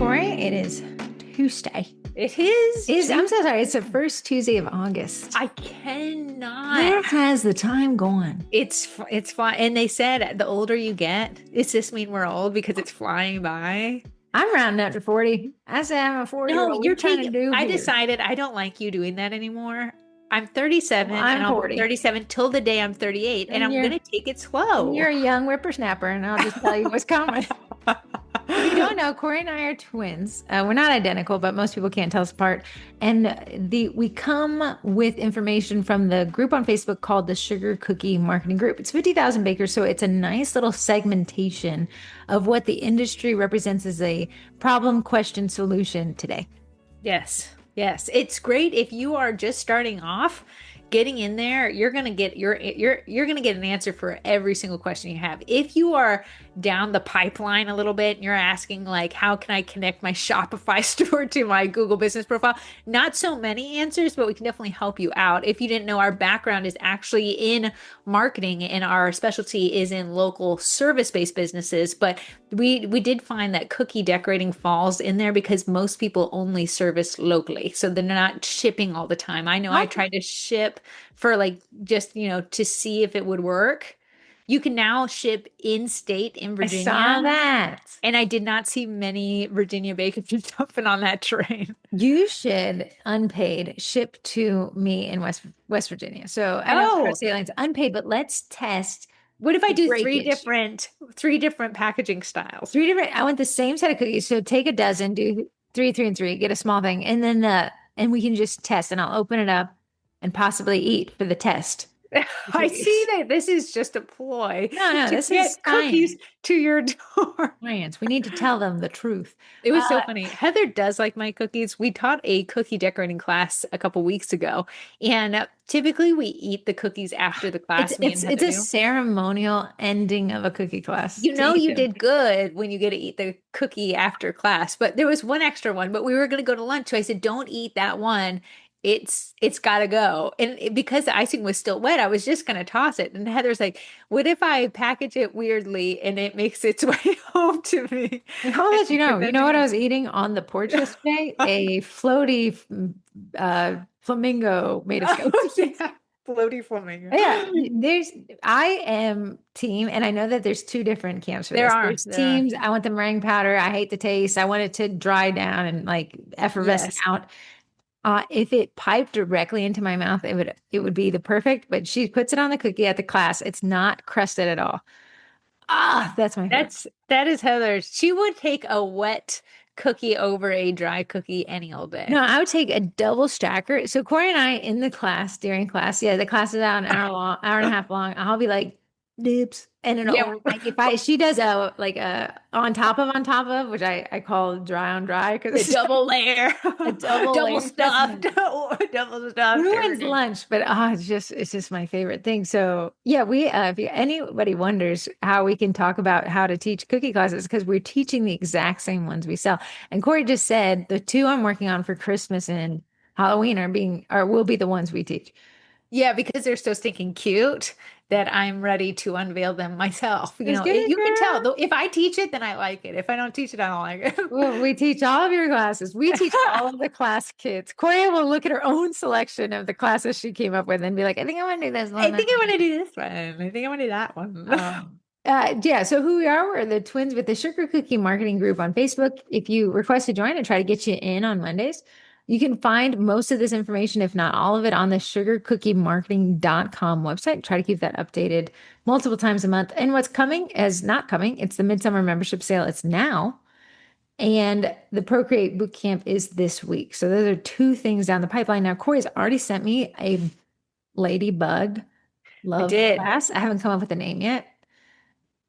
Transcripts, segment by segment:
Corey. It is Tuesday. It is. I'm so sorry. It's the first Tuesday of August. I cannot. Where has the time gone? It's fine. And they said the older you get, does this mean we're old because it's flying by? I'm rounding up to 40. I say I'm a 40. No, What are you're you trying to taking. do I here? decided I don't like you doing that anymore. I'm 37 Well, and I'm I'll 40. be 37 till the day I'm 38, and I'm gonna take it You're slow. a young whippersnapper, and I'll just tell you what's coming. If you don't know, Corey and I are twins. We're not identical, but most people can't tell us apart. And we come with information from the group on Facebook called the Sugar Cookie Marketing Group. It's 50,000 bakers, so it's a nice little segmentation of what the industry represents as a problem, question, solution today. Yes. Yes. It's great if you are just starting off. Getting in there, you're gonna get you're gonna get an answer for every single question you have. If you are down the pipeline a little bit and you're asking like, how can I connect my Shopify store to my Google business profile? Not so many answers, but we can definitely help you out. If you didn't know, our background is actually in marketing and our specialty is in local service-based businesses. But we did find that cookie decorating falls in there because most people only service locally, so they're not shipping all the time. I know I tried to ship for like just, to see if it would work. You can now ship in state in I Virginia. saw that. And I did not see many Virginia bakers jumping on that train. You should unpaid ship to me in West Virginia. So I know Oh, cross sailing's unpaid, but let's test what if I do breakage. three different packaging styles? Three different. I want the same set of cookies. So take a dozen, do three, and three, get a small thing, and then and we can just test. And I'll open it up and possibly eat for the test. I see that this is just a ploy No, to this get is cookies science. to your door. Science. We need to tell them the truth. It was so funny. Heather does like my cookies. We taught a cookie decorating class a couple weeks ago, and typically we eat the cookies after the class. It's a ceremonial ending of a cookie class. You did good when you get to eat the cookie after class, but there was one extra one, but we were going to go to lunch. So I said, don't eat that one. It's got to go. And because the icing was still wet, I was just going to toss it. And Heather's like, what if I package it weirdly and it makes its way home to me? I'll let you know. You know what I was eating on the porch yesterday? A floaty flamingo made of scotch. Yeah. Floaty flamingo. Yeah, I am team, and I know that there's two different camps for this. There's teams. I want the meringue powder. I hate the taste. I want it to dry down and like effervesce out. If it piped directly into my mouth, it would be the perfect. But she puts it on the cookie at the class. It's not crusted at all. That's my favorite. That is Heather's. She would take a wet cookie over a dry cookie any old day. No, I would take a double stacker. So Corey and I in the class during class, the class is out an hour long, hour and a half long. I'll be like, dibs. And like if she does a on top of, which I call dry on dry because it's double layer, double stuffed, double stuffed. Ruins lunch, but it's just my favorite thing. So yeah, if anybody wonders how we can talk about how to teach cookie classes, because we're teaching the exact same ones we sell. And Corey just said the two I'm working on for Christmas and Halloween will be the ones we teach. Yeah, because they're so stinking cute that I'm ready to unveil them myself. You can tell though. If I teach it, then I like it. If I don't teach it, I don't like it. Well, we teach all of your classes. We teach all of the class kids. Corey will look at her own selection of the classes she came up with and be like, I think I want to do this one. I think I want to do this one. I think I want to do that one. So who we are, we're the twins with the Sugar Cookie Marketing Group on Facebook. If you request to join and try to get you in on Mondays, you can find most of this information, if not all of it, on the sugarcookiemarketing.com website. Try to keep that updated multiple times a month. And what's coming is not coming. It's the Midsummer Membership Sale. It's now. And the Procreate Bootcamp is this week. So those are two things down the pipeline. Now, Corey's already sent me a Ladybug Love class. I haven't come up with a name yet.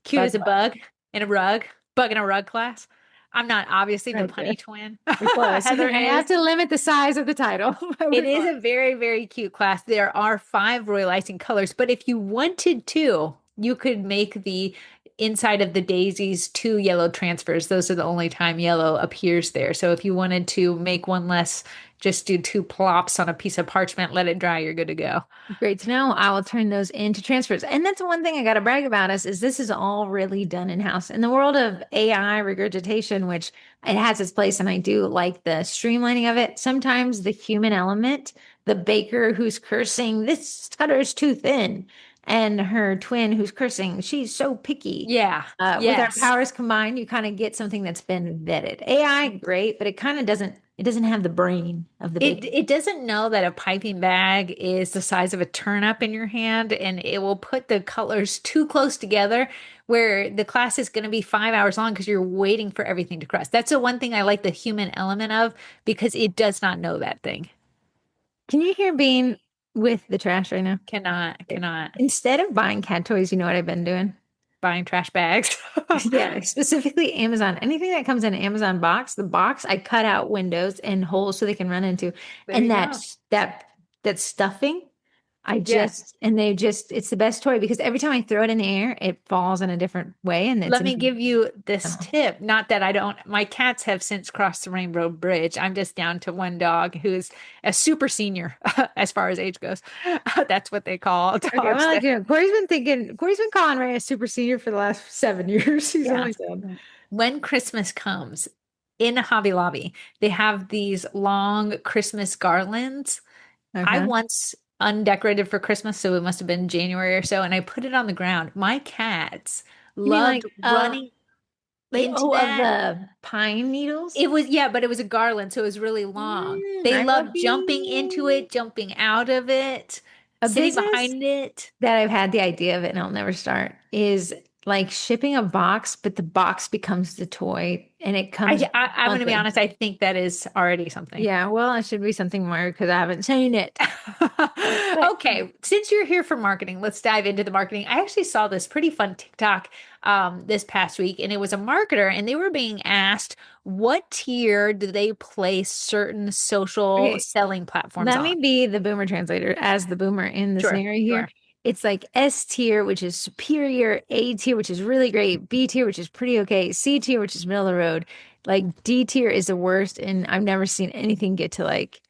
Cute as a bug in a rug. Bug in a rug class. I'm not obviously the punny twin. Heather, I have to limit the size of the title. It is a very, very cute class. There are 5 royal icing colors, but if you wanted to, you could make the inside of the daisies, two yellow transfers. Those are the only time yellow appears there. So if you wanted to make one less, just do two plops on a piece of parchment, let it dry, you're good to go. Great to know. I will turn those into transfers. And that's one thing I got to brag about us is this is all really done in-house. In the world of AI regurgitation, which it has its place, and I do like the streamlining of it. Sometimes the human element, the baker who's cursing, this cutter is too thin, and her twin who's cursing, she's so picky. Yeah. With our Yes. powers combined, you kind of get something that's been vetted. AI, great, but it kind of doesn't, it doesn't have the brain of the baker. It doesn't know that a piping bag is the size of a turnip in your hand, and it will put the colors too close together where the class is going to be 5 hours long because you're waiting for everything to crust. That's the one thing I like the human element of because it does not know that thing. Can you hear Bean with the trash right now? Cannot Instead of buying cat toys, you know what I've been doing? buying trash bags. Yeah, specifically Amazon. Anything that comes in an Amazon box, the box I cut out windows and holes so they can run into. There And you go. that stuffing, I Yes. just and they just it's the best toy because every time I throw it in the air, it falls in a different way and it's Let me give you this intentional. tip. Not that I don't, my cats have since crossed the Rainbow Bridge. I'm just down to one dog who's a super senior as far as age goes. That's what they call Okay, dogs well, like that, you know, Corey's been calling Ray a super senior for the last 7 years. He's yeah. only 7. When Christmas comes in Hobby Lobby, they have these long Christmas garlands. I Okay. once undecorated for Christmas, so it must have been January or so, and I put it on the ground. My cats You mean loved running into of that. the pine needles? It was, yeah, but it was a garland, so it was really long. They I'm loved jumping into looking. it, jumping out of it, A sitting business behind it. that I've had the idea of it and I'll never start is like shipping a box, but the box becomes the toy and it comes I'm going to be monthly. honest, I think that is already something. Yeah, well, it should be something more because I haven't seen it. But Okay, since you're here for marketing, let's dive into the marketing. I actually saw this pretty fun TikTok this past week, and it was a marketer, and they were being asked what tier do they place certain social okay, selling platforms let on? me be the boomer translator as the boomer in the Sure, scenario here. sure. It's like S tier, which is superior, A tier, which is really great, B tier, which is pretty okay, C tier, which is middle of the road. Like D tier is the worst, and I've never seen anything get to like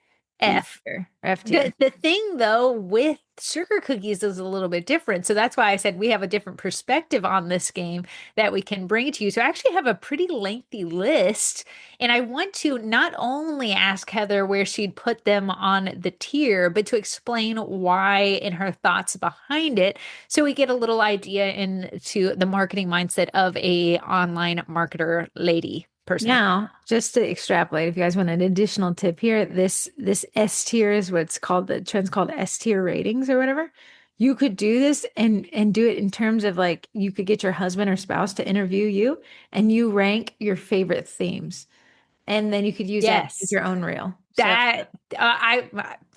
E F. tier, F The tier. the thing though with sugar cookies is a little bit different. So that's why I said we have a different perspective on this game that we can bring to you. So I actually have a pretty lengthy list. And I want to not only ask Heather where she'd put them on the tier, but to explain why and her thoughts behind it. So we get a little idea into the marketing mindset of a online marketer lady person. Now, just to extrapolate, if you guys want an additional tip here, this S tier is what's called the trend's called S tier ratings or whatever. You could do this and do it in terms of like you could get your husband or spouse to interview you and you rank your favorite themes. And then you could use that with Yes. your own reel. So That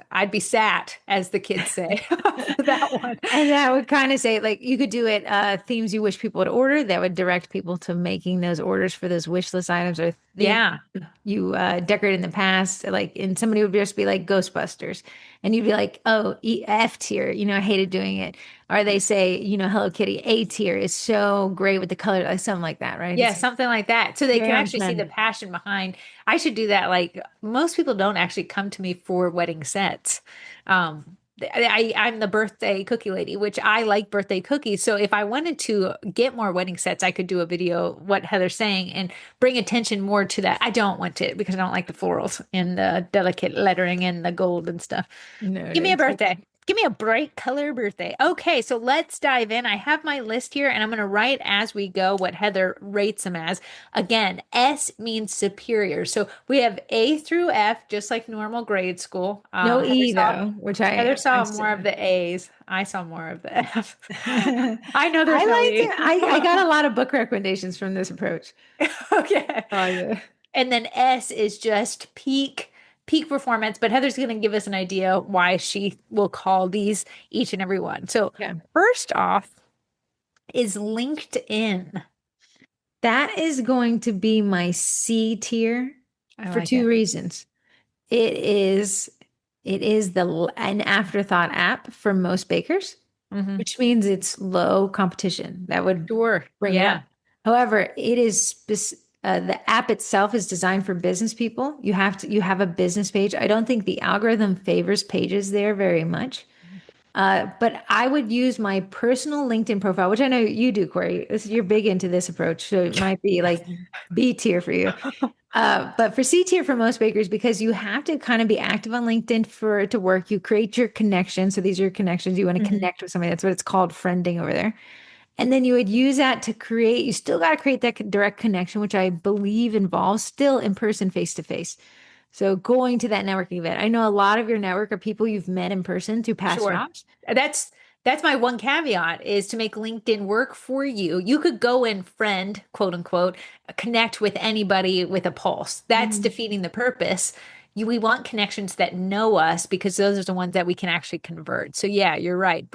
I'd be sat, as the kids say, for that one. and that would kind of say, like, you could do it, themes you wish people would order. That would direct people to making those orders for those wish list items or themes Yeah. you decorated in the past. Like, and somebody would just be like Ghostbusters, and you'd be like, oh, F tier. You know, I hated doing it. Or they say, you know, Hello Kitty, A tier is so great with the color, like something like that, right? Yeah, It's something like that. So they very can on actually see the trend. passion behind. I should do that. Like most people don't actually come to me for wedding sets. I'm the birthday cookie lady, which I like birthday cookies. So if I wanted to get more wedding sets, I could do a video, what Heather's saying, and bring attention more to that. I don't want it because I don't like the florals and the delicate lettering and the gold and stuff. Give me a Noted. birthday. Give me a bright color birthday. Okay, so let's dive in. I have my list here and I'm going to write as we go what Heather rates them as. Again, S means superior. So we have A through F, just like normal grade school. No E though, which Heather I saw more of still. the A's. I saw more of the F. I I know there's no liked E. it. I got a lot of book recommendations from this approach. Okay. I like it. And then S is just peak performance, but Heather's going to give us an idea why she will call these each and every one. So, Yeah. first off is LinkedIn. That is going to be my C tier I for like two it. reasons. It is it is an afterthought app for most bakers. Hmm. which means it's low competition. That would Sure. bring it up. Yeah. However, the app itself is designed for business people. You have a business page. I don't think the algorithm favors pages there very much. But I would use my personal LinkedIn profile, which I know you do, Corey. You're big into this approach, so it might be Yes. like B tier for you. But for C tier for most bakers, because you have to kind of be active on LinkedIn for it to work, you create your connections. So these are your connections. You want to Hmm. connect with somebody. That's what it's called, friending over there. And then you would use that to create, you still got to create that direct connection, which I believe involves still in person, face to face. So going to that networking event. I know a lot of your network are people you've met in person through past Sure. jobs. That's that's my one caveat is to make LinkedIn work for you. You could go and friend, quote unquote, connect with anybody with a pulse. That's Mhm. defeating the purpose. We want connections that know us because those are the ones that we can actually convert. So yeah, you're right.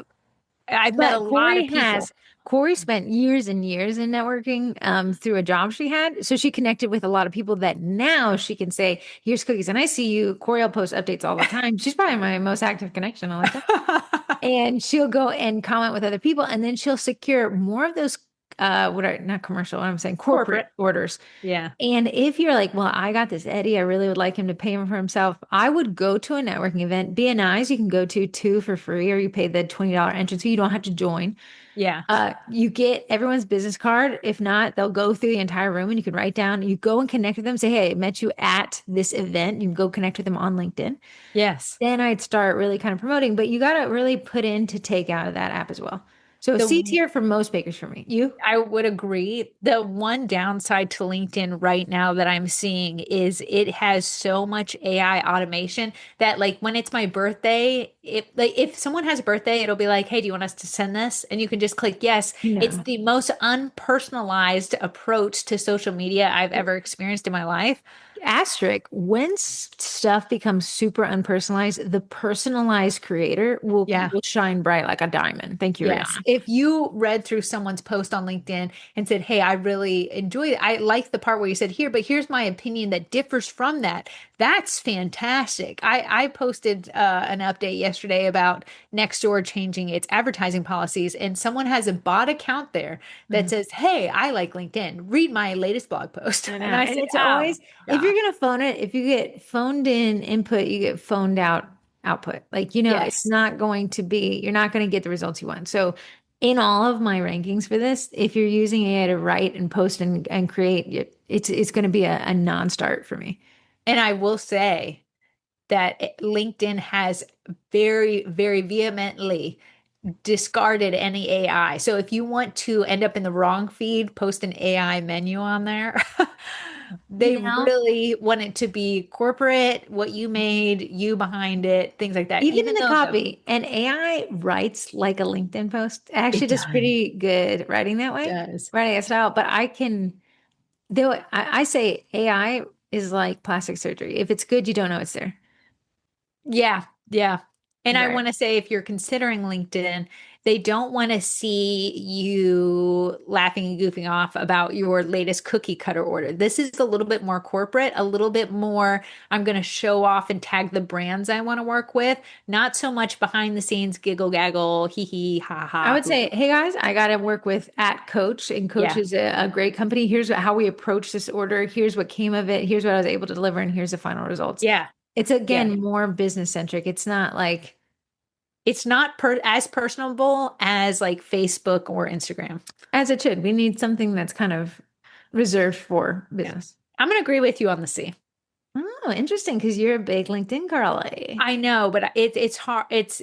I've met a But lot of people. Corey spent years and years in networking through a job she had. So she connected with a lot of people that now she can say, here's cookies. And I see you, Corey will post updates all the time. She's probably my most active connection all the time. And she'll go and comment with other people. And then she'll secure more of those, what are not commercial, what I'm saying, corporate Corporate. orders. Yeah. And if you're like, well, I got this Eddie, I really would like him to pay him for himself, I would go to a networking event. BNIs you can go to two for free, or you pay the $20 entrance fee. You don't have to join. Yeah. You get everyone's business card. If not, they'll go through the entire room and you can write down, you go and connect with them, say, hey, I met you at this event. You can go connect with them on LinkedIn. Yes. Then I'd start really kind of promoting, but you got to really put in to take out of that app as well. So C The tier for most bakers for me. You? I would agree. The one downside to LinkedIn right now that I'm seeing is it has so much AI automation that like when it's my birthday, if someone has a birthday, it'll be like, "Hey, do you want us to send this?" And you can just click yes. It's No. the most unpersonalized approach to social media I've ever experienced in my life. Asterisk, when stuff becomes super unpersonalized, the personalized creator Yeah. will shine bright like a diamond. Thank you, Yes. Rihanna. If you read through someone's post on LinkedIn and said, "Hey, I really enjoyed it. I like the part where you said here, but here's my opinion that differs from that." That's fantastic. I posted an update yesterday about Nextdoor changing its advertising policies, and someone has a bot account there that Mhm. says, "Hey, I like LinkedIn. Read my latest blog post." I know. And I And said, it's "Oh, always, if you're gosh. going to phone it, if you get phoned in input, you get phoned out output. Like, it's Yes." not going to be, you're not going to get the results you want. So, in all of my rankings for this, if you're using AI to write and post and create, it's going to be a non-start for me. And I will say that LinkedIn has very, very vehemently discarded any AI. So if you want to end up in the wrong feed, post an AI menu on there. They You know, really want it to be corporate, what you made, you behind it, things like that. even in Even the though copy, and AI writes like a LinkedIn post. It it actually does does, pretty good writing that way, does. writing that style. But though I say AI is like plastic surgery. If it's good, you don't know it's there. Yeah, yeah. And I Right. want to say if you're considering LinkedIn, they don't want to see you laughing and goofing off about your latest cookie cutter order. This is a little bit more corporate, a little bit more, I'm going to show off and tag the brands I want to work with, not so much behind the scenes giggle gaggle, hee hee, ha I ha, would hoo. say, hey guys, I got to work with at Coach, and Coach Yeah, is a great company. Here's how we approach this order. Here's what came of it. Here's what I was able to deliver, and here's the final results. yeah, It's yeah. again more business centric. It's not like It's not as personable as like Facebook or Instagram. as it should. We need something that's kind of reserved for Yeah. business. I'm going to agree with you on the C. Oh, interesting, because you're a big LinkedIn girly. I know, but it's hard. It's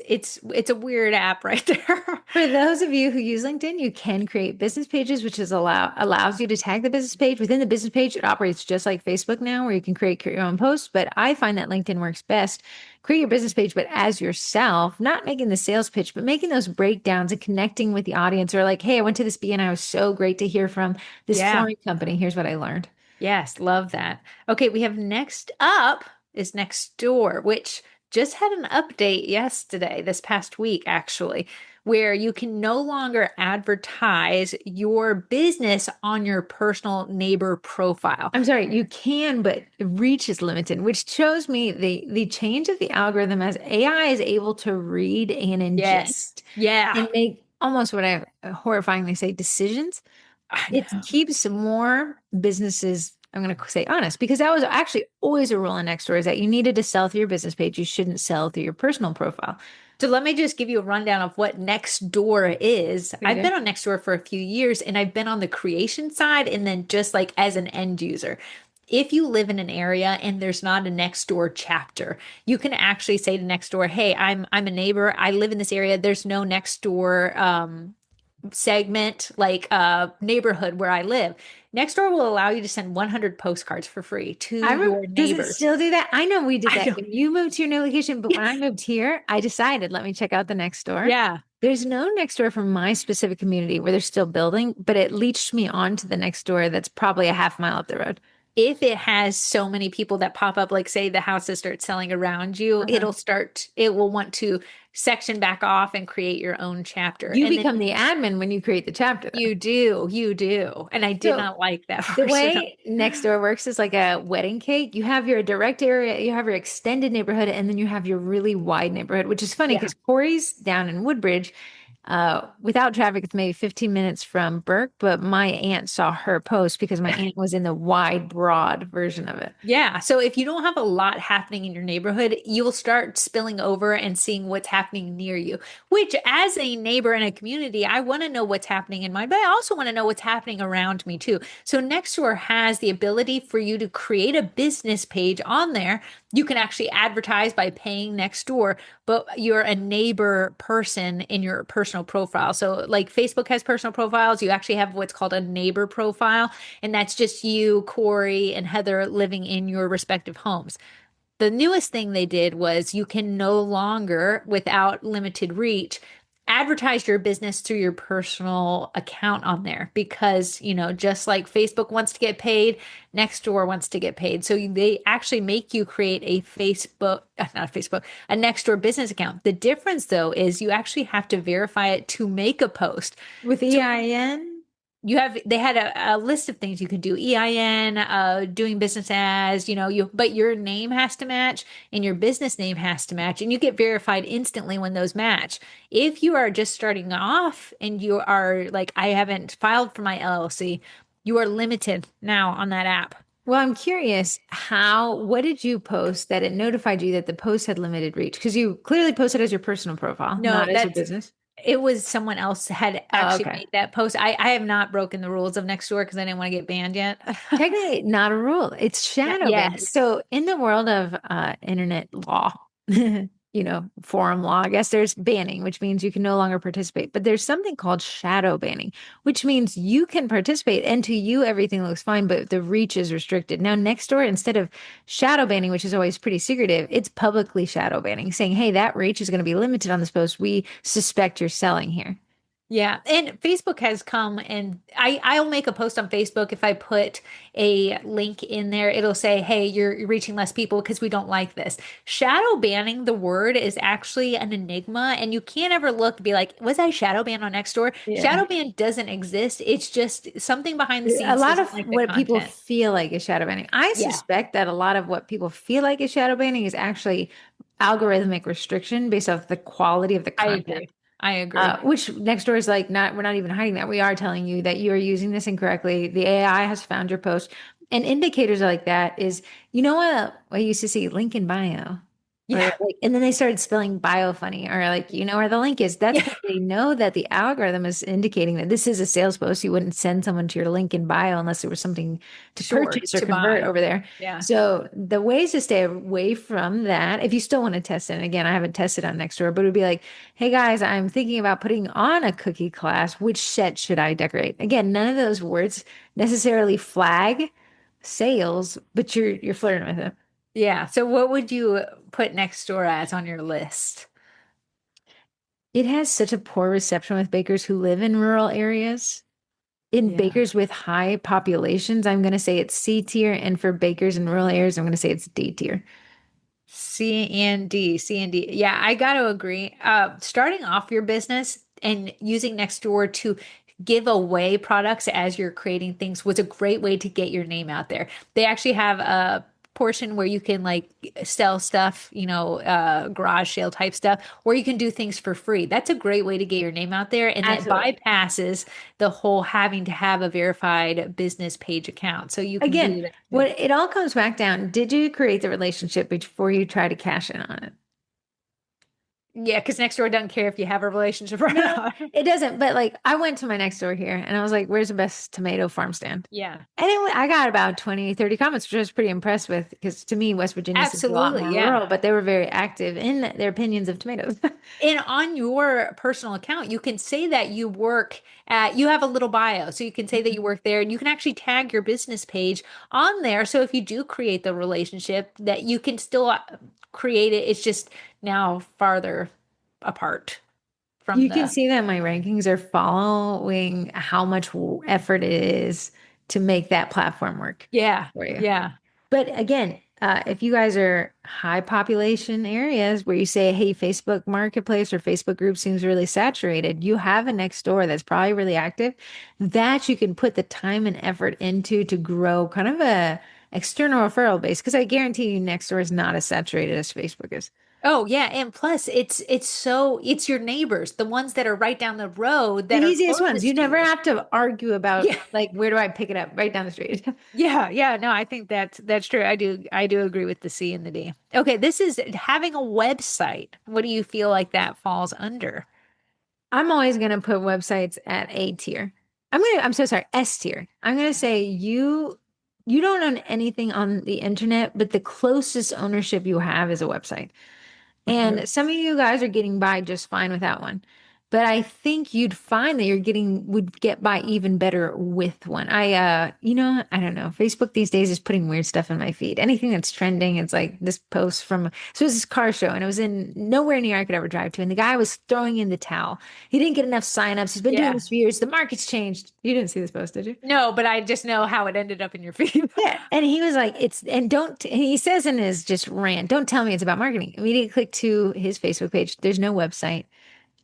a weird app right there. For those of you who use LinkedIn, you can create business pages, which allows you to tag the business page. Within the business page, it operates just like Facebook now, where you can create your own posts. But I find that LinkedIn works best. Create your business page, but as yourself, not making the sales pitch, but making those breakdowns and connecting with the audience. Or like, hey, I went to this BNI. It was so great to hear from this Yeah. flooring company. Here's what I learned. Yes, love that. Okay, we have next up is next door, which just had an update yesterday, this past week, actually, where you can no longer advertise your business on your personal neighbor profile. I'm sorry, you can, but reach is limited, which shows me the change of the algorithm as AI is able to read and Yes. ingest Yeah. and make almost what I horrifyingly say decisions. I It know. keeps more businesses, I'm going to say honest, because that was actually always a rule in Nextdoor is that you needed to sell through your business page. You shouldn't sell through your personal profile. So let me just give you a rundown of what Nextdoor is. I've Okay. been on Nextdoor for a few years and I've been on the creation side and then just like as an end user. If you live in an area and there's not a Nextdoor chapter, you can actually say to Nextdoor, "Hey, I'm a neighbor. I live in this area. There's no Nextdoor segment like neighborhood where I live." Nextdoor will allow you to send 100 postcards for free to your Does it neighbors. still do that? I know we did I that know. when you moved to your new location, but when I moved here, I decided, let me check out the next door. Yeah. There's no next door from my specific community where they're still building, but it leached me on to the next door that's probably a half mile up the road. If it has so many people that pop up, like say the houses start selling around you, Uh-huh. it will want to section back off and create your own chapter. You And then become the admin when you create the chapter, though. you do. And I did So not like that the portion of way Nextdoor works is like a wedding cake. You have your direct area, you have your extended neighborhood, and then you have your really wide neighborhood, which is funny yeah. because Corey's down in Woodbridge. Without traffic, it's maybe 15 minutes from Burke, but my aunt saw her post because my aunt was in the wide, broad version of it. Yeah. So if you don't have a lot happening in your neighborhood, you'll start spilling over and seeing what's happening near you, which as a neighbor in a community, I want to know what's happening in mine, but I also want to know what's happening around me too. So Nextdoor has the ability for you to create a business page on there. You can actually advertise by paying Nextdoor, but you're a neighbor person in your personal profile. So like Facebook has personal profiles, you actually have what's called a neighbor profile. And that's just you, Corey, and Heather living in your respective homes. The newest thing they did was you can no longer, without limited reach, advertise your business through your personal account on there because, just like Facebook wants to get paid, Nextdoor wants to get paid. So they actually make you create a Facebook, not a Facebook, a Nextdoor business account. The difference though is you actually have to verify it to make a post. With So EIN? they had a list of things you could do, EIN, doing business as, but your name has to match and your business name has to match, and you get verified instantly when those match. If you are just starting off and you are like, I haven't filed for my LLC, you are limited now on that app. Well, I'm curious what did you post that it notified you that the post had limited reach? Because you clearly posted as your personal profile, No, not as your business. it was someone else had Oh, actually okay. made that post. I have not broken the rules of Nextdoor because I didn't want to get banned yet. Technically, not a rule. It's Yeah, shadow banning. yes. So, in the world of internet law, forum law, I guess there's banning, which means you can no longer participate. But there's something called shadow banning, which means you can participate and to you everything looks fine, but the reach is restricted. Now, Nextdoor, instead of shadow banning, which is always pretty secretive, it's publicly shadow banning, saying, hey, that reach is going to be limited on this post. We suspect you're selling here. Yeah, and Facebook has come and I'll make a post on Facebook if I put a link in there. It'll say, "Hey, you're reaching less people because we don't like this." Shadow banning, the word is actually an enigma, and you can't ever look and be like, "Was I shadow banned on Nextdoor?" Yeah. Shadow ban doesn't exist. It's just something behind the A scenes lot of doesn't like the what people content. feel like is shadow banning. I Yeah, suspect that a lot of what people feel like is shadow banning is actually algorithmic restriction based off the quality of the I content. agree. I agree. Which Nextdoor is like not, we're not even hiding that. We are telling you that you are using this incorrectly. The AI has found your post. And indicators like that is, what I used to see link in bio. Or Yeah, like, and then they started spelling bio funny, or like, where the link is. That's yeah, because they know that the algorithm is indicating that this is a sales post. You wouldn't send someone to your link in bio unless there was something to sure, purchase or to convert buy. over there. Yeah. So the ways to stay away from that, if you still want to test it, and again, I haven't tested on Nextdoor, but it would be like, hey guys, I'm thinking about putting on a cookie class. Which set should I decorate? Again, none of those words necessarily flag sales, but you're flirting with it. Yeah. So what would you put Nextdoor as on your list? It has such a poor reception with bakers who live in rural areas. In Yeah. bakers with high populations, I'm going to say it's C tier, and for bakers in rural areas, I'm going to say it's D tier. C and D. Yeah, I got to agree. Starting off your business and using Nextdoor to give away products as you're creating things was a great way to get your name out there. They actually have a portion where you can like sell stuff, garage sale type stuff, where you can do things for free. That's a great way to get your name out there, and that Absolutely. bypasses the whole having to have a verified business page account. So you can Again, do that too. what it all comes back down, did you create the relationship before you try to cash in on it? Yeah, because Nextdoor doesn't care if you have a relationship or No, not. it doesn't. But like, I went to my next door here and I was like, where's the best tomato farm stand? Yeah, And I got about 20, 30 comments, which I was pretty impressed with because to me, West Virginia seems a lot absolutely. more Yeah. rural, but they were very active in their opinions of tomatoes. And on your personal account, you can say that you have a little bio. So you can say that you work there and you can actually tag your business page on there. So if you do create the relationship, that you can still create it. It's just now farther apart from You can the, see that my rankings are following how much effort it is to make that platform work yeah, for you. yeah. But again, if you guys are high population areas where you say, hey, Facebook Marketplace or Facebook group seems really saturated, you have a next door that's probably really active that you can put the time and effort into to grow kind of a external referral base. Because I guarantee you next door is not as saturated as Facebook is. Oh yeah, and plus it's your neighbors, the ones that are right down the road The that are easiest ones. You closest to never you. have to argue about Yeah. like where do I pick it up right down the street. Yeah, yeah, no, I think that's true. I do agree with the C and the D. Okay, this is having a website. What do you feel like that falls under? I'm always going to put websites at A tier. I'm so sorry, S tier. I'm going to say you don't own anything on the internet, but the closest ownership you have is a website. Mhm. And some of you guys are getting by just fine without one. But I think you'd find that would get by even better with one. I don't know. Facebook these days is putting weird stuff in my feed. Anything that's trending, it's like this post so it was this car show and it was in nowhere near I could ever drive to. And the guy was throwing in the towel. He didn't get enough signups. He's been doing Yeah. this for years. The market's changed. You didn't see this post, did you? No, but I just know how it ended up in your feed. Yeah. And he was like, and he says in his just rant, don't tell me it's about marketing. Immediately click to his Facebook page. There's no website.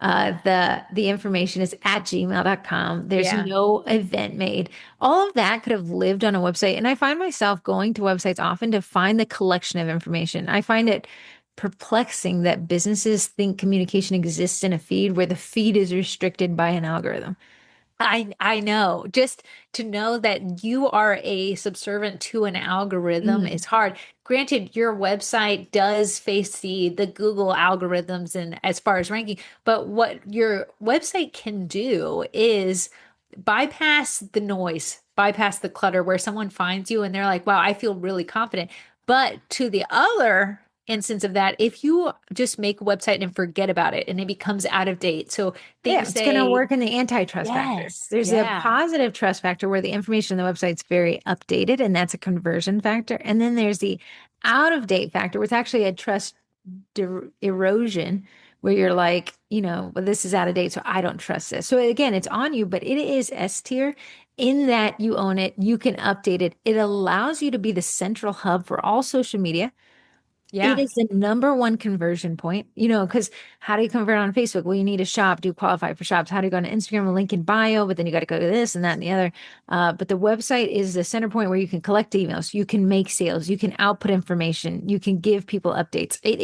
The information is at gmail.com. There's Yeah. no event made. All of that could have lived on a website. And I find myself going to websites often to find the collection of information. I find it perplexing that businesses think communication exists in a feed where the feed is restricted by an algorithm. I know. Just to know that you are a subservient to an algorithm is Mhm. hard. Granted, your website does face the Google algorithms and as far as ranking, but what your website can do is bypass the noise, bypass the clutter where someone finds you and they're like, wow, I feel really confident. But to the other instance of that, if you just make a website and forget about it and it becomes out of date. So Yeah, things it's going to say, work in the antitrust factor. yes, There's a yeah. positive trust factor where the information on the website's very updated, and that's a conversion factor. And then there's the out of date factor, which is actually a trust erosion, where you're like, well, this is out of date, so I don't trust this. So again, it's on you, but it is S tier in that you own it, you can update it. It allows you to be the central hub for all social media. It Yeah. is the number one conversion point, because how do you convert on Facebook? Well, you need a shop. Do you qualify for shops? How do you go on Instagram? A link in bio, but then you got to go to this and that and the other. But the website is the center point where you can collect emails, you can make sales, you can output information, you can give people updates. It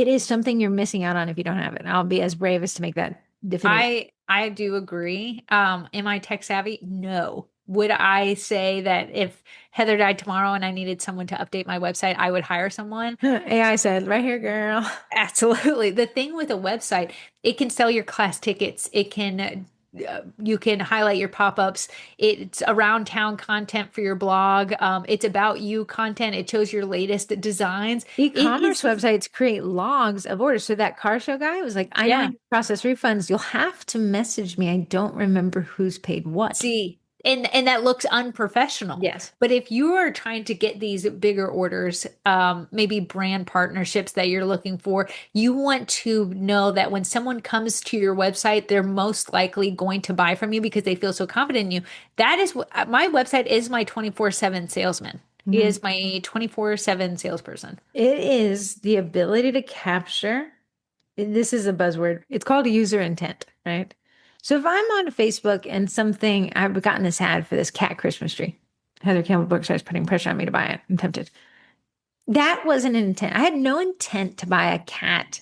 is something you're missing out on if you don't have it. I'll be as brave as to make that definitive. I do agree. Am I tech savvy? No. Would I say that if Heather died tomorrow and I needed someone to update my website, I would hire someone? AI said, right here, girl. Absolutely. The thing with a website, it can sell your class tickets. It can you can highlight your pop-ups. It's around town content for your blog. It's about you content. It shows your latest designs. It E-commerce is, websites create logs of orders. So that car show guy was like, I know I yeah. need to process refunds. You'll have to message me. I don't remember who's paid what. See, and that looks unprofessional. Yes. But if you are trying to get these bigger orders, maybe brand partnerships that you're looking for, you want to know that when someone comes to your website, they're most likely going to buy from you because they feel so confident in you. That is what my website is my 24/7 salesman. He Mhm. is my 24/7 salesperson. It is the ability to capture. This is a buzzword. It's called user intent, right? So if I'm on Facebook and something, I've gotten this ad for this cat Christmas tree. Heather Campbell Bookstore is putting pressure on me to buy it. I'm tempted. That wasn't an intent. I had no intent to buy a cat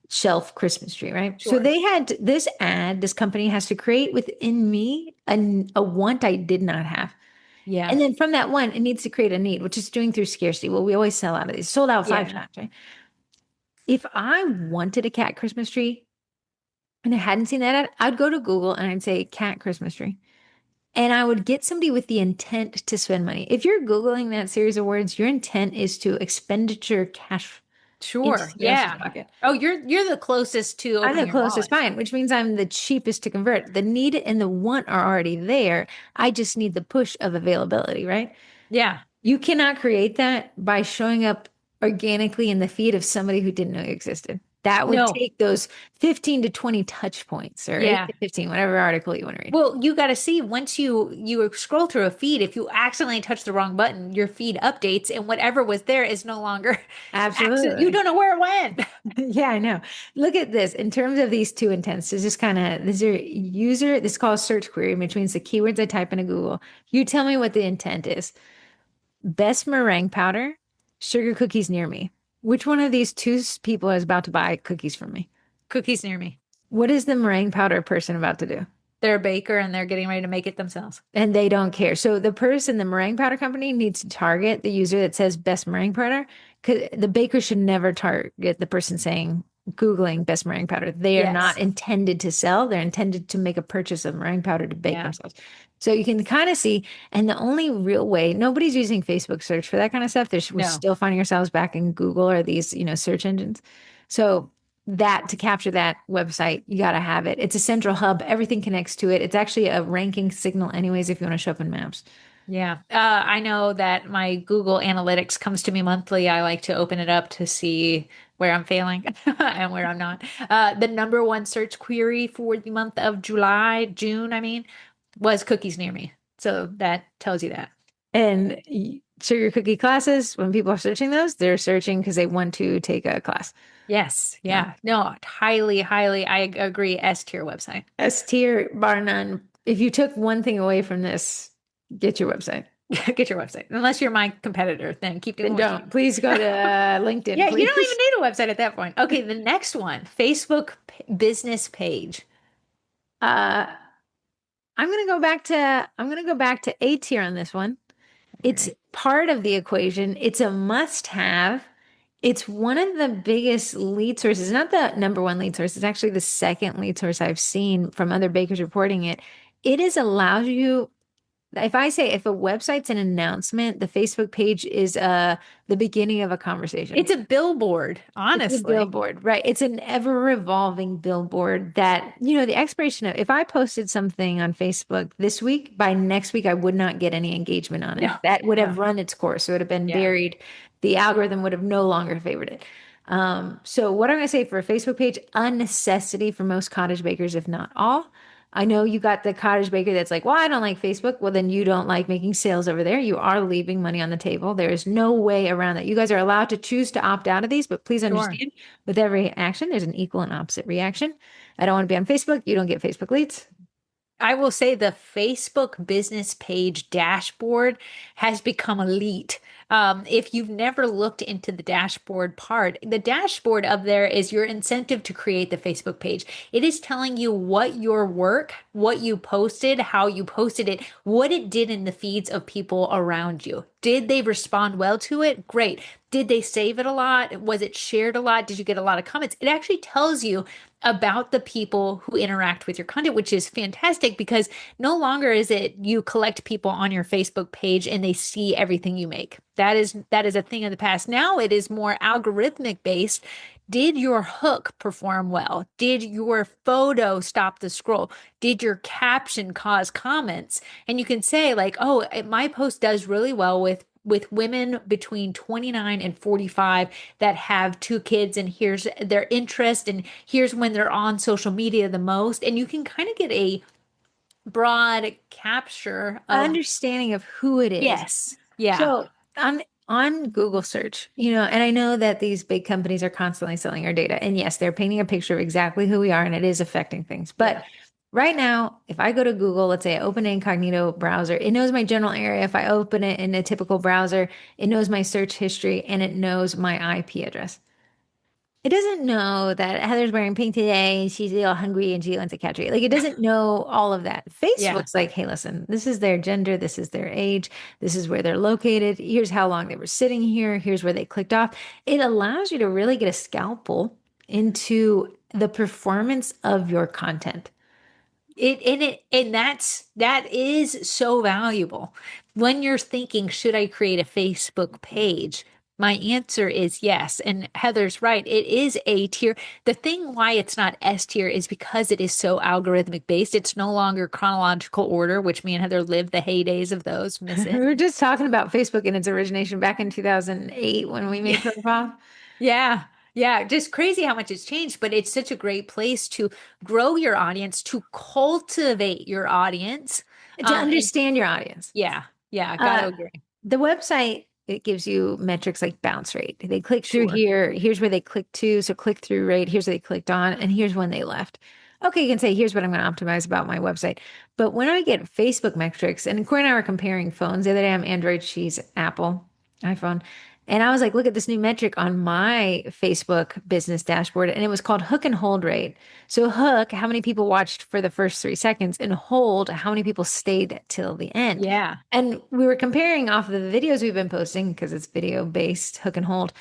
shelf Christmas tree, right? So Sure. they had this ad, this company has to create within me a want I did not have. Yeah. And then from that one, it needs to create a need, which is doing through scarcity. Well, we always sell out of these. Sold out five Yeah. times, right? If I wanted a cat Christmas tree and I hadn't seen that ad, I'd go to Google and I'd say cat Christmas tree. And I would get somebody with the intent to spend money. If you're Googling that series of words, your intent is to expenditure cash into Sure. somebody else's Yeah. pocket. Oh, you're the closest to I'm the opening your closest wallet. buying, which means I'm the cheapest to convert. The need and the want are already there. I just need the push of availability, right? Yeah. You cannot create that by showing up organically in the feed of somebody who didn't know you existed. That would No. take those 15 to 20 touch points or 8 Yeah. to 15, whatever article you want to read. Well, you got to see once you scroll through a feed, if you accidentally touch the wrong button, your feed updates and whatever was there is no longer accident. You Absolutely. don't know where it went. Yeah, I know. Look at this. In terms of these two intents, this is kind of this is user, this is called search query, which means the keywords I type into Google. You tell me what the intent is. Best meringue powder, sugar cookies near me. Which one of these two people is about to buy cookies from me? Cookies near me. What is the meringue powder person about to do? They're a baker and they're getting ready to make it themselves. And they don't care. So the person, the meringue powder company needs to target the user that says best meringue powder because the baker should never target the person saying Googling best meringue powder. They are not Yes. intended to sell. They're intended to make a purchase of meringue powder to bake Yeah. themselves. So you can kind of see, and the only real way, nobody's using Facebook search for that kind of stuff. We're No. still finding ourselves back in Google or these, search engines. So that to capture that website, you got to have it. It's a central hub. Everything connects to it. It's actually a ranking signal, anyways, if you want to show up in maps. Yeah. I know that my Google Analytics comes to me monthly. I like to open it up to see where I'm failing and where I'm not. The number one search query for the month of June, I mean, was cookies near me. So that tells you that. And sugar cookie classes, when people are searching those, they're searching because they want to take a class. Yes. Yeah. Yeah. No, highly, highly, I agree. S tier website. S tier, bar none. If you took one thing away from this, get your website. Get your website. Unless you're my competitor, then keep doing Then what you don't. Please go to LinkedIn, Yeah, you don't please. even need a website at that point. Okay, the next one, Facebook business page. Uh, I'm gonna go back to A tier on this one. It's Okay. part of the equation. It's a must have. It's one of the biggest lead sources, not the number one lead source. It's actually the second lead source I've seen from other bakers reporting it. It is allows you if I say if a website's an announcement, the Facebook page is the beginning of a conversation. It's a billboard, It's a honestly. billboard, right? It's an ever revolving billboard that, the expiration of if I posted something on Facebook this week, by next week I would not get any engagement on it. No, That would no. have run its course. So it would have been Yeah, buried. The algorithm would have no longer favored it. So what I'm going to say for a Facebook page, a necessity for most cottage bakers, if not all. I know you got the cottage baker that's like, well, I don't like Facebook. Well, then you don't like making sales over there. You are leaving money on the table. There is no way around that. You guys are allowed to choose to opt out of these, but please sure. understand with every action, there's an equal and opposite reaction. I don't want to be on Facebook. You don't get Facebook leads. I will say the Facebook business page dashboard has become elite. If you've never looked into the dashboard part, the dashboard up there is your incentive to create the Facebook page. It is telling you what your work, what you posted, how you posted it, what it did in the feeds of people around you. Did they respond well to it? Great. Did they save it a lot? Was it shared a lot? Did you get a lot of comments? It actually tells you about the people who interact with your content, which is fantastic because no longer is it you collect people on your Facebook page and they see everything you make. That is a thing of the past. Now it is more algorithmic based. Did your hook perform well? Did your photo stop the scroll? Did your caption cause comments? And you can say like, "Oh, my post does really well with women between 29 and 45 that have two kids and here's their interest and here's when they're on social media the most." And you can kind of get a broad capture of Understanding of who it is. yes. Yeah. So on Google search, and I know that these big companies are constantly selling our data. And yes, they're painting a picture of exactly who we are, and it is affecting things. But Yeah. right now, if I go to Google, let's say I open an incognito browser, it knows my general area. If I open it in a typical browser, it knows my search history and it knows my IP address. It doesn't know that Heather's wearing pink today and she's a little hungry and she wants a cat treat. Like it doesn't know all of that. Yeah. Facebook's like, hey, listen, this is their gender, this is their age, this is where they're located. Here's how long they were sitting here. Here's where they clicked off. It allows you to really get a scalpel into the performance of your content. That is so valuable. When you're thinking, should I create a Facebook page? My answer is yes. And Heather's right. It is A tier. The thing why it's not S tier is because it is so algorithmic based. It's no longer chronological order, which me and Heather lived the heydays of those. Miss We it. were just talking about Facebook and its origination back in 2008 when we Yeah. made profile. Yeah. Yeah. Just crazy how much it's changed, but it's such a great place to grow your audience, to cultivate your audience. To And understand your audience. yeah, yeah, gotta Uh, agree. the website, it gives you metrics like bounce rate. They click through Sure. here. Here's where they clicked to. So click through rate. Here's where they clicked on, and here's when they left. Okay, you can say, here's what I'm going to optimize about my website. But when I get Facebook metrics, and Corey and I were comparing phones the other day, I'm Android, she's Apple, iPhone. And I was like, look at this new metric on my Facebook business dashboard, and it was called hook and hold rate. So, hook, how many people watched for the first 3 seconds, and hold, how many people stayed till the end. Yeah. And we were comparing off of the videos we've been posting because it's video based, hook and hold,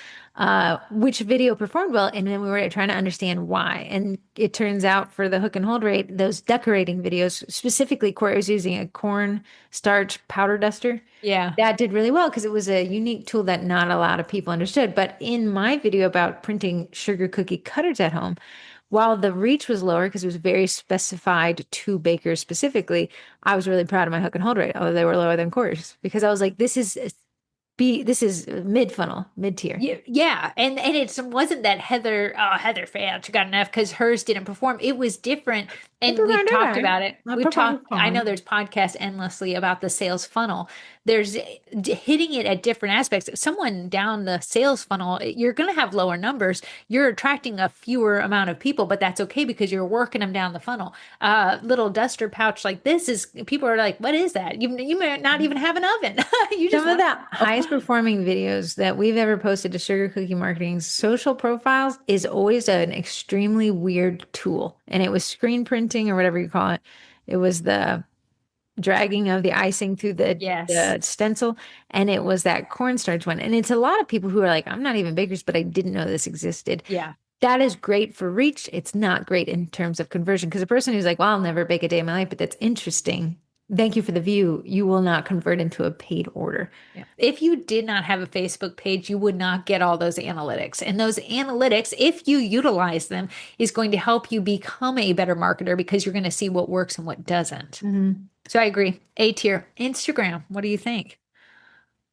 which video performed well. And then we were trying to understand why. And it turns out for the hook and hold rate, those decorating videos, specifically, Corey was using a corn starch powder duster. Yeah. That did really well because it was a unique tool that not a lot of people understood. But in my video about printing sugar cookie cutters at home, while the reach was lower because it was very specified to bakers specifically, I was really proud of my hook and hold rate. Oh, they were lower than Coors because I was like, this is mid funnel, mid tier. Yeah, yeah, and it wasn't that Heather failed. She got enough because hers didn't perform. It was different, It and we've performed all talked right. about it. My We've performance talked. I know fine. there's podcasts endlessly about the sales funnel. There's hitting it at different aspects. Someone down the sales funnel, you're going to have lower numbers. You're attracting a fewer amount of people, but that's okay because you're working them down the funnel. Little duster pouch like this is people are like, what is that? You may not even have an oven. You just Some of want. the highest performing videos that we've ever posted to Sugar Cookie Marketing's social profiles is always an extremely weird tool. And it was screen printing or whatever you call it. It was the dragging of the icing through Yes. the stencil. And it was that cornstarch one. And it's a lot of people who are like, I'm not even bakers, but I didn't know this existed. Yeah. That is great for reach. It's not great in terms of conversion because a person who's like, well, I'll never bake a day in my life, but that's interesting. Thank you for the view. You will not convert into a paid order. Yeah. If you did not have a Facebook page, you would not get all those analytics. And those analytics, if you utilize them, is going to help you become a better marketer because you're going to see what works and what doesn't. Mhm. So I agree. A tier. Instagram. What do you think?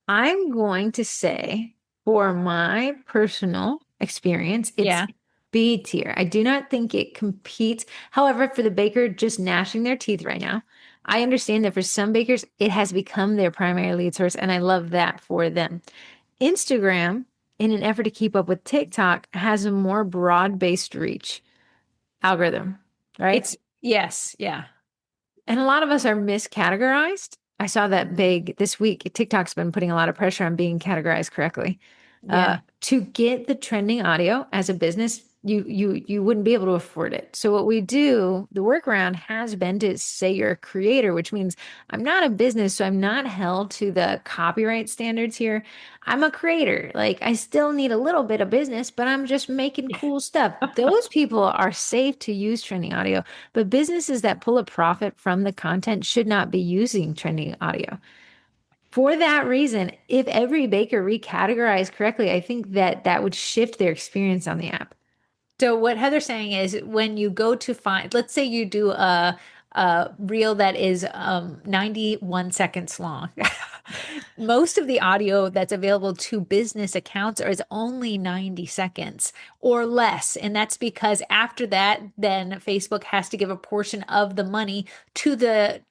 I'm going to say, for my personal experience, it's Yeah. B tier. I do not think it competes. However, for the baker just gnashing their teeth right now, I understand that for some bakers, it has become their primary lead source, and I love that for them. Instagram, in an effort to keep up with TikTok, has a more broad-based reach algorithm, right? It's yes. Yeah. And a lot of us are miscategorized. I saw that big this week. TikTok's been putting a lot of pressure on being categorized correctly. Yeah. To get the trending audio as a business, you wouldn't be able to afford it. So what we do, the workaround has been to say you're a creator, which means I'm not a business, so I'm not held to the copyright standards here. I'm a creator. Like I still need a little bit of business, but I'm just making cool stuff. Those people are safe to use trending audio, but businesses that pull a profit from the content should not be using trending audio. For that reason, if every baker recategorized correctly, I think that that would shift their experience on the app. So what Heather's saying is when you go to find, let's say you do a reel that is 91 seconds long. Most of the audio that's available to business accounts is only 90 seconds or less. And that's because after that, then Facebook has to give a portion of the money to the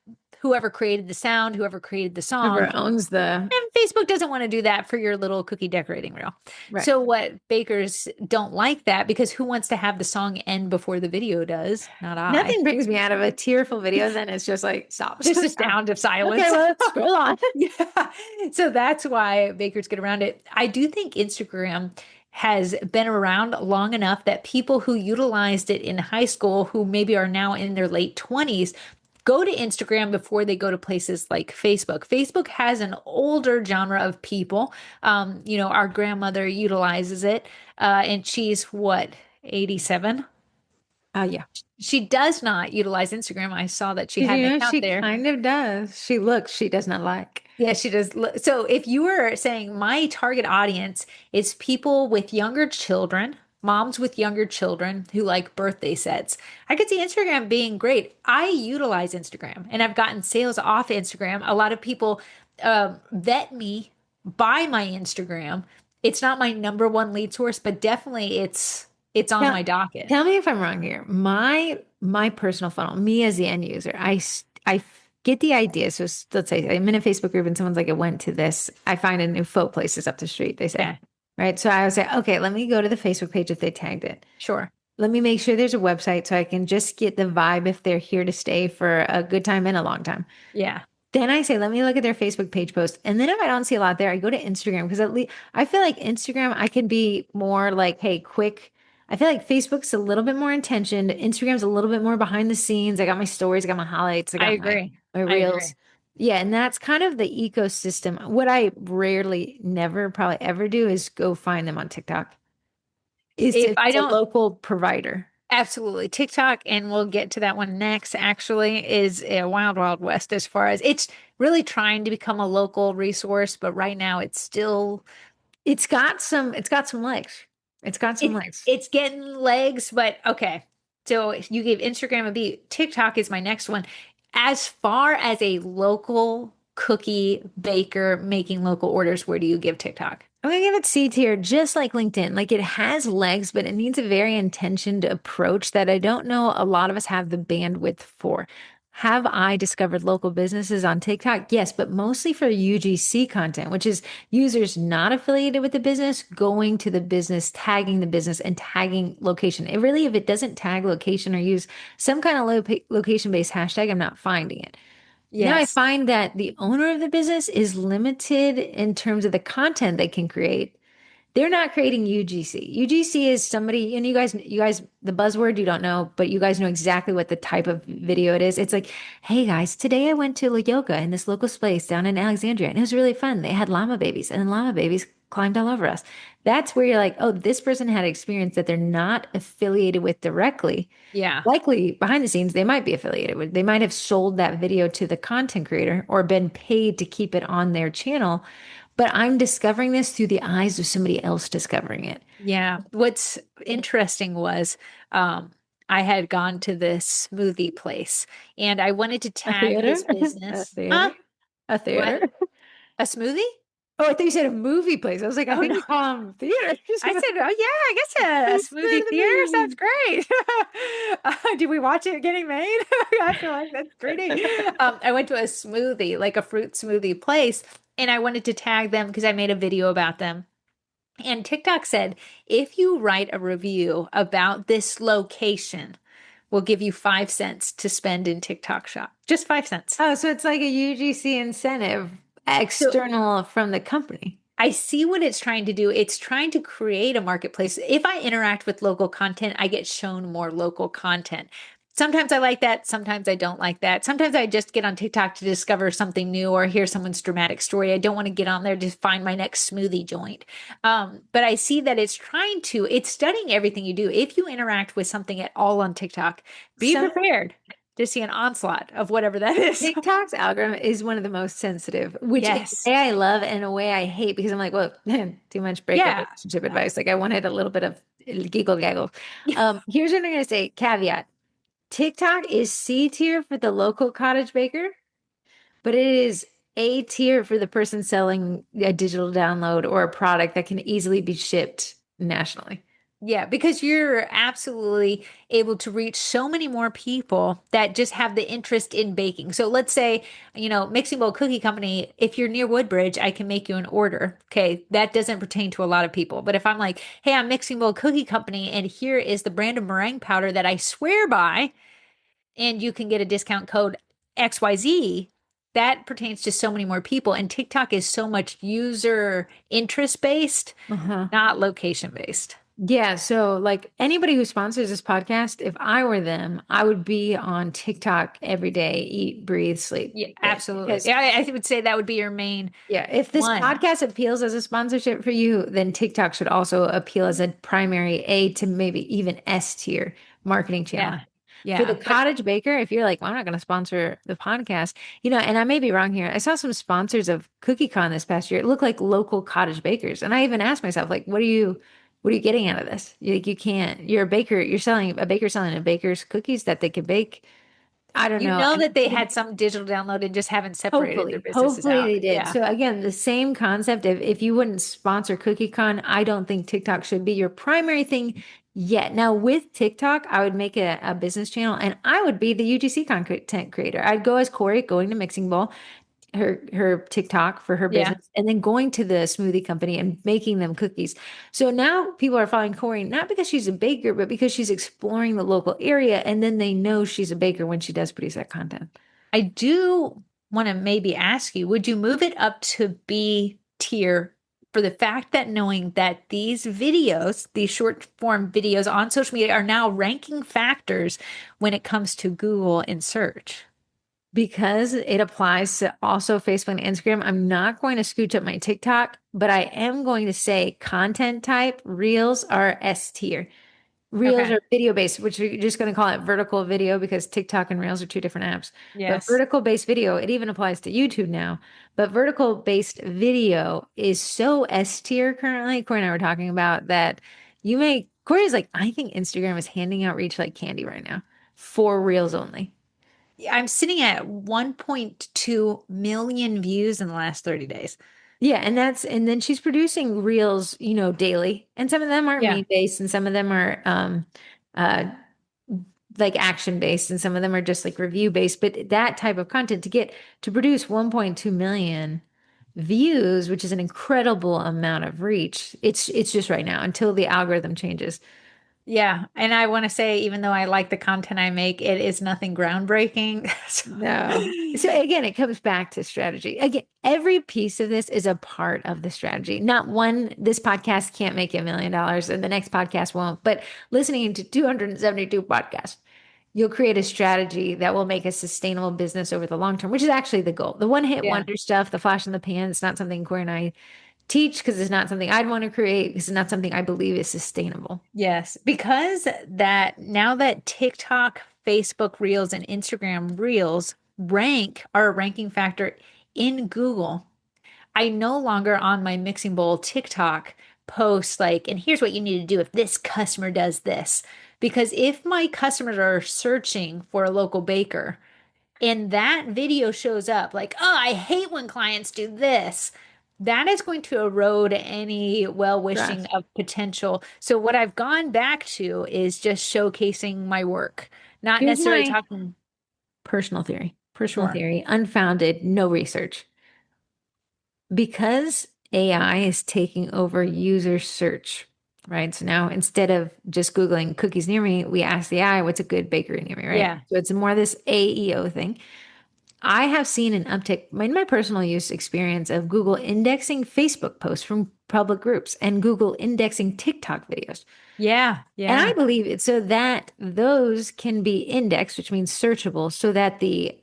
whoever created the sound, whoever created the song. Whoever owns the And Facebook doesn't want to do that for your little cookie decorating reel. right. So what bakers don't like that because who wants to have the song end before the video does? Not I. Nothing brings me out of a tearful video, then it's just like stop. Just a Stop. sound of Okay, silence. well, let's scroll on. Yeah. So that's why bakers get around it. I do think Instagram has been around long enough that people who utilized it in high school, who maybe are now in their late 20s, go to Instagram before they go to places like Facebook. Facebook has an older genre of people. Our grandmother utilizes it, and she's what, 87? Yeah. She does not utilize Instagram. I saw that she Did had you an know account she there. kind of does? She looks, she does not like. Yeah, she does. So if you were saying my target audience is people with younger children, moms with younger children who like birthday sets, I could see Instagram being great. I utilize Instagram and I've gotten sales off Instagram. A lot of people vet me by my Instagram. It's not my number one lead source, but definitely it's on Now, my docket. tell me if I'm wrong here. My personal funnel, me as the end user, I get the idea. So let's say I'm in a Facebook group and someone's like, I went to this. I find a new photo places up the street, they say. Yeah, Right. So I would say, okay, let me go to the Facebook page if they tagged it. sure. Let me make sure there's a website so I can just get the vibe if they're here to stay for a good time and a long time. Yeah. Then I say, let me look at their Facebook page post. And then if I don't see a lot there, I go to Instagram because at least I feel like Instagram, I can be more like, hey, quick. I feel like Facebook's a little bit more intentioned. Instagram's a little bit more behind the scenes. I got my stories, I got my highlights, I I got my, agree. my I reels. agree. Yeah. And that's kind of the ecosystem. What I rarely, never, probably ever do is go find them on TikTok. Is If if I it's a don't local provider. Absolutely. TikTok, and we'll get to that one next, actually, is a wild, wild west as far as it's really trying to become a local resource, but right now it's still It's got some legs. It's got some it's legs. it's getting legs, but okay. So you gave Instagram a beat. TikTok is my next one. As far as a local cookie baker making local orders, where do you give TikTok? I'm gonna give it C tier, just like LinkedIn. Like it has legs, but it needs a very intentioned approach that I don't know a lot of us have the bandwidth for. Have I discovered local businesses on TikTok? Yes, but mostly for UGC content, which is users not affiliated with the business going to the business, tagging the business, and tagging location. It really, if it doesn't tag location or use some kind of location-based hashtag, I'm not finding it. Now I Yes. find that the owner of the business is limited in terms of the content they can create. They're not creating UGC. UGC is somebody, and you guys, the buzzword you don't know, but you guys know exactly what the type of video it is. It's like, hey guys, today I went to La Yoga in this local place down in Alexandria, and it was really fun. They had llama babies, and llama babies climbed all over us. That's where you're like, oh, this person had experience that they're not affiliated with directly. Yeah. Likely behind the scenes, they might be affiliated with, they might have sold that video to the content creator or been paid to keep it on their channel. But I'm discovering this through the eyes of somebody else discovering it. Yeah. What's interesting was I had gone to this smoothie place and I wanted to A tag theater? his A business. Huh? theater? A What? theater? A smoothie? Oh, I thought you said a movie place. I was like, I Oh think no. we call them theaters. I said, oh yeah, I guess a Let's go smoothie to the theater sounds movie. great. Did we watch it getting made? I feel like that's pretty. I went to a smoothie, like a fruit smoothie place, and I wanted to tag them because I made a video about them. And TikTok said, if you write a review about this location, we'll give you 5 cents to spend in TikTok shop. Just 5 cents. Oh, so it's like a UGC incentive So external from the company. I see what it's trying to do. It's trying to create a marketplace. If I interact with local content, I get shown more local content. Sometimes I like that. Sometimes I don't like that. Sometimes I just get on TikTok to discover something new or hear someone's dramatic story. I don't want to get on there to find my next smoothie joint. But I see that it's studying everything you do. If you interact with something at all on TikTok, be Some prepared to see an onslaught of whatever that is. TikTok's algorithm is one of the most sensitive, which in a Yes. way I love and in a way I hate because I'm like, well, too much breakup Yeah. relationship advice. Like I wanted a little bit of giggle gaggle. Here's what I'm going to say. Caveat. TikTok is C tier for the local cottage baker, but it is A tier for the person selling a digital download or a product that can easily be shipped nationally. Yeah, because you're absolutely able to reach so many more people that just have the interest in baking. So let's say, Mixing Bowl Cookie Company, if you're near Woodbridge, I can make you an order. Okay, that doesn't pertain to a lot of people. But if I'm like, hey, I'm Mixing Bowl Cookie Company, and here is the brand of meringue powder that I swear by, and you can get a discount code XYZ, that pertains to so many more people. And TikTok is so much user interest based, Uh-huh. not location based. Yeah, so like anybody who sponsors this podcast, if I were them, I would be on TikTok every day, eat, breathe, sleep Yeah, it. absolutely. Because Yeah, I would say that would be your main yeah, if this one. podcast appeals as a sponsorship for you, then TikTok should also appeal as a primary A to maybe even S tier marketing channel. Yeah. For the Yeah. But cottage baker, if you're like, well, I'm not going to sponsor the podcast, and I may be wrong here. I saw some sponsors of CookieCon this past year. It looked like local cottage bakers. And I even asked myself, like, what are you getting out of this? You can't, you're a baker, you're selling a baker selling a baker's cookies that they can bake. I don't you know. know I that they mean, had some digital download and just haven't separated their businesses hopefully out. they did. Yeah. So again, the same concept. If you wouldn't sponsor CookieCon, I don't think TikTok should be your primary thing yet. Now with TikTok, I would make a business channel and I would be the UGC content creator. I'd go as Corey going to Mixing Bowl, her TikTok for her Yeah. business, and then going to the smoothie company and making them cookies. So now people are following Corey not because she's a baker, but because she's exploring the local area, and then they know she's a baker when she does produce that content. I do want to maybe ask you, would you move it up to B tier for the fact that knowing that these videos, these short form videos on social media are now ranking factors when it comes to Google and search? Because it applies to also Facebook and Instagram, I'm not going to scooch up my TikTok, but I am going to say content type reels are S tier. Reels Okay. are video based, which we're just going to call it vertical video because TikTok and Reels are two different apps. But Yes. vertical based video, it even applies to YouTube now. But vertical based video is so S tier currently. Corey and I were talking about that. Corey's like, I think Instagram is handing out reach like candy right now for Reels only. I'm sitting at 1.2 million views in the last 30 days. Yeah, and then she's producing reels, daily. And some of them are Yeah. meme based and some of them are uh like action based and some of them are just like review based, but that type of content to produce 1.2 million views, which is an incredible amount of reach. It's just right now until the algorithm changes. Yeah. And I want to say, even though I like the content I make, it is nothing groundbreaking. So- No. So again, it comes back to strategy. Again, every piece of this is a part of the strategy. Not one, this podcast can't make you $1 million and the next podcast won't. But listening to 272 podcasts, you'll create a strategy that will make a sustainable business over the long term, which is actually the goal. The one hit Yeah. wonder stuff, the flash in the pan, it's not something Corey and I teach because it's not something I'd want to create because it's not something I believe is sustainable. Yes. Because that now that TikTok, Facebook Reels, and Instagram Reels are a ranking factor in Google, I no longer on my Mixing Bowl TikTok post like, and here's what you need to do if this customer does this. Because if my customers are searching for a local baker, and that video shows up like, oh, I hate when clients do this, that is going to erode any well-wishing Trust. of potential. So what I've gone back to is just showcasing my work, not Here's necessarily my talking. personal Sure. theory, unfounded, no research. Because AI is taking over user search, right? So now instead of just Googling cookies near me, we ask the AI, what's a good bakery near me, right? Yeah. So it's more this AEO thing. I have seen an uptick in my personal use experience of Google indexing Facebook posts from public groups and Google indexing TikTok videos. Yeah. And I Yeah. believe it so that those can be indexed, which means searchable, so that the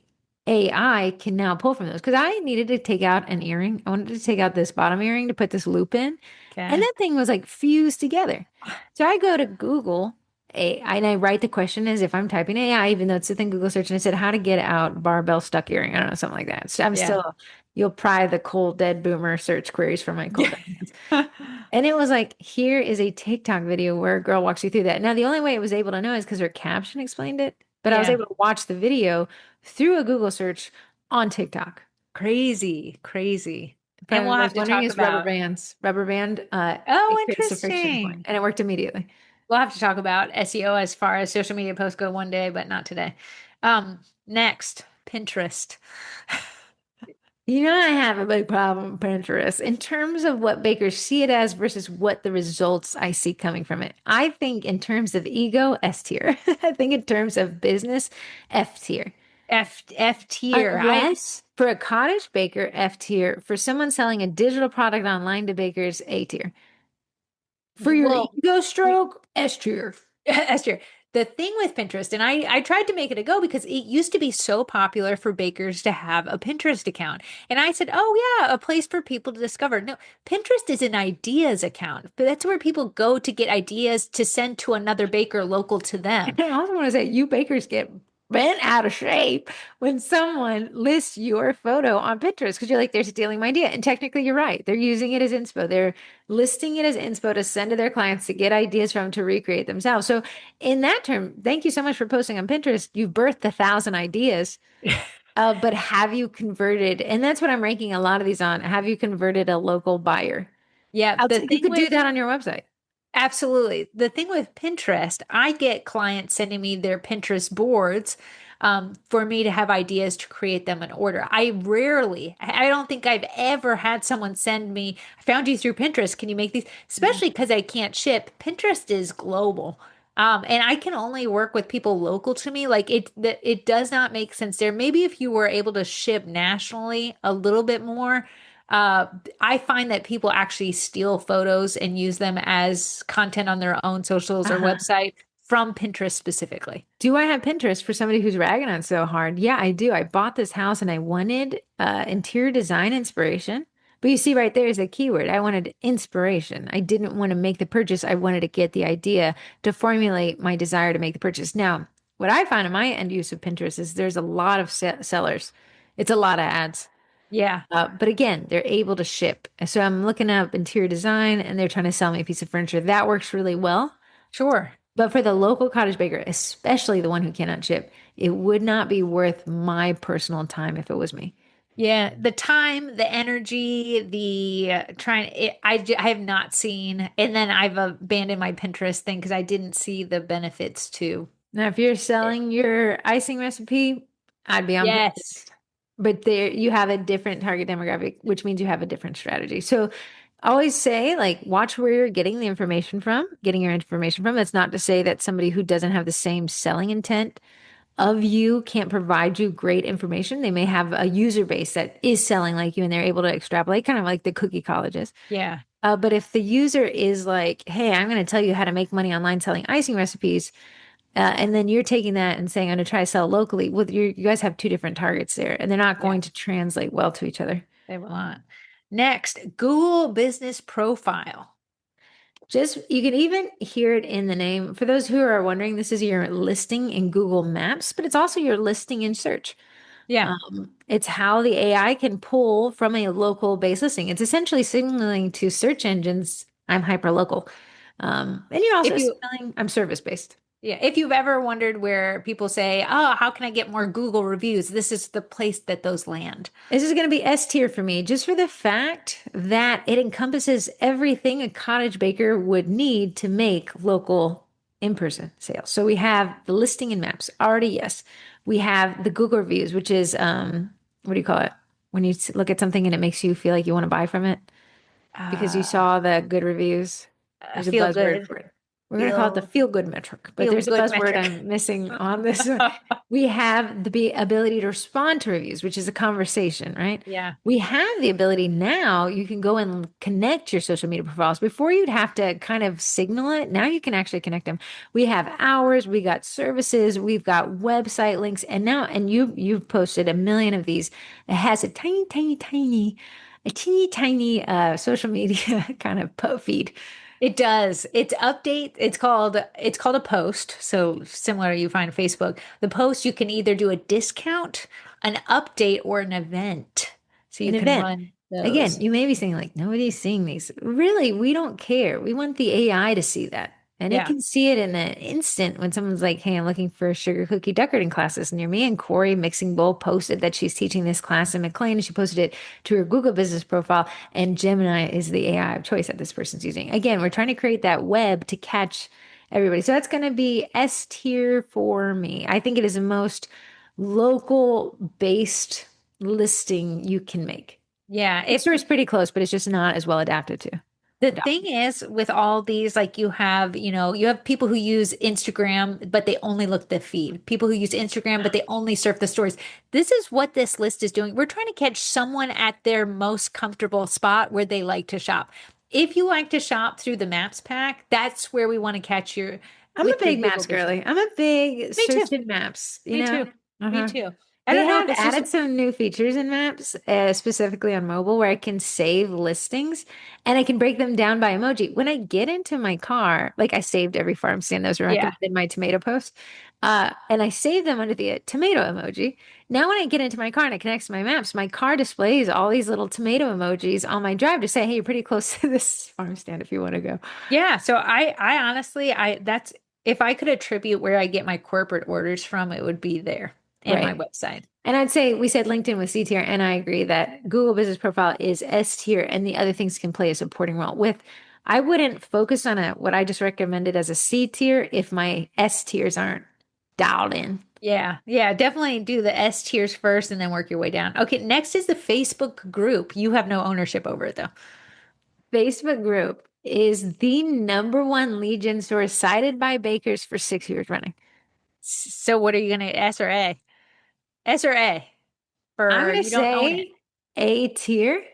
AI can now pull from those. Because I needed to take out an earring. I wanted to take out this bottom earring to put this loop in. And Okay. that thing was like fused together. So I go to Google and I write the question as if I'm typing AI, even though it's within Google search. And I said, how to get out barbell stuck earring. I don't know, something like that. So I'm Yeah. still, you'll pry the cold dead boomer search queries from my cold Yeah. dead hands. And it was like, here is a TikTok video where a girl walks you through that. Now, the only way it was able to know is because her caption explained it, but I was Yeah. able to watch the video through a Google search on TikTok. Crazy. Crazy. If And we'll have anybody's to wondering, talk is rubber about, bands. Rubber band, oh, it creates a friction point, interesting. and it worked immediately. We'll have to talk about SEO as far as social media posts go one day, but not today. Next, Pinterest. You know, I have a big problem with Pinterest in terms of what bakers see it as versus what the results I see coming from it. I think in terms of ego, S tier. I think in terms of business, F tier. F tier. Unless for a cottage baker, F tier. For someone selling a digital product online to bakers, A tier. For your Well, ego stroke, S tier. Esther, the thing with Pinterest, and I tried to make it a go because it used to be so popular for bakers to have a Pinterest account. And I said, oh, yeah, a place for people to discover. No, Pinterest is an ideas account, but that's where people go to get ideas to send to another baker local to them. And I also want to say, you bakers get bent out of shape when someone lists your photo on Pinterest because you're like, they're stealing my idea. And technically, you're right. They're using it as inspo. They're listing it as inspo to send to their clients to get ideas from to recreate themselves. So, in that term, thank you so much for posting on Pinterest. You've birthed 1,000 ideas. But have you converted? And that's what I'm ranking a lot of these on. Have you converted a local buyer? Yeah, the You thing could do with that on your website. Absolutely. The thing with Pinterest, I get clients sending me their Pinterest boards for me to have ideas to create them in order. I don't think I've ever had someone send me, I found you through Pinterest. Can you make these? Especially because I can't ship. Pinterest is global. And I can only work with people local to me. Like it does not make sense there. Maybe if you were able to ship nationally a little bit more, uh, I find that people actually steal photos and use them as content on their own socials or Uh-huh. website from Pinterest specifically. Do I have Pinterest for somebody who's ragging on so hard? Yeah, I do. I bought this house and I wanted interior design inspiration. But you see, right there is a keyword. I wanted inspiration. I didn't want to make the purchase. I wanted to get the idea to formulate my desire to make the purchase. Now, what I found in my end use of Pinterest is there's a lot of sellers. It's a lot of ads. Yeah, But again, they're able to ship. So I'm looking up interior design and they're trying to sell me a piece of furniture. That works really well. sure. But for the local cottage baker, especially the one who cannot ship, it would not be worth my personal time if it was me. Yeah, the time, the energy, I have not seen, and then I've abandoned my Pinterest thing because I didn't see the benefits to Now, if you're it. selling your icing recipe, I'd be on Yes. Pinterest. But there you have a different target demographic, which means you have a different strategy. So I always say, like, watch where you're getting the information from, getting your information from. That's not to say that somebody who doesn't have the same selling intent of you can't provide you great information. They may have a user base that is selling like you and they're able to extrapolate, kind of like the cookie colleges. Yeah. But if the user is like, hey, I'm going to tell you how to make money online selling icing recipes, and then you're taking that and saying, I'm going to try to sell locally, well, you guys have two different targets there, and they're not Yeah, going to translate well to each other. they will not. Next, Google Business Profile. Just you can even hear it in the name. For those who are wondering, this is your listing in Google Maps, but it's also your listing in search. Yeah. It's how the AI can pull from a local base listing. It's essentially signaling to search engines, I'm hyper local. And you're If also you signaling, I'm service based. Yeah, if you've ever wondered where people say, "Oh, how can I get more Google reviews?" This is the place that those land. This is going to be S tier for me, just for the fact that it encompasses everything a cottage baker would need to make local in-person sales. So we have the listing and maps already, yes. We have the Google reviews, which is what do you call it? When you look at something and it makes you feel like you want to buy from it because you Uh, saw the good reviews. There's a feel buzzword good, for it. We're going to call it the feel feel good metric, but feel there's a good buzzword metric. I'm missing on this one. We have the ability to respond to reviews, which is a conversation, right? Yeah, We have the ability now, you can go and connect your social media profiles. Before you'd have to kind of signal it. Now you can actually connect them. We have hours, we got services, we've got website links, and now, and you've posted a million of these. It has a teeny tiny social media kind of feed. it does. It's called a post. So similar you find Facebook. The post you can either do a discount, an update, or an event. So An you can event. run Again, those. you may be saying like nobody's seeing these. Really, we don't care. We want the AI to see that. And it Yeah. can see it in an instant when someone's like, hey, I'm looking for sugar cookie decorating classes near me. And Corey Mixing Bowl posted that she's teaching this class in McLean and she posted it to her Google business profile. And Gemini is the AI of choice that this person's using. Again, we're trying to create that web to catch everybody. So that's going to be S tier for me. I think it is the most local based listing you can make. Yeah. Bookstore is pretty close, but it's just not as well adapted to. The Adopted. thing is, with all these, like you have people who use Instagram, but they only look at the feed. People who use Instagram, but they only surf the stories. This is what this list is doing. We're trying to catch someone at their most comfortable spot where they like to shop. If you like to shop through the Maps pack, that's where we want to catch you I'm a with your big Google maps business. girly. I'm a big Me too. search in maps, you Me know? too. Me Uh-huh. too. I They don't know if have it's just, added some new features in Maps, specifically on mobile, where I can save listings and I can break them down by emoji. When I get into my car, like I saved every farm stand that was yeah. recommended in my tomato post, and I saved them under the tomato emoji. Now, when I get into my car and it connects to my maps, my car displays all these little tomato emojis on my drive to say, hey, you're pretty close to this farm stand if you want to go. Yeah. So I honestly, that's, if I could attribute where I get my corporate orders from, it would be there in my Right. website. And I'd say we said LinkedIn was C tier, and I agree that Google Business Profile is S tier, and the other things can play a supporting role. I wouldn't focus on what I just recommended as a C tier if my S tiers aren't dialed in. Yeah, yeah, definitely do the S tiers first and then work your way down. Okay, next is the Facebook group. You have no ownership over it though. Facebook group is the number one lead gen source cited by bakers for 6 years running. So what are you gonna S or A? S or A I'm for gonna you don't own it. say A tier.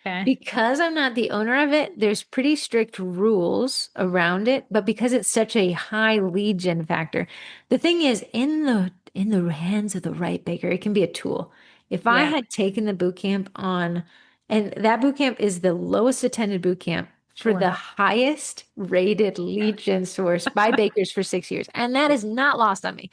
Okay. Because I'm not the owner of it, there's pretty strict rules around it, but because it's such a high lead gen factor, the thing is in the hands of the right baker, it can be a tool. If I Yeah, had taken the boot camp on, and that boot camp is the lowest attended boot camp for sure. the highest rated lead gen source by bakers for 6 years, and that is not lost on me,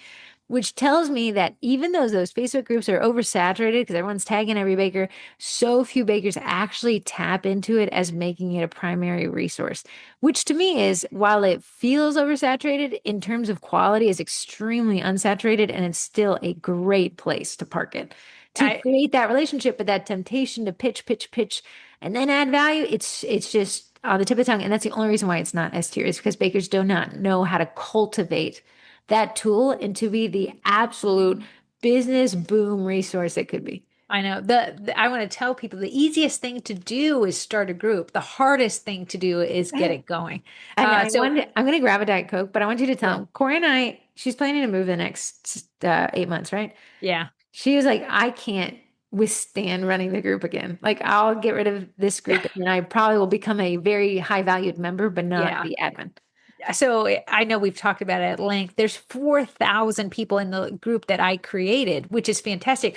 which tells me that even though those Facebook groups are oversaturated because everyone's tagging every baker, so few bakers actually tap into it as making it a primary resource, which to me is, while it feels oversaturated, in terms of quality, is extremely unsaturated, and it's still a great place to park it. To I create that relationship, but that temptation to pitch, pitch, pitch, and then add value, it's just on the tip of the tongue. And that's the only reason why it's not S tier, is because bakers do not know how to cultivate that tool into be the absolute business boom resource it could be. I know I want to tell people the easiest thing to do is start a group. The hardest thing to do is get it going. And I So wanted, I'm going to grab a Diet Coke, but I want you to tell yeah, him, Corey and I, she's planning to move the next 8 months, right? yeah, She was like, I can't withstand running the group again. Like, I'll get rid of this group and I probably will become a very high valued member, but not yeah. the admin. So I know we've talked about it at length. There's 4,000 people in the group that I created, which is fantastic.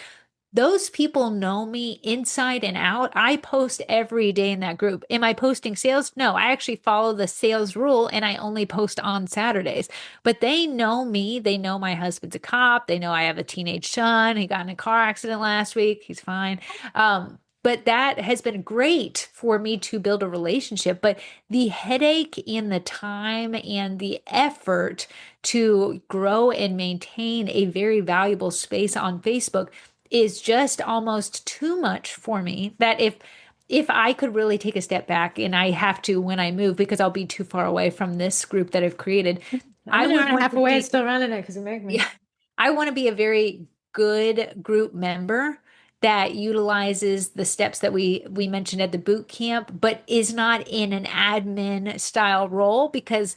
Those people know me inside and out. I post every day in that group. Am I posting sales? No, I actually follow the sales rule and I only post on Saturdays. But they know me. They know my husband's a cop. They know I have a teenage son. He got in a car accident last week. He's fine. But that has been great for me to build a relationship. But the headache and the time and the effort to grow and maintain a very valuable space on Facebook is just almost too much for me, that if I could really take a step back, and I have to when I move because I'll be too far away from this group that I've created, I'm I an hour would and a want half to away and be, still running it because you make me. yeah, I want to be a very good group member that utilizes the steps that we mentioned at the boot camp, but is not in an admin style role, because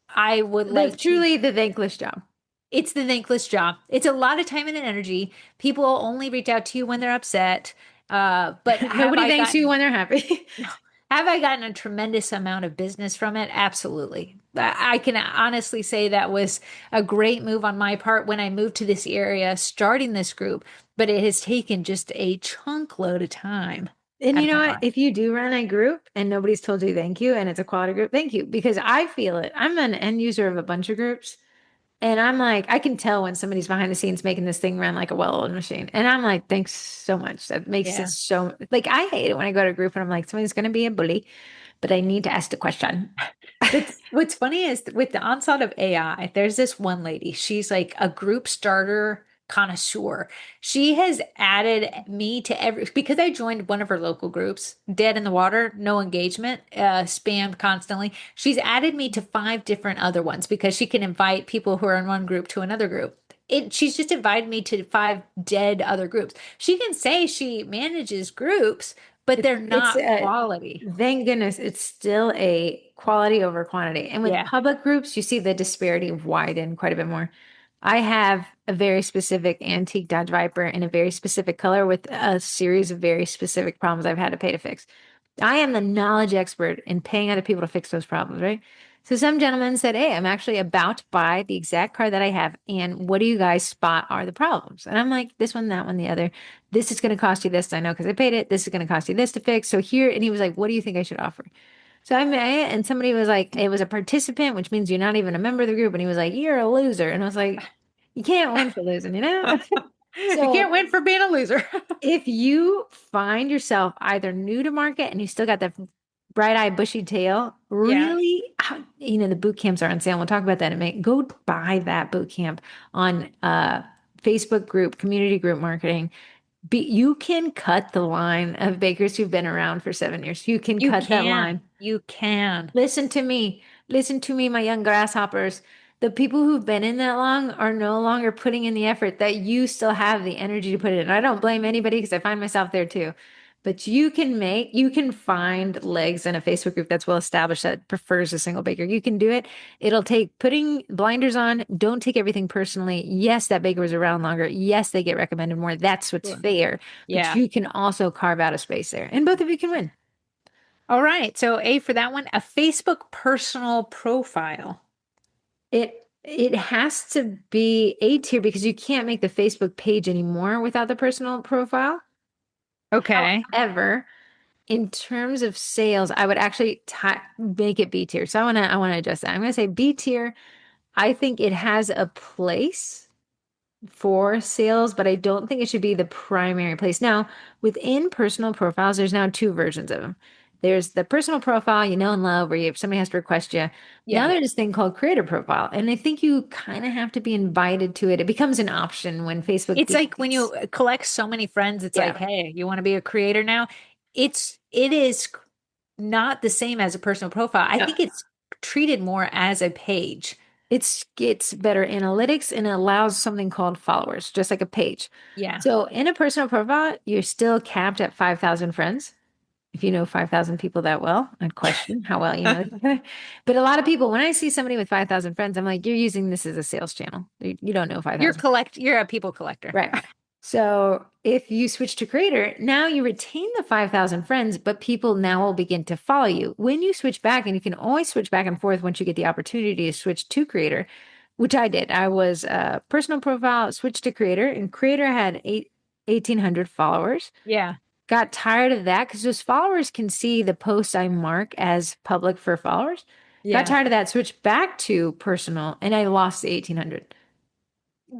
I would That's like to. truly the thankless job. It's the thankless job. It's a lot of time and energy. People only reach out to you when they're upset. But Nobody thanks you when they're happy. have I gotten a tremendous amount of business from it? Absolutely. I can honestly say that was a great move on my part when I moved to this area, starting this group, but it has taken just a chunk load of time And out you of know my what? life. If you do run a group and nobody's told you thank you and it's a quality group, thank you. Because I feel it. I'm an end user of a bunch of groups. And I'm like, I can tell when somebody's behind the scenes making this thing run like a well-oiled machine. And I'm like, thanks so much. That makes it Yeah. so, like, I hate it when I go to a group and I'm like, somebody's going to be a bully. but I need to ask the question. That's what's funny is with the onslaught of AI, there's this one lady. She's like a group starter connoisseur. She has added me to every because I joined one of her local groups, Dead in the Water, no engagement, spammed constantly. She's added me to five different other ones because she can invite people who are in one group to another group. She's just invited me to five dead other groups. She can say she manages groups, but they're It's not quality. thank goodness it's still a quality over quantity. And with Yeah. public groups, you see the disparity widen quite a bit more. I have a very specific antique Dodge Viper in a very specific color with a series of very specific problems I've had to pay to fix. I am the knowledge expert in paying other people to fix those problems, right? So some gentleman said, "Hey, I'm actually about to buy the exact car that I have, and what do you guys spot are the problems?" And I'm like, "This one, that one, the other. This is going to cost you this. I know because I paid it. This is going to cost you this to fix. So here," and he was like, "What do you think I should offer?" So I met it, and somebody was like, it was a participant, which means you're not even a member of the group. And he was like, "You're a loser." And I was like, "You can't win for losing, you know?" You So can't win for being a loser. if you find yourself either new to market and you still got that bright-eyed, bushy tail, Yeah. really, the boot camps are on sale. We'll talk about that in a minute. Go buy that boot camp on Facebook group, community group marketing. You can cut the line of bakers who've been around for 7 years. You can You cut that can. line. You can. Listen to me. Listen to me, my young grasshoppers. The people who've been in that long are no longer putting in the effort that you still have the energy to put in. I don't blame anybody because I find myself there too. But you can find legs in a Facebook group that's well established that prefers a single baker. You can do it. It'll take putting blinders on. Don't take everything personally. Yes, that baker was around longer. Yes, they get recommended more. That's what's Sure. fair. But Yeah. you can also carve out a space there, and both of you can win. All right. So A for that one, a Facebook personal profile. It has to be A tier because you can't make the Facebook page anymore without the personal profile. Okay. However, in terms of sales, I would actually make it B tier. So I want to adjust that. I'm going to say B tier. I think it has a place for sales, but I don't think it should be the primary place. Now, within personal profiles, there's now two versions of them. There's the personal profile you know and love, where somebody has to request you. Now Yeah. there's this thing called creator profile, and I think you kind of have to be invited to it. It becomes an option when Facebook It's like when you gets, collect so many friends, it's like, yeah, hey, you want to be a creator now? It is not the same as a personal profile. I no, think it's treated more as a page. it's better analytics and it allows something called followers, just like a page. Yeah. So in a personal profile, you're still capped at 5,000 friends. If you know 5,000 people that well, I'd question how well you know. But a lot of people, when I see somebody with 5,000 friends, I'm like, you're using this as a sales channel. You don't know 5,000. You're a people collector. Right. So if you switch to creator, now you retain the 5,000 friends, but people now will begin to follow you. When you switch back, and you can always switch back and forth once you get the opportunity to switch to creator, which I did. I was personal profile, switched to creator, and creator had 1,800 followers. Yeah. Got tired of that because those followers can see the posts I mark as public for followers. Got Yeah. tired of that, switched back to personal, and I lost the 1,800.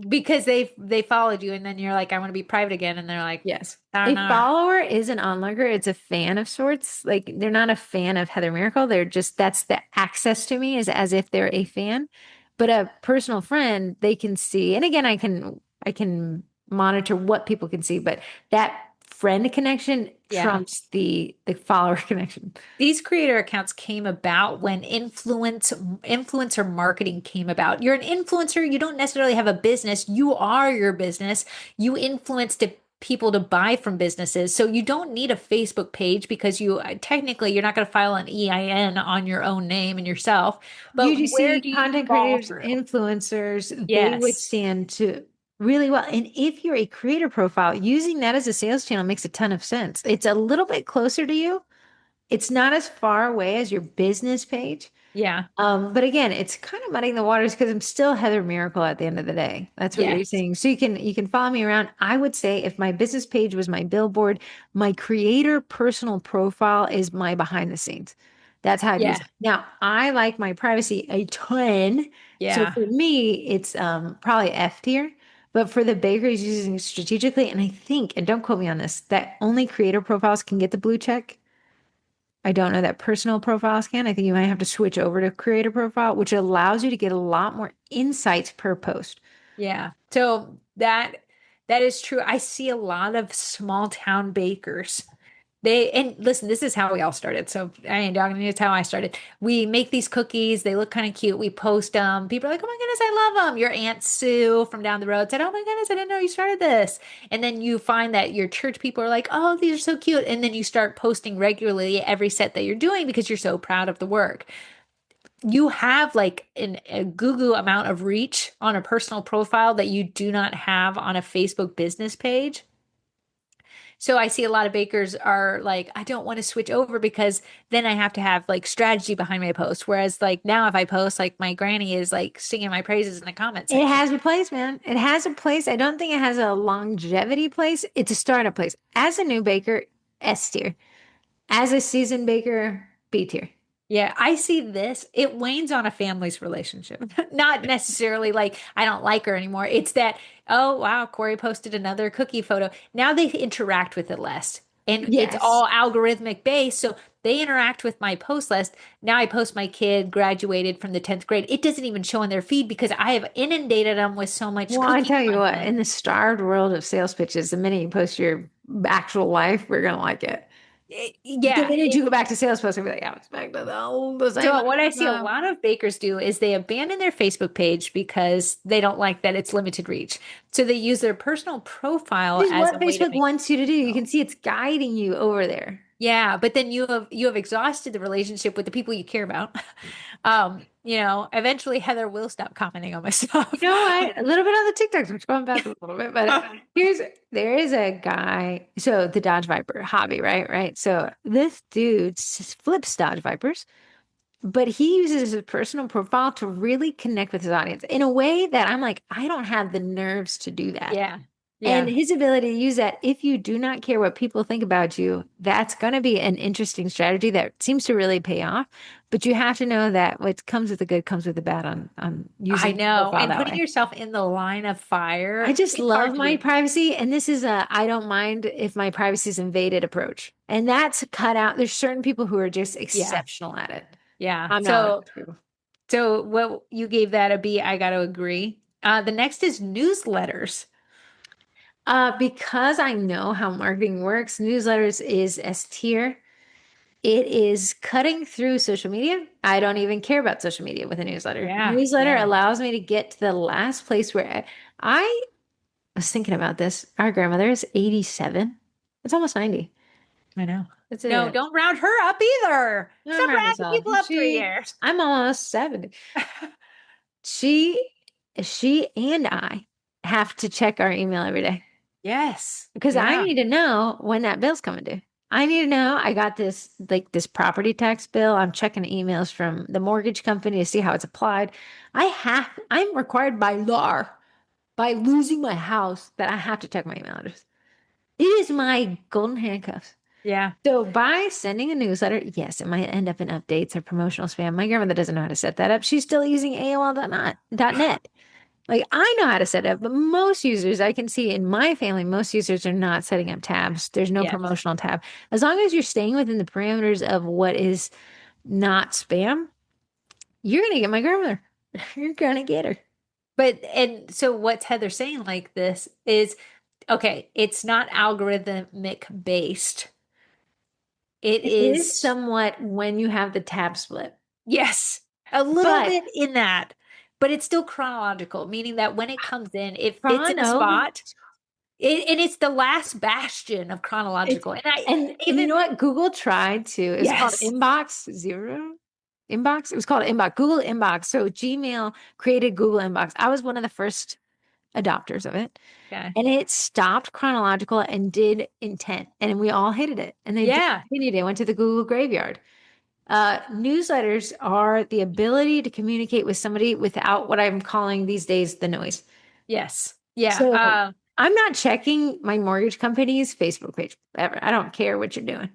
Because they followed you and then you're like, I want to be private again. And they're like, Yes. I don't A know. follower is an onlooker. It's a fan of sorts. Like they're not a fan of Heather Miracle. They're just that's the access to me is as if they're a fan. But a personal friend, they can see. And again, I can monitor what people can see, but that friend connection Yeah. trumps the follower connection. These creator accounts came about when influencer marketing came about. You're an influencer, you don't necessarily have a business, you are your business. You influence people to buy from businesses. So you don't need a Facebook page because you technically you're not going to file an EIN on your own name and yourself. But where UGC, do you content fall creators, through? influencers, they Yes. withstand to really well. And if you're a creator profile, using that as a sales channel makes a ton of sense. It's a little bit closer to you. It's not as far away as your business page. Yeah. But again, it's kind of muddying the waters because I'm still Heather Miracle at the end of the day. That's what you're Yes. saying. So you can follow me around. I would say if my business page was my billboard, my creator personal profile is my behind the scenes. That's how I'd use Yeah. it. Now, I like my privacy a ton. So Yeah. for me, it's probably F tier. But for the bakeries using it strategically, and I think, and don't quote me on this, that only creator profiles can get the blue check. I don't know that personal profiles can. I think you might have to switch over to creator profile, which allows you to get a lot more insights per post. Yeah. So that is true. I see a lot of small town bakers. They and listen, this is how we all started. So I ain't dogging it. It's how I started. We make these cookies. They look kind of cute. We post them. People are like, "Oh my goodness, I love them." Your Aunt Sue from down the road said, "Oh my goodness, I didn't know you started this." And then you find that your church people are like, "Oh, these are so cute." And then you start posting regularly every set that you're doing because you're so proud of the work. You have like a Google amount of reach on a personal profile that you do not have on a Facebook business page. So I see a lot of bakers are like, I don't want to switch over because then I have to have like strategy behind my post. Whereas like now if I post, like my granny is like singing my praises in the comment It section. has a place, man. It has a place. I don't think it has a longevity place. It's a startup place. As a new baker, S tier. As a seasoned baker, B tier. Yeah, I see this. It wanes on a family's relationship. Not necessarily like I don't like her anymore. It's that, oh, wow, Corey posted another cookie photo. Now they interact with it less. And it's Yes. all algorithmic based. So they interact with my post list. Now I post my kid graduated from the 10th grade. It doesn't even show in their feed because I have inundated them with so much Well, I cookie tell you what, content. in the starved world of sales pitches, the minute you post your actual life, we're gonna like it. The Yeah. minute you go back to sales posts, we'll be like, yeah, it's back to the same So what I see a stuff. lot of bakers do is they abandon their Facebook page because they don't like that it's limited reach. So they use their personal profile Which is as what a way to Facebook make wants you to do. You sales. can see it's guiding you over there. Yeah, but then you have exhausted the relationship with the people you care about. Eventually Heather will stop commenting on my You stuff. know what? A little bit on the TikToks, which going back a little bit, but there is a guy. So the Dodge Viper hobby, right? Right. So this dude flips Dodge Vipers, but he uses his personal profile to really connect with his audience in a way that I'm like, I don't have the nerves to do that. Yeah. And Yeah. his ability to use that, if you do not care what people think about you, that's going to be an interesting strategy that seems to really pay off. But you have to know that what comes with the good comes with the bad on I using your know. profile And that putting way. yourself in the line of I fire, just it's hard love to my do. privacy, and this is a I don't mind if my privacy is invaded approach. And that's cut out. There's certain people who are just Yeah. exceptional at it. Yeah. I'm not one of So those people. so what you gave that a B, I got to agree. The next is newsletters. Because I know how marketing works, newsletters is S tier. It is cutting through social media. I don't even care about social media with a newsletter. Yeah, Newsletter yeah, allows me to get to the last place where I was thinking about this. Our grandmother is 87. It's almost 90. I know. It's No, a don't round her up either. I'm Stop around this rounding off. people up 3 years. I'm almost 70. She, she and I have to check our email every day Yes. because I Yeah. need to know when that bill's coming due. I need to know I got this like this property tax bill. I'm checking emails from the mortgage company to see how it's applied. I'm required by law, by losing my house, that I have to check my email address. It is my golden handcuffs. Yeah. So by sending a newsletter, yes, it might end up in updates or promotional spam. My grandmother doesn't know how to set that up. She's still using AOL.net. Like I know how to set it up, but most users I can see in my family, most users are not setting up tabs. There's no Yes. promotional tab. As long as you're staying within the parameters of what is not spam, you're gonna get my grandmother. You're gonna get her. But and so what's Heather saying like this is okay, it's not algorithmic based. It It is is, somewhat when you have the tab split. yes, a little But bit in that, but it's still chronological, meaning that when it comes in, it fits in a Chrono, spot. And it's the last bastion of it's chronological. And I and you even know what? Google tried to. It's called yes. Inbox Zero. Inbox. It was called Inbox. Google Inbox. So Gmail created Google Inbox. I was one of the first adopters of it. Okay. And it stopped chronological and did intent. And we all hated it. And they Yeah. discontinued it, went to the Google graveyard. Newsletters are the ability to communicate with somebody without what I'm calling these days the noise. Yes. Yeah. So I'm not checking my mortgage company's Facebook page ever. I don't care what you're doing,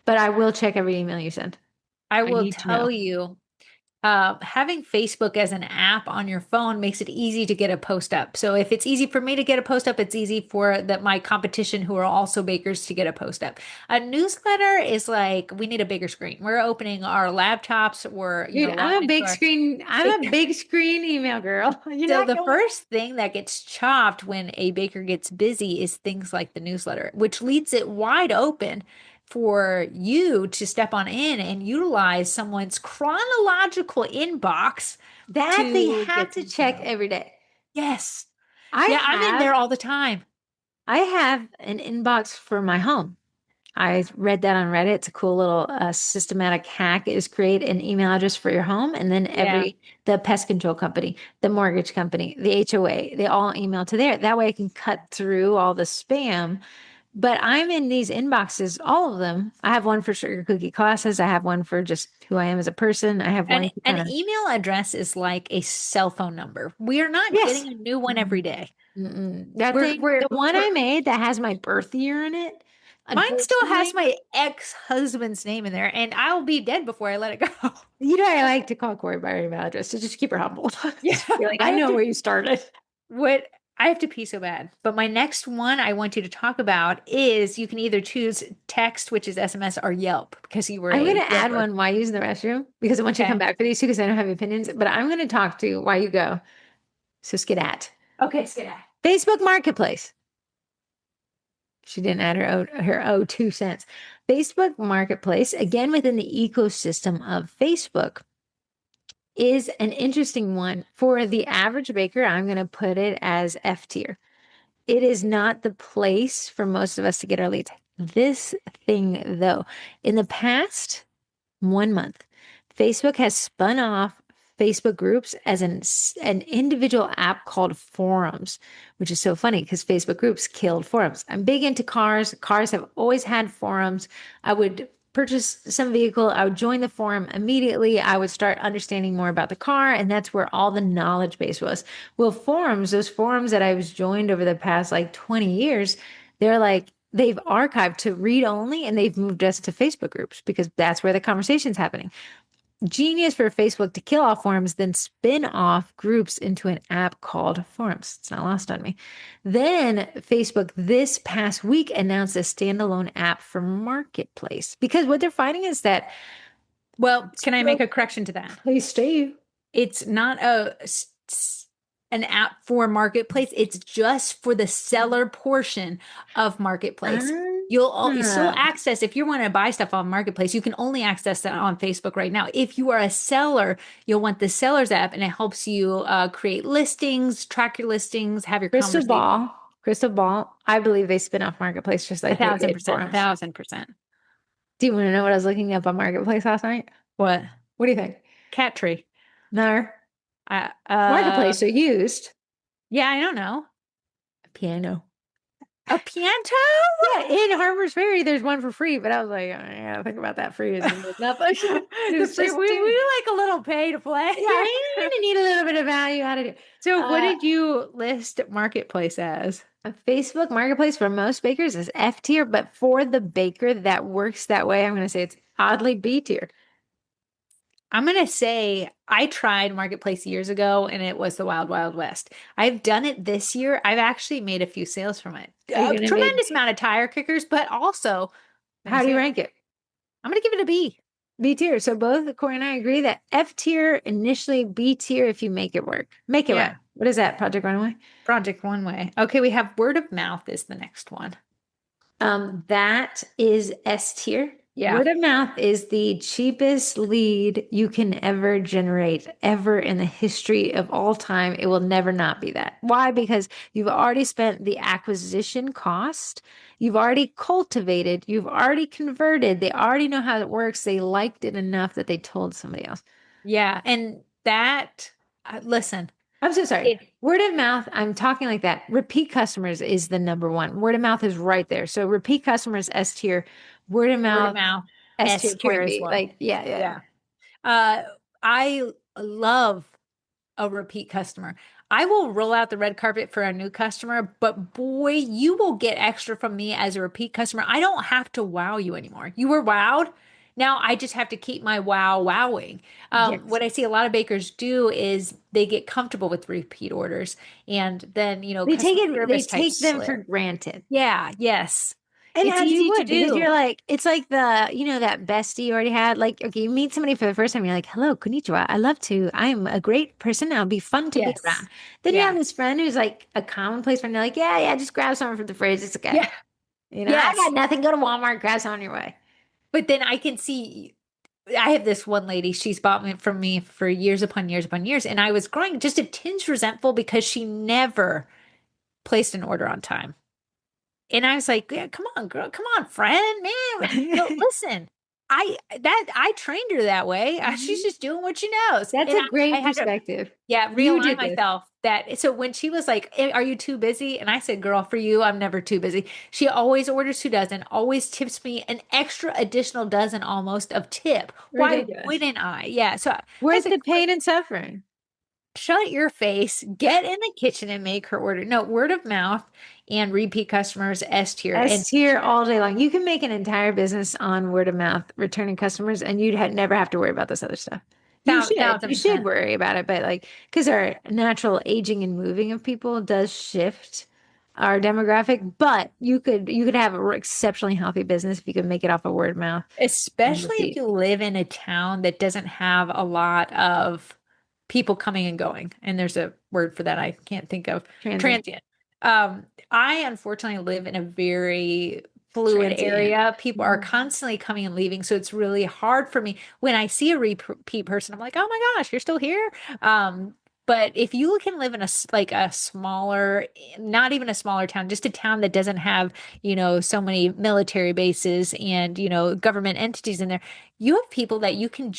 but I will check every email you send. I I will need to know. tell you. having Facebook as an app on your phone makes it easy to get a post up. So if it's easy for me to get a post up, it's easy for my competition who are also bakers to get a post up. A newsletter is like we need a bigger screen. We're opening our laptops. We're, Dude, logging into our. I'm a big screen email girl. You're So not the going. first thing that gets chopped when a baker gets busy is things like the newsletter, which leaves it wide open for you to step on in and utilize someone's chronological inbox That they to have get to some check sales. every day. Yes. I Yeah, I'm in have there all the time. I have an inbox for my home. I read that on Reddit. It's a cool little systematic hack is create an email address for your home and then Yeah. the pest control company, the mortgage company, the HOA, they all email to there. That way I can cut through all the spam. But I'm in these inboxes, all of them. I have one for sugar cookie classes. I have one for just who I am as a person. I have one to An kind of, email address is like a cell phone number. We are not yes. getting a new one every day. That We're thing, we're the one I we're made that has my birth year in it, Mine still has unfortunately. my ex-husband's name in there, and I'll be dead before I let it go. You know, I like to call Corey by her email address to just keep her humble. Yeah, Just be like, I I have know to where you started. what I have to pee so bad. But my next one I want you to talk about is you can either choose text, which is SMS, or Yelp because you were I'm going a to add Yelper. one while using the restroom because I want you to come Okay. back for these two because I don't have opinions, but I'm going to talk to while you go. So skedat. Okay, Skid. Facebook Marketplace. She didn't add her 2 cents. Facebook Marketplace, again within the ecosystem of Facebook, is an interesting one. For the average baker, I'm going to put it as F tier. It is not the place for most of us to get our leads. This thing, though, in the past 1 month, Facebook has spun off Facebook groups as an individual app called Forums, which is so funny because Facebook groups killed forums. I'm big into cars. Cars have always had forums. I would purchase some vehicle, I would join the forum immediately. I would start understanding more about the car, and that's where all the knowledge base was. Well, forums, those forums that I was joined over the past like 20 years, they're like they've archived to read only and they've moved us to Facebook groups because that's where the conversation's happening. Genius for Facebook to kill off forums, then spin off groups into an app called Forums. It's not lost on me. Then Facebook this past week announced a standalone app for Marketplace because what they're finding is that Well, can I make a correction to that? please stay. It's not an app for Marketplace. It's just for the seller portion of Marketplace. You still Ah, access if you want to buy stuff on Marketplace, you can only access that on Facebook right now. If you are a seller, you'll want the sellers app and it helps you create listings, track your listings, have your crystal conversation. ball. Crystal ball. I believe they spin off Marketplace just A like they thousand did percent, Forums. 1,000%. Do you want to know what I was looking up on Marketplace last night? What? What do you think? Cat tree. No. Uh, Marketplace uh, are used. yeah, I don't know. Piano. A pianto? Yeah, in Harper's Ferry, there's one for free, but I was like, I gotta think about that free is nothing. It The was free, just we too. like a little pay to play. Yeah, I mean, you need a little bit of value out of it. So what Uh, did you list Marketplace as? a Facebook Marketplace for most bakers is F tier, but for the baker that works that way, I'm gonna say it's oddly B tier. I'm gonna say I tried Marketplace years ago and it was the wild, wild west. I've done it this year. I've actually made a few sales from it. Are you A gonna make? tremendous amount of tire kickers, but also many How do you sales. rank it? I'm gonna give it a B. B tier. So both Corey and I agree that F tier initially, B tier if you make it work. Make it work. Yeah. What is that? Project Runaway? Project One Way. Okay, we have word of mouth is the next one. That is S tier. Yeah. Word of mouth is the cheapest lead you can ever generate, ever in the history of all time. It will never not be that. Why? Because you've already spent the acquisition cost. You've already cultivated. You've already converted. They already know how it works. They liked it enough that they told somebody else. Yeah. And that, listen, I'm so sorry. if Word of mouth, I'm talking like that. Repeat customers is the number one. Word of mouth is right there. So repeat customers, S tier. Word of word of mouth, mouth, S S tier, tier point as B. well. Like, yeah, yeah. Yeah. Uh, I love a repeat customer. I will roll out the red carpet for a new customer, but boy, you will get extra from me as a repeat customer. I don't have to wow you anymore. You were wowed. Now I just have to keep my wow wowing. Yes. What I see a lot of bakers do is they get comfortable with repeat orders, and then, customer They service type take them for slip. granted. Yeah, yes. And It's as you easy to would, because do. you're like, it's like the, that bestie you already had. Like, okay, you meet somebody for the first time, you're like, hello, konnichiwa. I love to, I'm a great person. I'll be fun to be around. Yes. Then you have Yeah. this friend who's like a commonplace friend. They're like, yeah, yeah, just grab something from the fridge. It's Yeah. okay. I got Yes. nothing. Go to Walmart, grab some on your way. But then I can see I have this one lady, she's bought me from me for years upon years upon years, and I was growing just a tinge resentful because she never placed an order on time. And I was like, yeah, come on, girl, come on, friend, man. No, listen, I trained her that way. She's Mhm. just doing what she knows. That's And a I great had to, perspective. yeah, You realign did this. myself that. So when she was like, are you too busy? And I said, girl, for you, I'm never too busy. She always orders 2 dozen, always tips me an extra additional dozen almost of tip. Why Ridiculous. wouldn't I? Yeah. So I Worth said, the pain and suffering. shut your face, get in the kitchen and make her order. No, word of mouth and repeat customers, S tier. And S tier all day long. You can make an entire business on word of mouth, returning customers, and you'd never have to worry about this other stuff. You should. thousand You should percent. worry about it, but like, because our natural aging and moving of people does shift our demographic. But you could have an exceptionally healthy business if you could make it off of word of mouth and Especially if repeat. you live in a town that doesn't have a lot of people coming and going. And there's a word for that I can't think of. Transient. Transient. I unfortunately live in a very fluid Transient. area. People are Mhm. constantly coming and leaving, so it's really hard for me when I see a repeat person. I'm like, oh my gosh, you're still here. But if you can live in like a smaller, not even a smaller town, just a town that doesn't have, so many military bases and, government entities in there, you have people that you can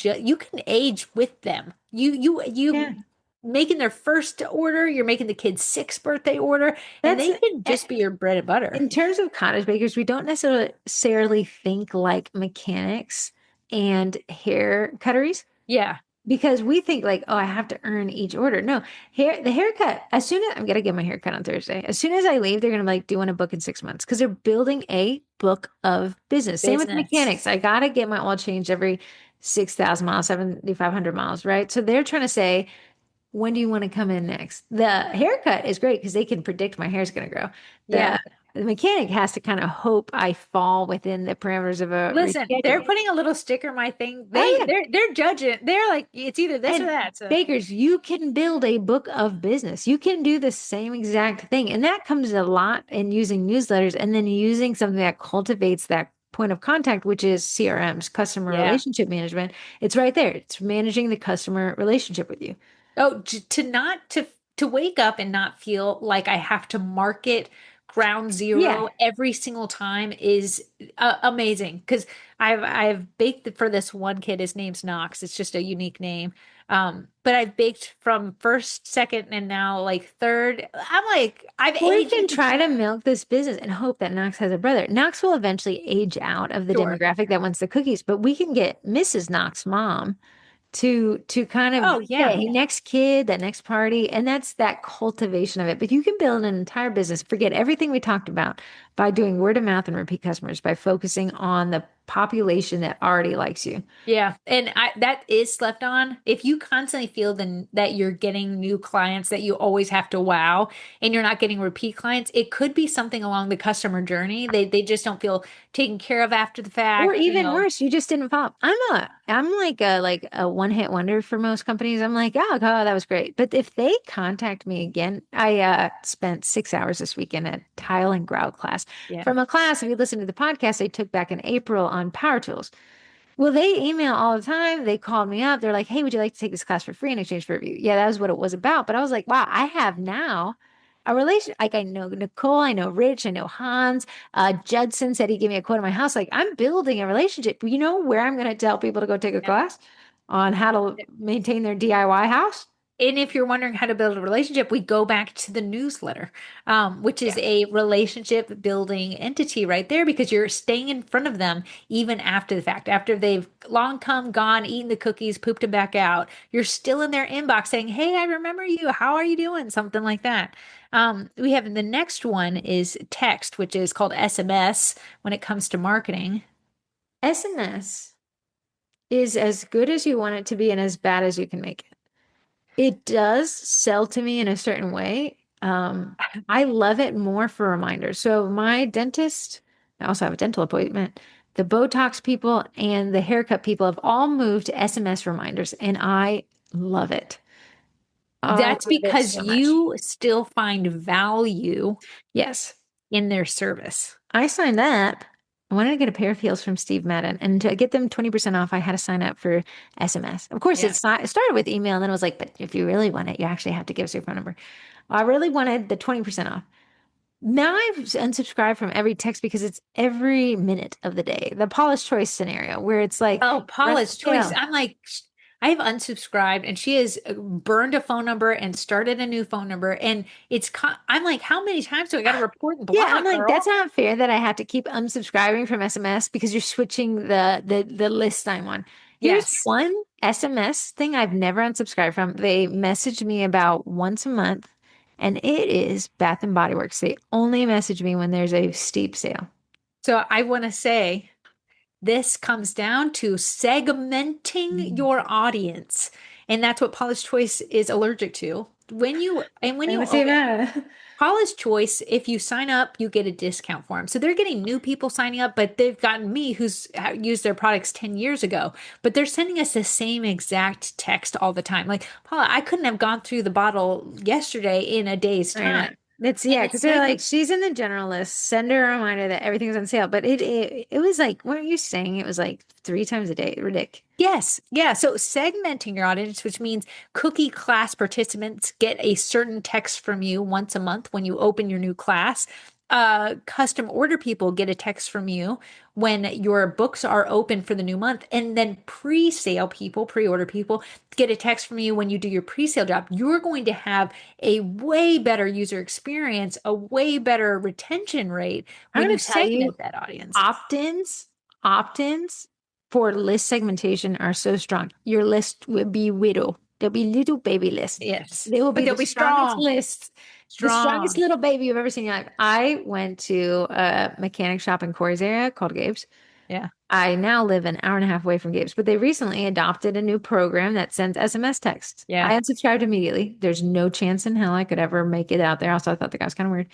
age with them. Yeah. You making their first order, you're making the kid's sixth birthday order, and That's they can just be your bread and butter. In terms of cottage bakers, we don't necessarily think like mechanics and hair cutteries Yeah, because we think like, oh, I have to earn each order. No, the haircut, as soon as I'm gonna get my haircut on Thursday, as soon as I leave, they're gonna be like, do you want a book in 6 months? Because they're building a book of business. Same with business. mechanics. I gotta get my oil changed every 6,000 miles, 7,500 miles, right? So they're trying to say, when do you want to come in next? The haircut is great because they can predict my hair's going to grow. Yeah. The mechanic has to kind of hope I fall within the parameters of a Listen, they're reschedule. putting a little sticker in my thing. Oh They yeah. they're judging. They're like, it's either this or And that. So bakers, you can build a book of business. You can do the same exact thing. And that comes a lot in using newsletters and then using something that cultivates that point of contact, which is CRMs, customer yeah. relationship management. It's right there. It's managing the customer relationship with you. Oh, to not to wake up and not feel like I have to market ground Yeah. zero every single time is amazing because I've baked for this one kid. His name's Knox. It's just a unique name. But I've baked from first, second, and now like third. I'm like I've We aged can with each try to milk this business and hope that Knox has a brother. Knox will eventually age out of the sure. demographic that wants the cookies, but we can get Mrs. Knox mom to kind of Oh say, yeah. hey, next kid, that next party, and that's that cultivation of it. But you can build an entire business, forget everything we talked about by doing word of mouth and repeat customers, by focusing on the population that already likes you. Yeah, and that is slept on. If you constantly feel that you're getting new clients that you always have to wow, and you're not getting repeat clients, it could be something along the customer journey. They just don't feel taken care of after the Or fact, even worse, you just didn't follow up. I'm like a one-hit wonder for most companies. I'm like, oh God, that was great. But if they contact me again, I spent 6 hours this weekend at tile and grout class. Yeah. From a class, if you listen to the podcast, I took back in April on power tools. Well, they email all the time. They called me up. They're like, hey, would you like to take this class for free in exchange for a review? Yeah, that was what it was about. But I was like, wow, I have now a relation. Like I know Nicole, I know Rich, I know Hans. Judson said he gave me a quote in my house. Like I'm building a relationship. You know where I'm going to tell people to go take a class on how to maintain their DIY house? And if you're wondering how to build a relationship, we go back to the newsletter, which is Yeah. a relationship building entity right there because you're staying in front of them even after the fact. After they've long come, gone, eaten the cookies, pooped them back out, you're still in their inbox saying, hey, I remember you. How are you doing? Something like that. We have the next one is text, which is called SMS when it comes to marketing. SMS. is as good as you want it to be and as bad as you can make it. It does sell to me in a certain way. I love it more for reminders. So my dentist, I also have a dental appointment. The Botox people and the haircut people have all moved to SMS reminders, and I love it. I That's love it because so much. you still find value Yes. in their service. I signed up. I wanted to get a pair of heels from Steve Madden, and to get them 20% off, I had to sign up for SMS. Of course, Yeah. it started with email, and then it was like, but if you really want it, you actually have to give us your phone number. I really wanted the 20% off. Now I've unsubscribed from every text because it's every minute of the day. The Paula's Choice scenario where it's like, Oh, run Paula's the choice. scale. I'm like, I've unsubscribed and she has burned a phone number and started a new phone number. And I'm like, how many times do I got to report and Yeah, I'm block, like, that's girl? not fair that I have to keep unsubscribing from SMS because you're switching the list I'm on. Here's Yes. one SMS thing I've never unsubscribed from. They message me about once a month, and it is Bath and Body Works. They only message me when there's a steep sale. So I want to say this comes down to segmenting Mm. your audience. And that's what Paula's choice is allergic to. When I you would say okay, that. Paula's Choice, if you sign up, you get a discount for them. So they're getting new people signing up, but they've gotten me who's used their products 10 years ago. But they're sending us the same exact text all the time. Like, Paula, I couldn't have gone through the bottle yesterday in a day's I know. time. It's And yeah, the because they're like, segment, she's in the general list. Send her a reminder that everything's on sale. But it was like, what are you saying? It was like 3 times a day. Ridiculous. yes, yeah. So segmenting your audience, which means cookie class participants get a certain text from you once a month when you open your new class. Custom order people get a text from you when your books are open for the new month. And then pre-sale people, pre-order people get a text from you when you do your pre-sale job. You're going to have a way better user experience, a way better retention rate I'm when going you to tell you, segment that audience. opt-ins, opt-ins for list segmentation are so strong. Your list will be widow. They'll be little baby lists. Yes, They will but be they'll the be strongest strong, lists, the strongest strong. little baby you've ever seen in your life. I went to a mechanic shop in Corey's area called Gabe's. Yeah. I now live an hour and a half away from Gabe's, but they recently adopted a new program that sends SMS texts. Yeah. I unsubscribed immediately. There's no chance in hell I could ever make it out there. Also, I thought the guy was kind of weird.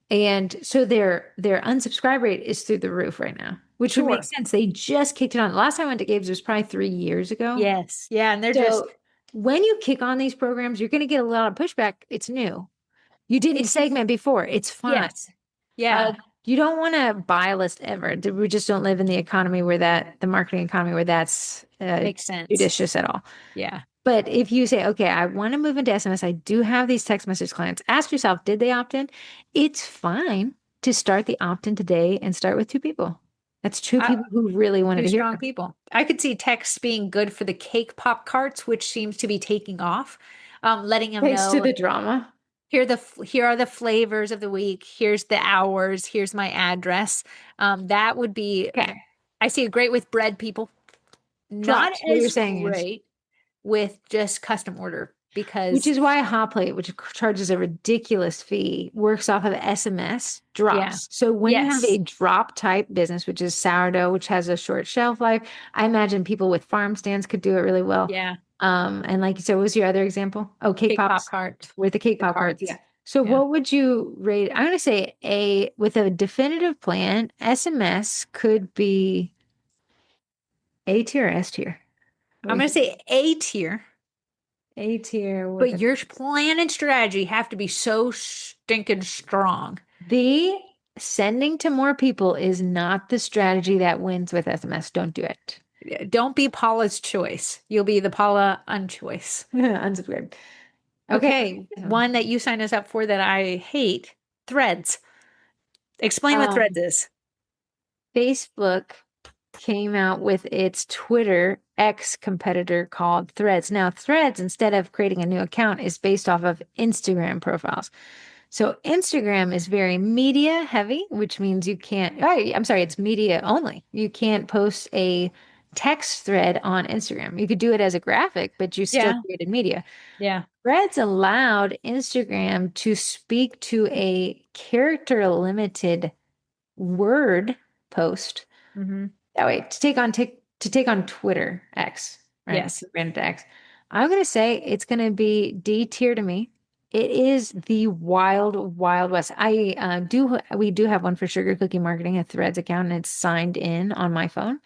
And so their unsubscribe rate is through the roof right now, which would make Sure. sense. They just kicked it on. The last time I went to Gabe's was probably 3 years ago. Yes. Yeah. And they're just, So when you kick on these programs, you're going to get a lot of pushback. It's new. You didn't it's, segment before. It's fine. yes. Uh, Yeah. you don't want to buy a list ever. We just don't live in the economy where the marketing economy where that's Makes sense. judicious at all. Yeah. But if you say, okay, I want to move into SMS, I do have these text message clients, ask yourself, did they opt in? It's fine to start the opt in today and start with two people. That's two I, people who really wanted Two to hear strong them. people. I could see text being good for the cake pop carts, which seems to be taking off. Letting them Thanks know to the like drama. here are the flavors of the week. Here's the hours. Here's my address. That would be Okay. I see it great with bread people. Not Drops. What you're as saying is, great with just custom order which because is why Hot Plate, which charges a ridiculous fee, works off of SMS yeah. drops. So when you have a Yes. drop type business, which is sourdough, which has a short shelf life, I imagine people with farm stands could do it really well. Yeah. And like you said, what was your other example? Oh, cake Cake pop pops cart. with the cake The pop cards. Yeah. carts. So Yeah. what would you rate? I'm going to say with a definitive plan, SMS could be A tier or S tier. What do I'm you going to think? say A tier, A tier with but a your plan and strategy have to be so stinking strong. the sending to more people is not the strategy that wins with SMS. Don't do it. Don't be Paula's choice. You'll be the Paula unchoice. Unsubscribe. Okay. Okay. One that you signed us up for that I hate, Threads. Explain what Um, Threads is. Facebook came out with its Twitter X competitor called Threads. Now, Threads, instead of creating a new account, is based off of Instagram profiles. So Instagram is very media heavy, which means you can't, I'm sorry, it's media only. You can't post a text thread on Instagram. You could do it as a graphic, but you still Yeah. created media. Yeah. Threads allowed Instagram to speak to a character limited word post Hmm. that way to take on to take on Twitter X, right? Yes. Branded X. I'm gonna say it's gonna be D tier to me. It is the wild, wild west. We do have one for Sugar Cookie Marketing, a Threads account, and it's signed in on my phone.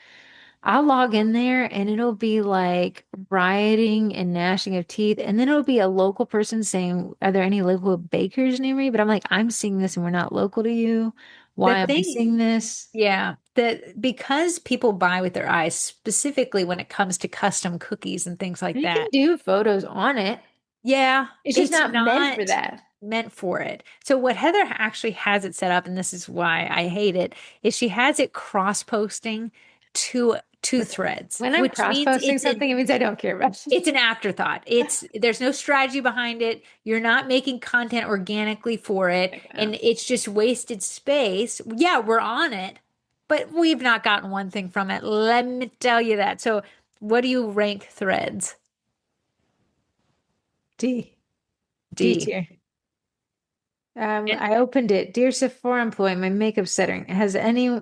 I'll log in there and it'll be like rioting and gnashing of teeth. And then it'll be a local person saying, are there any local bakers near me? But I'm like, I'm seeing this and we're not local to you. The Why am I thing, seeing this? yeah, that because people buy with their eyes, specifically when it comes to custom cookies and things like You can that. do photos on it. Yeah, It's just it's not meant for not that. meant for it. So what Heather actually has it set up, and this is why I hate it, is she has it cross-posting to Which, threads, when I'm which means cross-posting something, it means I don't care about it. it's an afterthought. There's no strategy behind it. You're not making content organically for it, Like, and it's just wasted space. Yeah, we're on it, but we've not gotten one thing from it. Let me tell you that. So, what do you rank threads? D. D D. tier. And I opened it. Dear Sephora employee, my makeup setting. Has anyone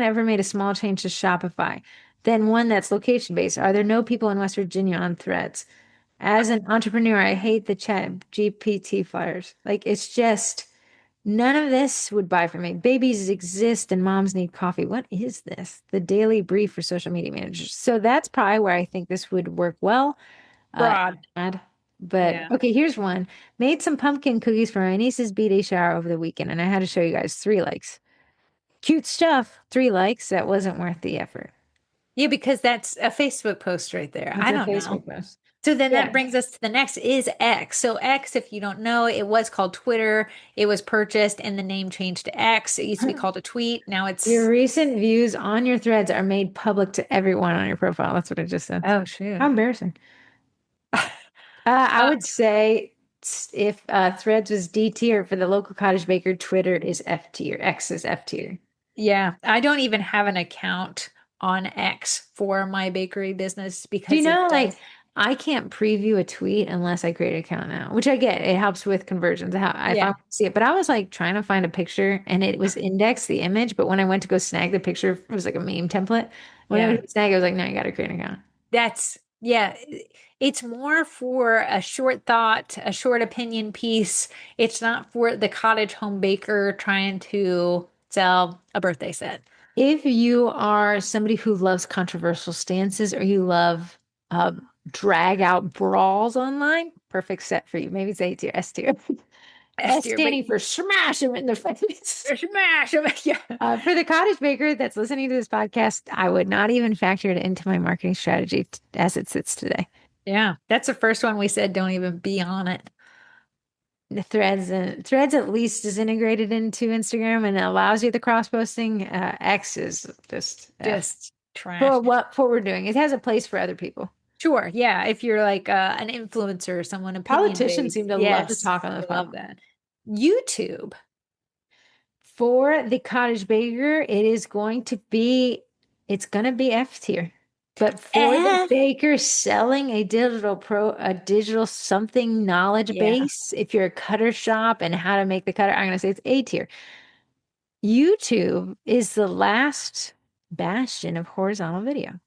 ever made a small change to Shopify? Then one that's location based. Are there no people in West Virginia on threads? As an entrepreneur, I hate the chat GPT flyers. Like it's just none of this would buy for me. Babies exist and moms need coffee. What is this? The daily brief for social media managers. So that's probably where I think this would work well. Uh, broad. ad. But Yeah. okay, here's one. Made some pumpkin cookies for my niece's B-day shower over the weekend, and I had to show you guys 3 likes. Cute stuff. 3 likes. That wasn't worth the effort. Yeah, because that's a Facebook post right there. That's I a don't know. Facebook post. So then that Yeah. brings us to the next is X. So X, if you don't know, it was called Twitter. It was purchased and the name changed to X. It used to be called a tweet. Now Your it's, recent views on your threads are made public to everyone on your profile. That's what I just said. oh, How shoot. embarrassing. I would say if Threads was D tier for the local cottage baker, Twitter is F tier. X is F tier. Yeah, I don't even have an account on X for my bakery business Do you because it know, like, does. I can't preview a tweet unless I create an account now, which I get. It helps with conversions. If I Yeah, want to see it, but I was like trying to find a picture and it was indexed the image, but when I went to go snag the picture, it was like a meme template. When I yeah. went to snag, I was like, no, you got to create an account. Yeah, it's more for a short thought, a short opinion piece. It's not for the cottage home baker trying to sell a birthday set. If you are somebody who loves controversial stances or you love drag out brawls online, perfect set for you. Maybe it's A tier, S tier. S S tier, but standing for smash them in the face. smash 'em. Yeah. For the cottage baker that's listening to this podcast, I would not even factor it into my marketing strategy as it sits today. Yeah, that's the first one we said don't even be on it. The threads at least is integrated into Instagram and allows you the cross posting. X is just F Just trash. for what we're doing. It has a place for other people. Sure, yeah, if you're like an influencer, someone opinion Politicians based. seem to love to Yes, talk on they this love platform. that. YouTube. For the cottage baker, it's going to be F tier. But for the F. baker selling a digital something knowledge Yeah, base, if you're a cutter shop and how to make the cutter, I'm going to say it's A tier. YouTube is the last bastion of horizontal video.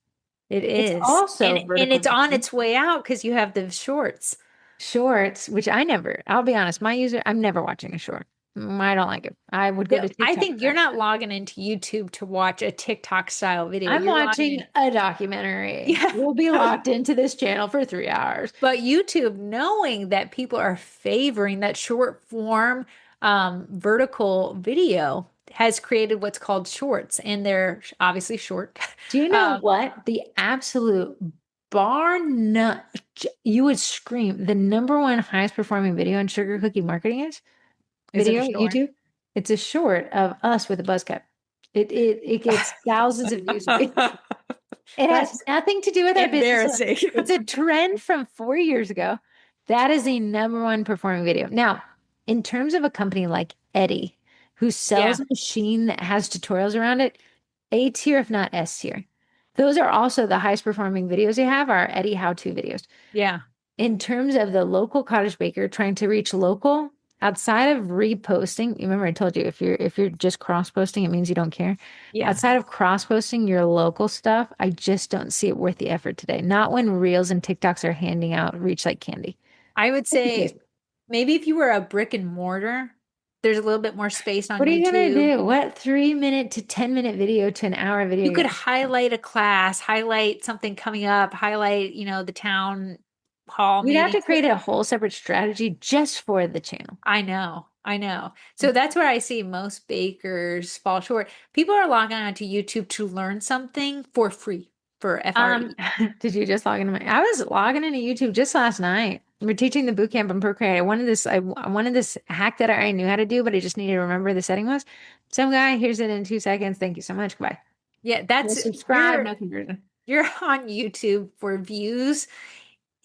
it It's is. also And vertical it's on video. its way out because you have the shorts. Shorts, which I'll be honest, I'm never watching a short. I don't like it. I would go to I TikTok think for you're that. not logging into YouTube to watch a TikTok style video. I'm You're logging watching in. a documentary. Yeah. We'll be locked into this channel for 3 hours. But YouTube, knowing that people are favoring that short form vertical video, has created what's called shorts, and they're obviously short. Do you know Um, what? The absolute bar nut, you would scream. The number one highest performing video in sugar cookie marketing is is it a video, short? YouTube. It's a short of us with a buzz cut. It gets thousands of views. It has That's nothing to do with our business. embarrassing. It's a trend from 4 years ago. That is the number one performing video. Now, in terms of a company like Eddie, who Yeah, sells a machine that has tutorials around it, A tier, if not S tier. Those are also the highest performing videos they have are Eddie how-to videos. yeah. In terms of the local cottage baker trying to reach local, outside of reposting, you remember I told you if you're just cross-posting, it means you don't care. Yeah. Outside of cross-posting your local stuff, I just don't see it worth the effort today. Not when Reels and TikToks are handing out reach like candy. I would say maybe if you were a brick and mortar, there's a little bit more space on What are you gonna YouTube. do? What 3 minute to 10 minute video to an hour video You you're could gonna put? highlight a class, highlight something coming up, highlight, the town hall We'd have meeting. to create a whole separate strategy just for the channel. I know, I know. So that's where I see most bakers fall short. People are logging on to YouTube to learn something for free for Um, FRE. did you just log into I was logging into YouTube just last night. We're teaching the boot camp on Procreate. I wanted this hack that I already knew how to do, but I just needed to remember the setting was. Some guy, here's it in 2 seconds. Thank you so much. Goodbye. Yeah, No that's subscribe, no conversion. you're on YouTube for views.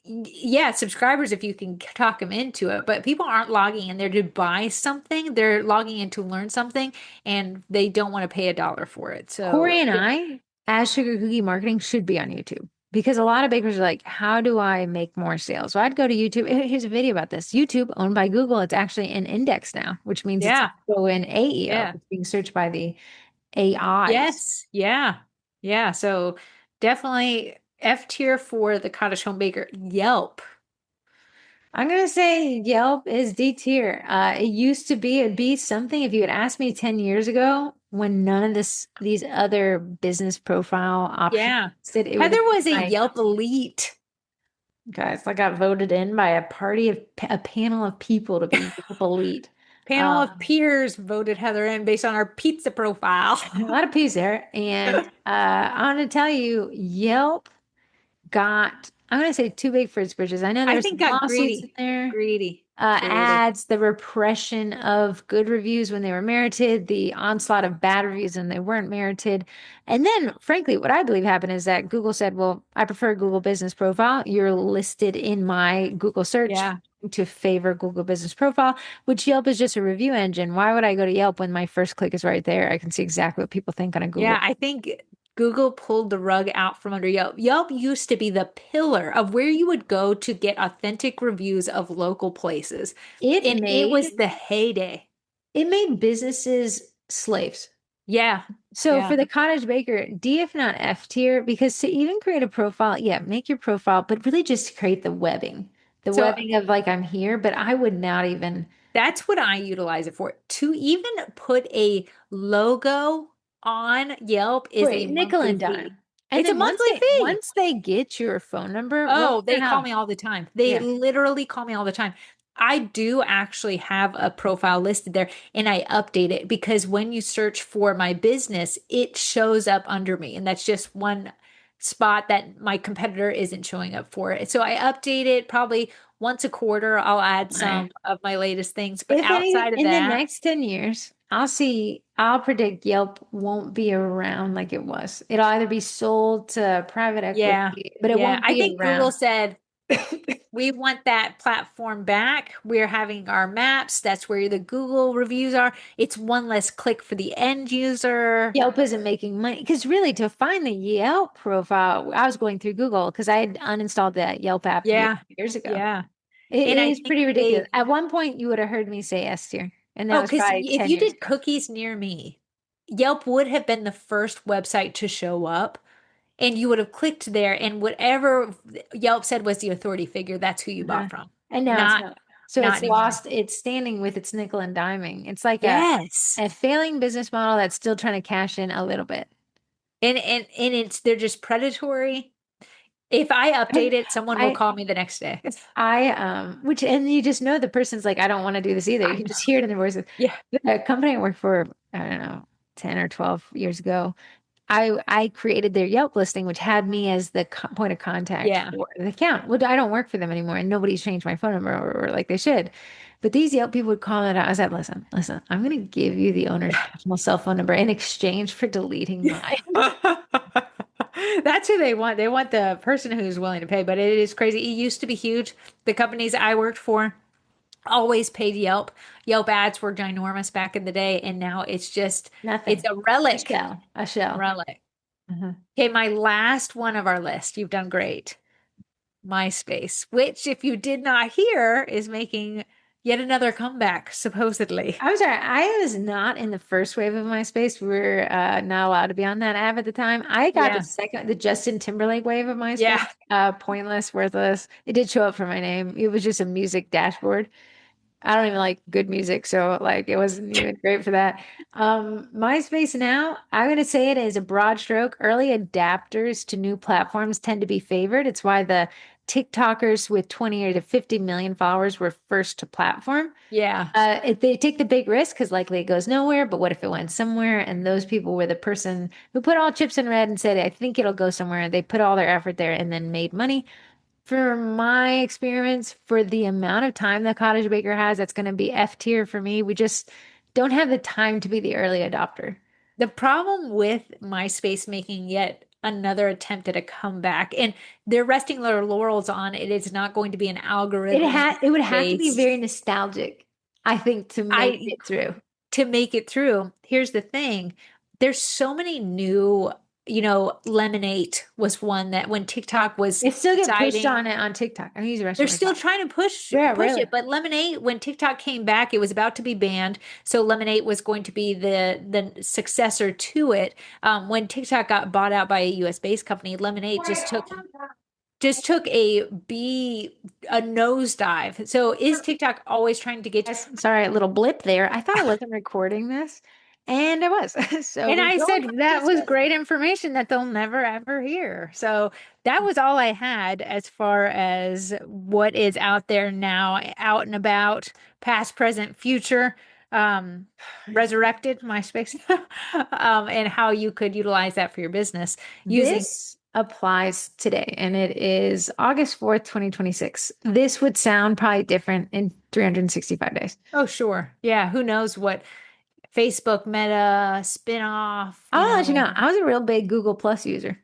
Yeah, subscribers if you can talk them into it, but people aren't logging in there to buy something. They're logging in to learn something and they don't want to pay a dollar for it. So, Corey and I, as Sugar Cookie Marketing, should be on YouTube because a lot of bakers are like, how do I make more sales? So I'd go to YouTube. Here's a video about this. YouTube, owned by Google, it's actually an index now, which means it's yeah, also in AEO. yeah. It's being searched by the AIs. Yes, yeah. Yeah, so definitely F tier for the cottage home baker. Yelp. I'm gonna say Yelp is D tier. It used to be it'd be something if you had asked me 10 years ago when none of these other business profile options Yeah. existed, it would Heather have been was a my Yelp elite. guys. I got voted in by a panel of people to be Yelp elite. Panel of Um, peers voted Heather in based on our pizza profile. a lot of peas there, and I'm gonna tell you, Yelp got. I'm gonna say too big for its britches. I know there I were think some got lawsuits in greedy. there. Greedy. Greedy. Ads, the repression of good reviews when they were merited, the onslaught of bad reviews when they weren't merited. And then, frankly, what I believe happened is that Google said, well, I prefer Google Business Profile. You're listed in my Google search Yeah. to favor Google Business Profile, which Yelp is just a review engine. Why would I go to Yelp when my first click is right there? I can see exactly what people think on a Yeah, Google. I think Google pulled the rug out from under Yelp. Yelp used to be the pillar of where you would go to get authentic reviews of local places. It And it made was the heyday. it made businesses slaves. Yeah. So Yeah. for the cottage baker, D if not F tier, because to even create a profile, yeah, make your profile, but really just create the So webbing of like I'm here, but I would not even that's what I utilize it for. To even put a logo on Yelp is a wait, nickel monthly and fee. dime. And It's a then once monthly they fee. once they get your phone number, well, Oh, their they call house. me all the time. They Yeah. literally call me all the time. I do actually have a profile listed there and I update it because when you search for my business, it shows up under me. And that's just one spot that my competitor isn't showing up for it. So I update it probably once a quarter. I'll add All right. some of my latest things. But If any outside of in the that, next 10 years, I'll predict Yelp won't be around like it was. It'll either be sold to private yeah, equity, but it yeah. won't I be think Google around. said, we want that platform back. We're having our maps. That's where the Google reviews are. It's one less click for the end user. Yelp isn't making money because really to find the Yelp profile, I was going through Google because I had uninstalled that Yelp app Yeah. years ago. Yeah. It And I is think pretty ridiculous. they, At one point, you would have heard me say S tier, and that oh, was because probably if 10 you years did ago. cookies near me, Yelp would have been the first website to show up. And you would have clicked there, and whatever Yelp said was the authority figure, that's who you Uh-huh. bought from. And now it's Not, not. So not it's anymore. lost its standing with its nickel and diming. It's like Yes. a failing business model that's still trying to cash in a little bit. And it's they're just predatory. If I update it, someone will I call me the next day. which and you just know the person's like, I don't want to do this either. You I can just know. hear it in their voices. Yeah. The company I worked for, I don't know, 10 or 12 years ago, I created their Yelp listing, which had me as the point of contact Yeah. for the account. Well, I don't work for them anymore, and nobody's changed my phone number or like they should. But these Yelp people would call it out. I said, listen, I'm going to give you the owner's personal cell phone number in exchange for deleting mine. That's who they want. They want the person who's willing to pay, but it is crazy. It used to be huge. The companies I worked for always paid Yelp. Yelp ads were ginormous back in the day, and now it's Nothing. a A relic. shell. A shell. Relic. Uh-huh. Okay, my last one of our list. You've done great. MySpace, which if you did not hear, is making Yet another comeback, supposedly. I'm sorry, I was not in the first wave of MySpace. We were not allowed to be on that app at the time. I got Yeah. the Justin Timberlake wave of Yeah. MySpace. Pointless, worthless. It did show up for my name. It was just a music dashboard. I don't even like good music, so like it wasn't even great for that. MySpace now, I'm gonna say it is a broad stroke. Early adapters to new platforms tend to be favored. It's why the TikTokers with 20 or to 50 million followers were first to platform. Yeah. They take the big risk because likely it goes nowhere, but what if it went somewhere? And those people were the person who put all chips in red and said, I think it'll go somewhere. They put all their effort there and then made money. For my experience, for the amount of time that Cottage Baker has, that's going to be F tier for me. We just don't have the time to be the early adopter. The problem with MySpace making yet another attempt at a comeback, and they're resting their laurels on it, is not going to be an algorithm It would have to be very based. nostalgic, I think, to make I it through. to make it through. Here's the thing. There's so many new, Lemonade was one that when TikTok was It still get pushed deciding on it on TikTok. I use the they're restaurant still TikTok. trying to Yeah, push really. it, but Lemonade, when TikTok came back, it was about to be banned. So Lemonade was going to be the successor to it. When TikTok got bought out by a US based company, Lemonade just took a nosedive. So is TikTok always trying to get Yes, sorry, a little blip there. I thought I wasn't recording this, and I was. So And we I don't said have to that was discuss great information that they'll never ever hear. So that was all I had as far as what is out there now, out and about, past, present, future, um, resurrected MySpace, and how you could utilize that for your business using. this applies today, and it is August 4th, 2026. This would sound probably different in 365 days. Oh, sure. Yeah. Who knows what Facebook Meta spin-off, I'll let you know, I was a real big Google Plus user.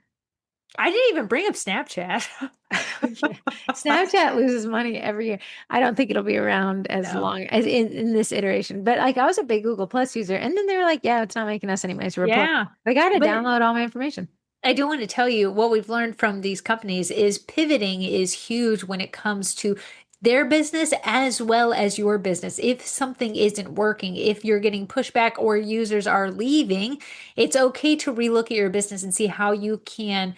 I didn't even bring up Snapchat. Yeah. Snapchat loses money every year. I don't think it'll be around as No. long as in this iteration. But like I was a big Google Plus user, and then they were like, "Yeah, it's not making us any money, so we're pulling." Yeah. I got to But download all my information. I do want to tell you what we've learned from these companies is pivoting is huge when it comes to their business as well as your business. If something isn't working, if you're getting pushback or users are leaving, it's okay to relook at your business and see how you can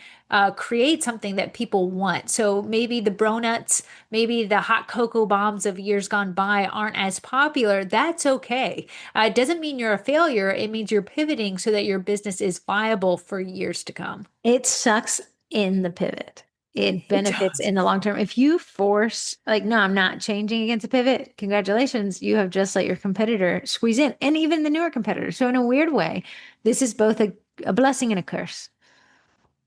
create something that people want. So maybe the bronuts, maybe the hot cocoa bombs of years gone by aren't as popular. That's okay. It doesn't mean you're a failure. It means you're pivoting so that your business is viable for years to come. It sucks in the pivot. It It benefits does. in the long term. If you force, like, no, I'm not changing against a pivot, congratulations, you have just let your competitor squeeze in, and even the newer competitor. So, in a weird way, this is both a blessing and a curse.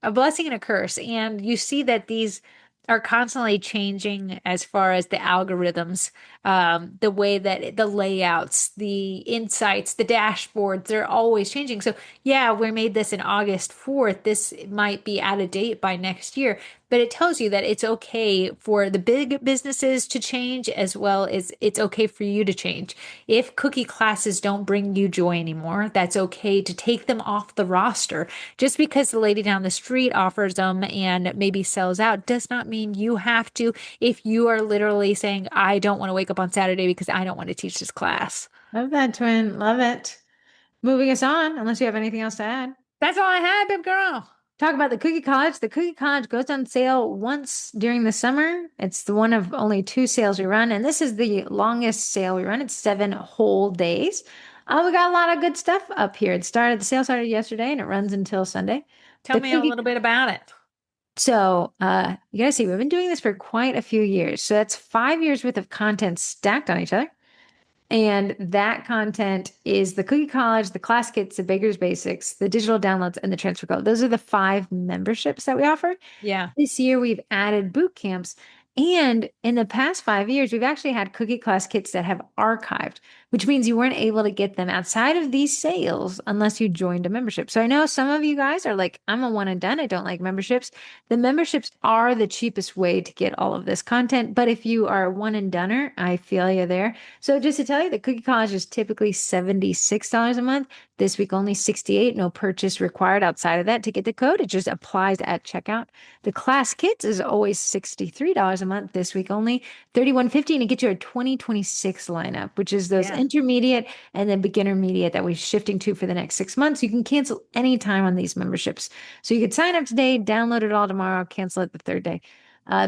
A blessing and a curse. And you see that these are constantly changing as far as the algorithms, the way that the layouts, the insights, the dashboards, they're always changing. So, yeah, we made this in August 4th. This might be out of date by next year, but it tells you that it's okay for the big businesses to change as well as it's okay for you to change. If cookie classes don't bring you joy anymore, that's okay to take them off the roster. Just because the lady down the street offers them and maybe sells out does not mean you have to if you are literally saying, I don't want to wake up on Saturday because I don't want to teach this class. Love that, twin. Love it. Moving us on, unless you have anything else to add. That's all I had, babe girl. Talk about the Cookie College. The Cookie College goes on sale once during the summer. It's the one of only two sales we run, and this is the longest sale we run. It's 7 whole days. We got a lot of good stuff up here. The sale started yesterday and it runs until Sunday. Tell The me a Cookie, little bit about it. so you gotta see, we've been doing this for quite a few years. So that's 5 years worth of content stacked on each other. And that content is the Cookie College, the Class Kits, the Baker's Basics, the digital downloads, and the Transfer Code. Those are the 5 memberships that we offer. Yeah. This year, we've added boot camps. And in the past 5 years, we've actually had Cookie Class Kits that have archived, which means you weren't able to get them outside of these sales unless you joined a membership. So I know some of you guys are like, I'm a one and done. I don't like memberships. The memberships are the cheapest way to get all of this content. But if you are a one and doneer, I feel you there. So just to tell you, the Cookie College is typically $76 a month. This week only 68, no purchase required outside of that to get the code. It just applies at checkout. The class kits is always $63 a month. This week only 31.50, and it gets you a 2026 lineup, which is those Yeah. intermediate and then beginner intermediate that we're shifting to for the next 6 months. You can cancel anytime on these memberships. So you could sign up today, download it all tomorrow, cancel it the third day.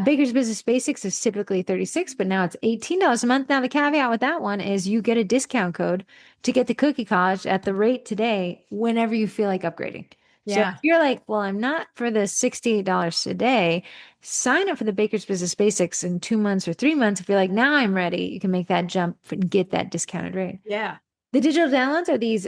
Baker's Business Basics is typically 36, but now it's $18 a month. Now the caveat with that one is you get a discount code to get the Cookie College at the rate today whenever you feel like upgrading. So if Yeah. you're like, well, I'm not for the $68 today, sign up for the Baker's Business Basics in 2 months or 3 months. If you're like, now I'm ready, you can make that jump and get that discounted rate. Yeah. The digital downloads are these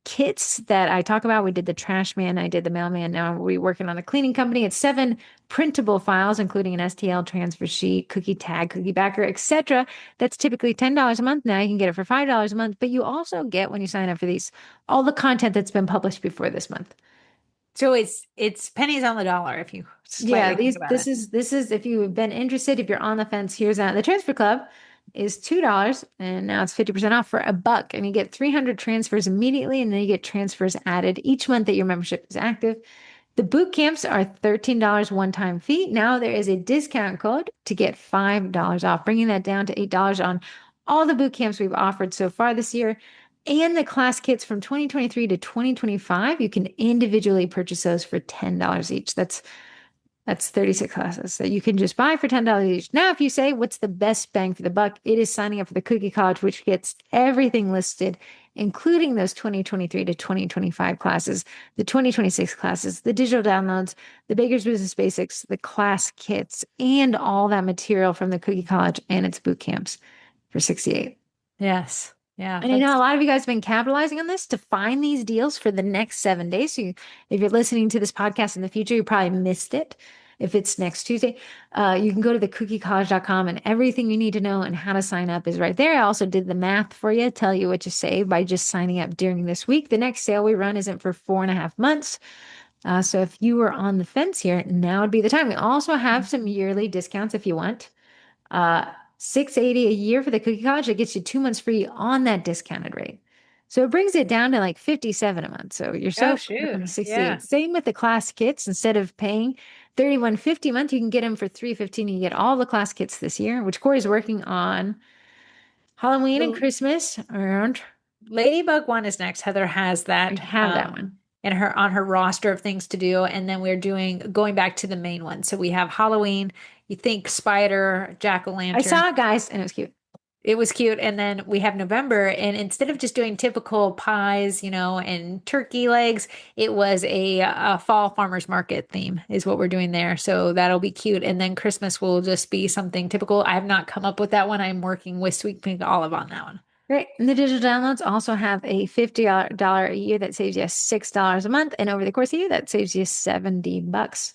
kits that I talk about. We did the trash man, I did the mailman. Now we're working on a cleaning company. It's 7 printable files, including an STL transfer sheet, cookie tag, cookie backer, etc. That's typically $10 a month. Now you can get it for $5 a month, but you also get, when you sign up for these, all the content that's been published before this month. So it's pennies on the dollar if you Yeah, slightly think these about this it. is this is if you've been interested, if you're on the fence, here's that. The transfer club is $2 and now it's 50% off for $1. And you get 300 transfers immediately, and then you get transfers added each month that your membership is active. The boot camps are $13 one-time fee. Now there is a discount code to get $5 off, bringing that down to $8 on all the boot camps we've offered so far this year. And the class kits from 2023 to 2025, you can individually purchase those for $10 each. That's 36 classes that you can just buy for $10 each. Now, if you say, what's the best bang for the buck? It is signing up for the Cookie College, which gets everything listed, including those 2023 to 2025 classes, the 2026 classes, the digital downloads, the Baker's Business Basics, the class kits, and all that material from the Cookie College and its boot camps for 68. Yes. Yeah. And I know a lot of you guys have been capitalizing on this to find these deals for the next 7 days. So if you're listening to this podcast in the future, you probably missed it. If it's next Tuesday, you can go to thecookiecollege.com, and everything you need to know and how to sign up is right there. I also did the math for you, tell you what you save by just signing up during this week. The next sale we run isn't for 4.5 months. So if you were on the fence here, now would be the time. We also have some yearly discounts if you want. Uh, $680 a year for the Cookie College. That gets you 2 months free on that discounted rate. So it brings it down to like 57 a month. So you're Oh, so far shoot. from 68. Yeah. Same with the class kits. Instead of paying 31.50 a month, you can get them for 3.15. You get all the class kits this year, which Corey's working on Halloween and The Christmas around. Ladybug one is next. Heather has I that have that one. in her on her roster of things to do. And then we're going back to the main one. So we have Halloween, you think spider, I jack-o'-lantern. saw it, guys, and it was cute. It was cute. And then we have November. And instead of just doing typical pies, and turkey legs, it was a fall farmers market theme is what we're doing there. So that'll be cute. And then Christmas will just be something typical. I have not come up with that one. I'm working with Sweet Pink Olive on that one. Great. And the digital downloads also have a $50 a year that saves you $6 a month. And over the course of the year, that saves you $70.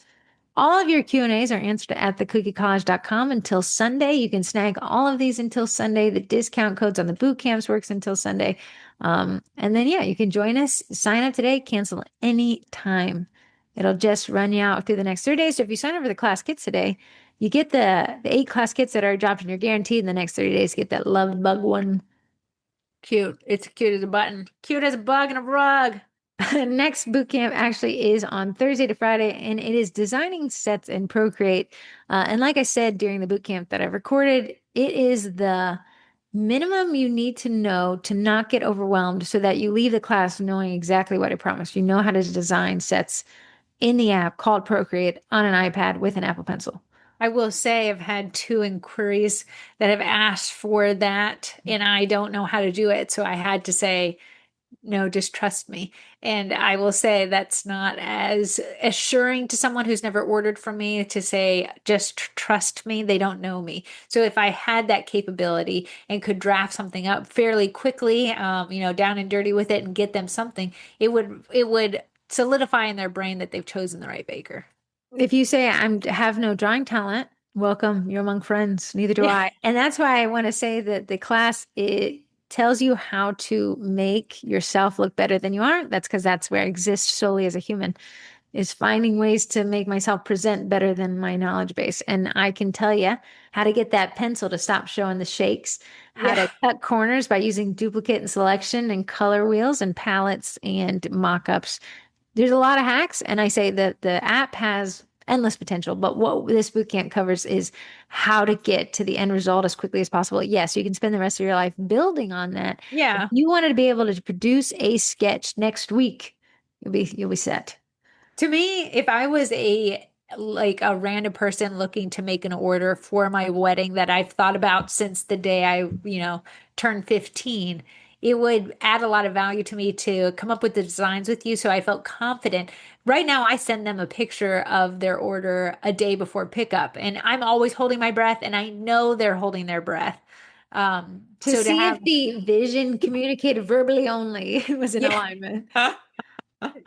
All of your Q&As are answered at thecookiecollege.com until Sunday. You can snag all of these until Sunday. The discount codes on the boot camps works until Sunday. And then, yeah, you can join us, sign up today, cancel any time. It'll just run you out through the next 30 days. So if you sign up for the class kits today, you get the 8 class kits that are dropped and you're guaranteed in the next 30 days. Get that love bug one. Cute. It's cute as a button. Cute as a bug in a rug. Next boot camp actually is on Thursday to Friday, and it is designing sets in Procreate. And like I said during the boot camp that I recorded, it is the minimum you need to know to not get overwhelmed so that you leave the class knowing exactly what I promised. You know how to design sets in the app called Procreate on an iPad with an Apple Pencil. I will say I've had 2 inquiries that have asked for that, and I don't know how to do it. So I had to say, no, just trust me. And I will say that's not as assuring to someone who's never ordered from me to say, just trust me. They don't know me. So if I had that capability and could draft something up fairly quickly, down and dirty with it and get them something, it would solidify in their brain that they've chosen the right baker. If you say have no drawing talent, welcome, you're among friends. Neither do Yeah. I. And that's why I want to say that the class, it tells you how to make yourself look better than you are. That's because that's where I exist solely as a human. is finding ways to make myself present better than my knowledge base. And I can tell you how to get that pencil to stop showing the shakes, how Yeah. to cut corners by using duplicate and selection and color wheels and palettes and mock-ups. There's a lot of hacks, and I say that the app has endless potential, but what this bootcamp covers is how to get to the end result as quickly as possible. Yes, you can spend the rest of your life building on that. If Yeah. you wanted to be able to produce a sketch next week, you'll be set. To me, if I was a random person looking to make an order for my wedding that I've thought about since the day I turned 15, it would add a lot of value to me to come up with the designs with you so I felt confident. Right now, I send them a picture of their order a day before pickup, and I'm always holding my breath, and I know they're holding their breath. To So to see have, if the vision communicated verbally only was in yeah. alignment.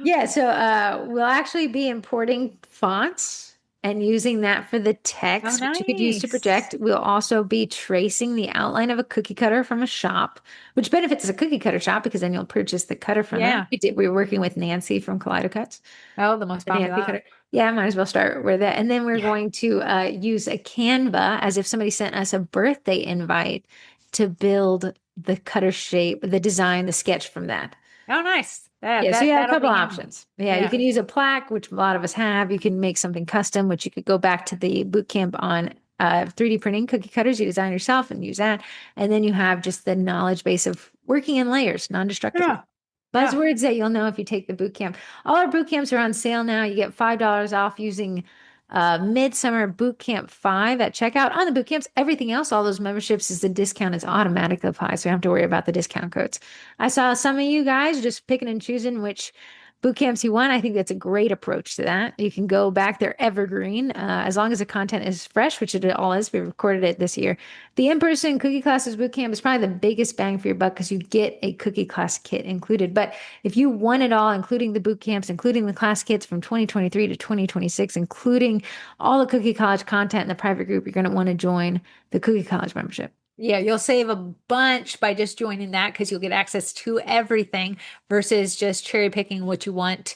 Yeah, so we'll actually be importing fonts and using that for the Oh, text, which you could use to nice. project. We'll also be tracing the outline of a cookie cutter from a shop, which benefits as a cookie cutter shop because then you'll purchase the cutter from them. Yeah. We were working with Nancy from Kaleido Cuts, Oh, the most the Nancy popular. cutter. Yeah, might as well start with that. And then we're Yeah. going to use a Canva as if somebody sent us a birthday invite to build the cutter shape, the design, the sketch from that. Oh, nice. That Yeah, so you that have a that'll couple be handy. options. Yeah, you Yeah. can use a plaque, which a lot of us have. You can make something custom, which you could go back to the boot camp on 3D printing cookie cutters you design yourself and use that. And then you have just the knowledge base of working in layers non-destructively. Yeah. Yeah. Buzzwords that you'll know if you take the boot camp. All our boot camps are on sale now. You get $5 off using Midsummer Boot Camp 5 at checkout. On the boot camps, everything else, all those memberships, is the discount is automatically applied. So you don't have to worry about the discount codes. I saw some of you guys just picking and choosing which boot camps you want. I think that's a great approach to that. You can go back, they're evergreen as long as the content is fresh, which it all is. We recorded it this year. The in-person cookie classes boot camp is probably the biggest bang for your buck because you get a cookie class kit included. But if you want it all, including the boot camps, including the class kits from 2023 to 2026, including all the Cookie College content in the private group, you're going to want to join the Cookie College membership. Yeah, you'll save a bunch by just joining that because you'll get access to everything versus just cherry picking what you want.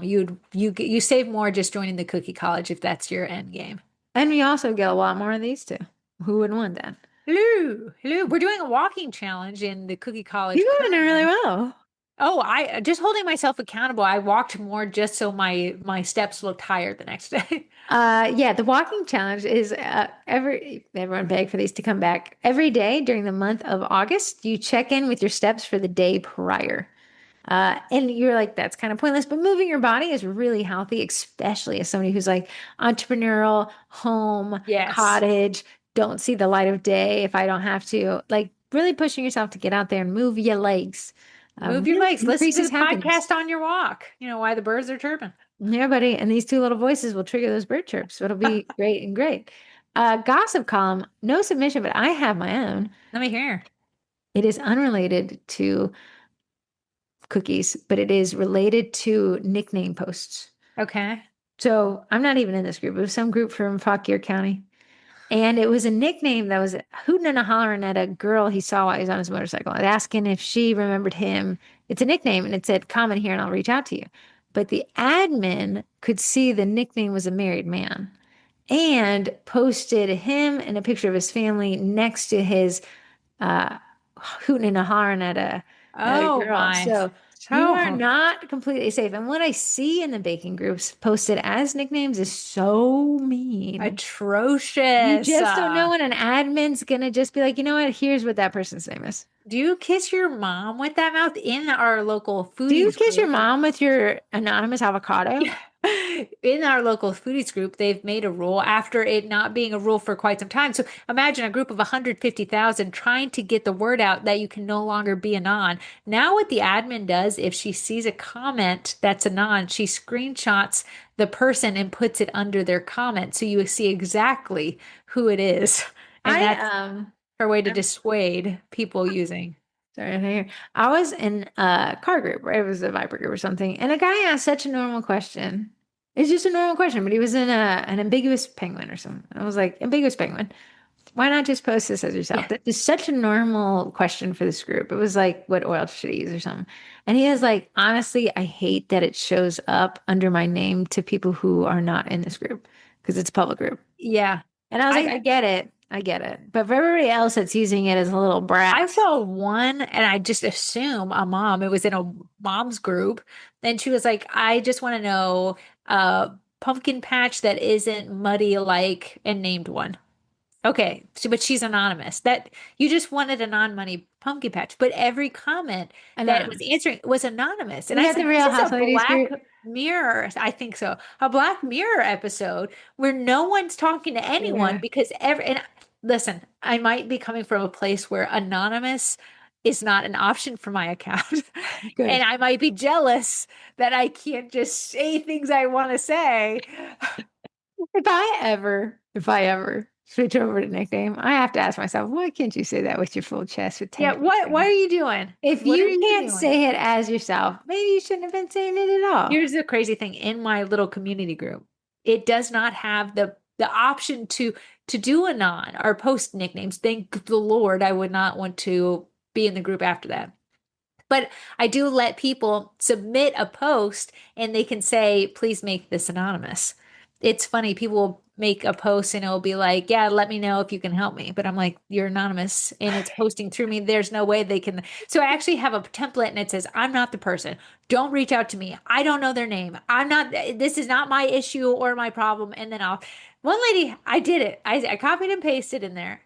You save more just joining the Cookie College if that's your end game. And we also get a lot more of these too. Who wouldn't want that? Hello, hello. We're doing a walking challenge in the Cookie College You're doing it really currently. well. Oh, I just holding myself accountable. I walked more just so my steps looked higher the next day. Yeah, the walking challenge is everyone beg for these to come back every day during the month of August. You check in with your steps for the day prior. And you're like, that's kind of pointless, but moving your body is really healthy, especially as somebody who's like entrepreneurial, home, Yes. cottage, don't see the light of day if I don't have to. Like really pushing yourself to get out there and move your legs. Move your Really legs. Listen to increases the happiness. podcast on your walk. You know why the birds are chirping. Yeah, buddy. And these two little voices will trigger those bird chirps. So it'll be great and great. Gossip column, no submission, but I have my own. Let me hear. It is unrelated to cookies, but it is related to nickname posts. Okay. So I'm not even in this group. It was some group from Fauquier County. And it was a nickname that was hooting and a hollering at a girl he saw while he was on his motorcycle, asking if she remembered him. It's a nickname, and it said, comment here and I'll reach out to you. But the admin could see the nickname was a married man and posted him and a picture of his family next to his uh, hooting and a hollering at a Oh girl. my. So you are So not completely safe. And what I see in the baking groups posted as nicknames is so mean. You atrocious. just don't know when an admin's gonna just be like, you know what? Here's what that person's name is. Do you kiss your mom with that mouth in our local Do you foodies kiss your group? mom with your anonymous avocado? Yeah. In our local foodies group, they've made a rule after it not being a rule for quite some time. So imagine a group of 150,000 trying to get the word out that you can no longer be anon. Now, what the admin does, if she sees a comment that's anon, she screenshots the person and puts it under their comment. So you see exactly who it is. And I that's her way to I'm dissuade people using. sorry to hear. I was in a car group, right? It was a Viper group or something, and a guy asked such a normal question. It's just a normal question, but he was in an ambiguous penguin or something. I was like, ambiguous penguin. why not just post this as yourself? Yeah. That is such a normal question for this group. It was like, what oil should I use or something? And he was like, honestly, I hate that it shows up under my name to people who are not in this group because it's a public group. Yeah. And I was like, I I get it. I get it. But for everybody else that's using it as a little I brat, saw one and I just assume a mom, it was in a mom's group, and she was like, I just want to know pumpkin patch that isn't muddy like and named one. Okay, so, but she's anonymous. That you just wanted a non-money pumpkin patch, but every comment that it was anonymous. answering was anonymous. And Is I that said, the this Real is House a Ladies Black group? Mirror, I think so, a Black Mirror episode where no one's talking to anyone Yeah, because every and listen, I might be coming from a place where anonymous is not an option for my account. And good. I might be jealous that I can't just say things I want to say. If I ever switch over to nickname, I have to ask myself, why can't you say that with your full chest with 10 Yeah, feet? what are you doing? If What are you you can't doing? say it as yourself, maybe you shouldn't have been saying it at all. Here's the crazy thing in my little community group. It does not have the option to do a non or post nicknames. Thank the Lord, I would not want to be in the group after that. But I do let people submit a post and they can say, please make this anonymous. It's funny, people will make a post and it'll be like, yeah, let me know if you can help me. But I'm like, you're anonymous and it's posting through me. There's no way they can. So I actually have a template and it says, I'm not the person. Don't reach out to me. I don't know their name. I'm not, this is not my issue or my problem. And then one lady, I did it. I copied and pasted in there.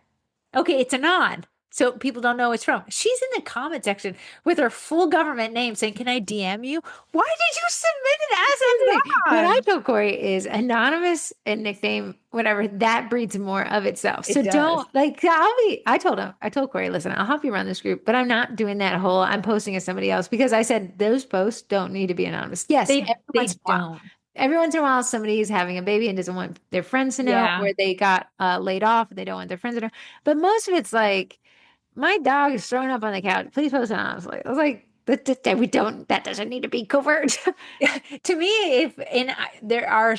Okay, it's a non. So people don't know it's from. She's in the comment section with her full government name saying, can I DM you? Why did you submit it as Here's the thing. a What I non? told Corey is anonymous and nickname, whatever, that breeds more of itself. So It does. don't like I told Corey, listen, I'll help you run this group, but I'm not doing that whole I'm posting as somebody else because I said those posts don't need to be anonymous. Yes, They don't. every once in a while somebody is having a baby and doesn't want their friends to know, Yeah. or they got laid off and they don't want their friends to know. But most of it's like my dog is throwing up on the couch. Please post it honestly. I was like, that doesn't need to be covert. To me, if and there are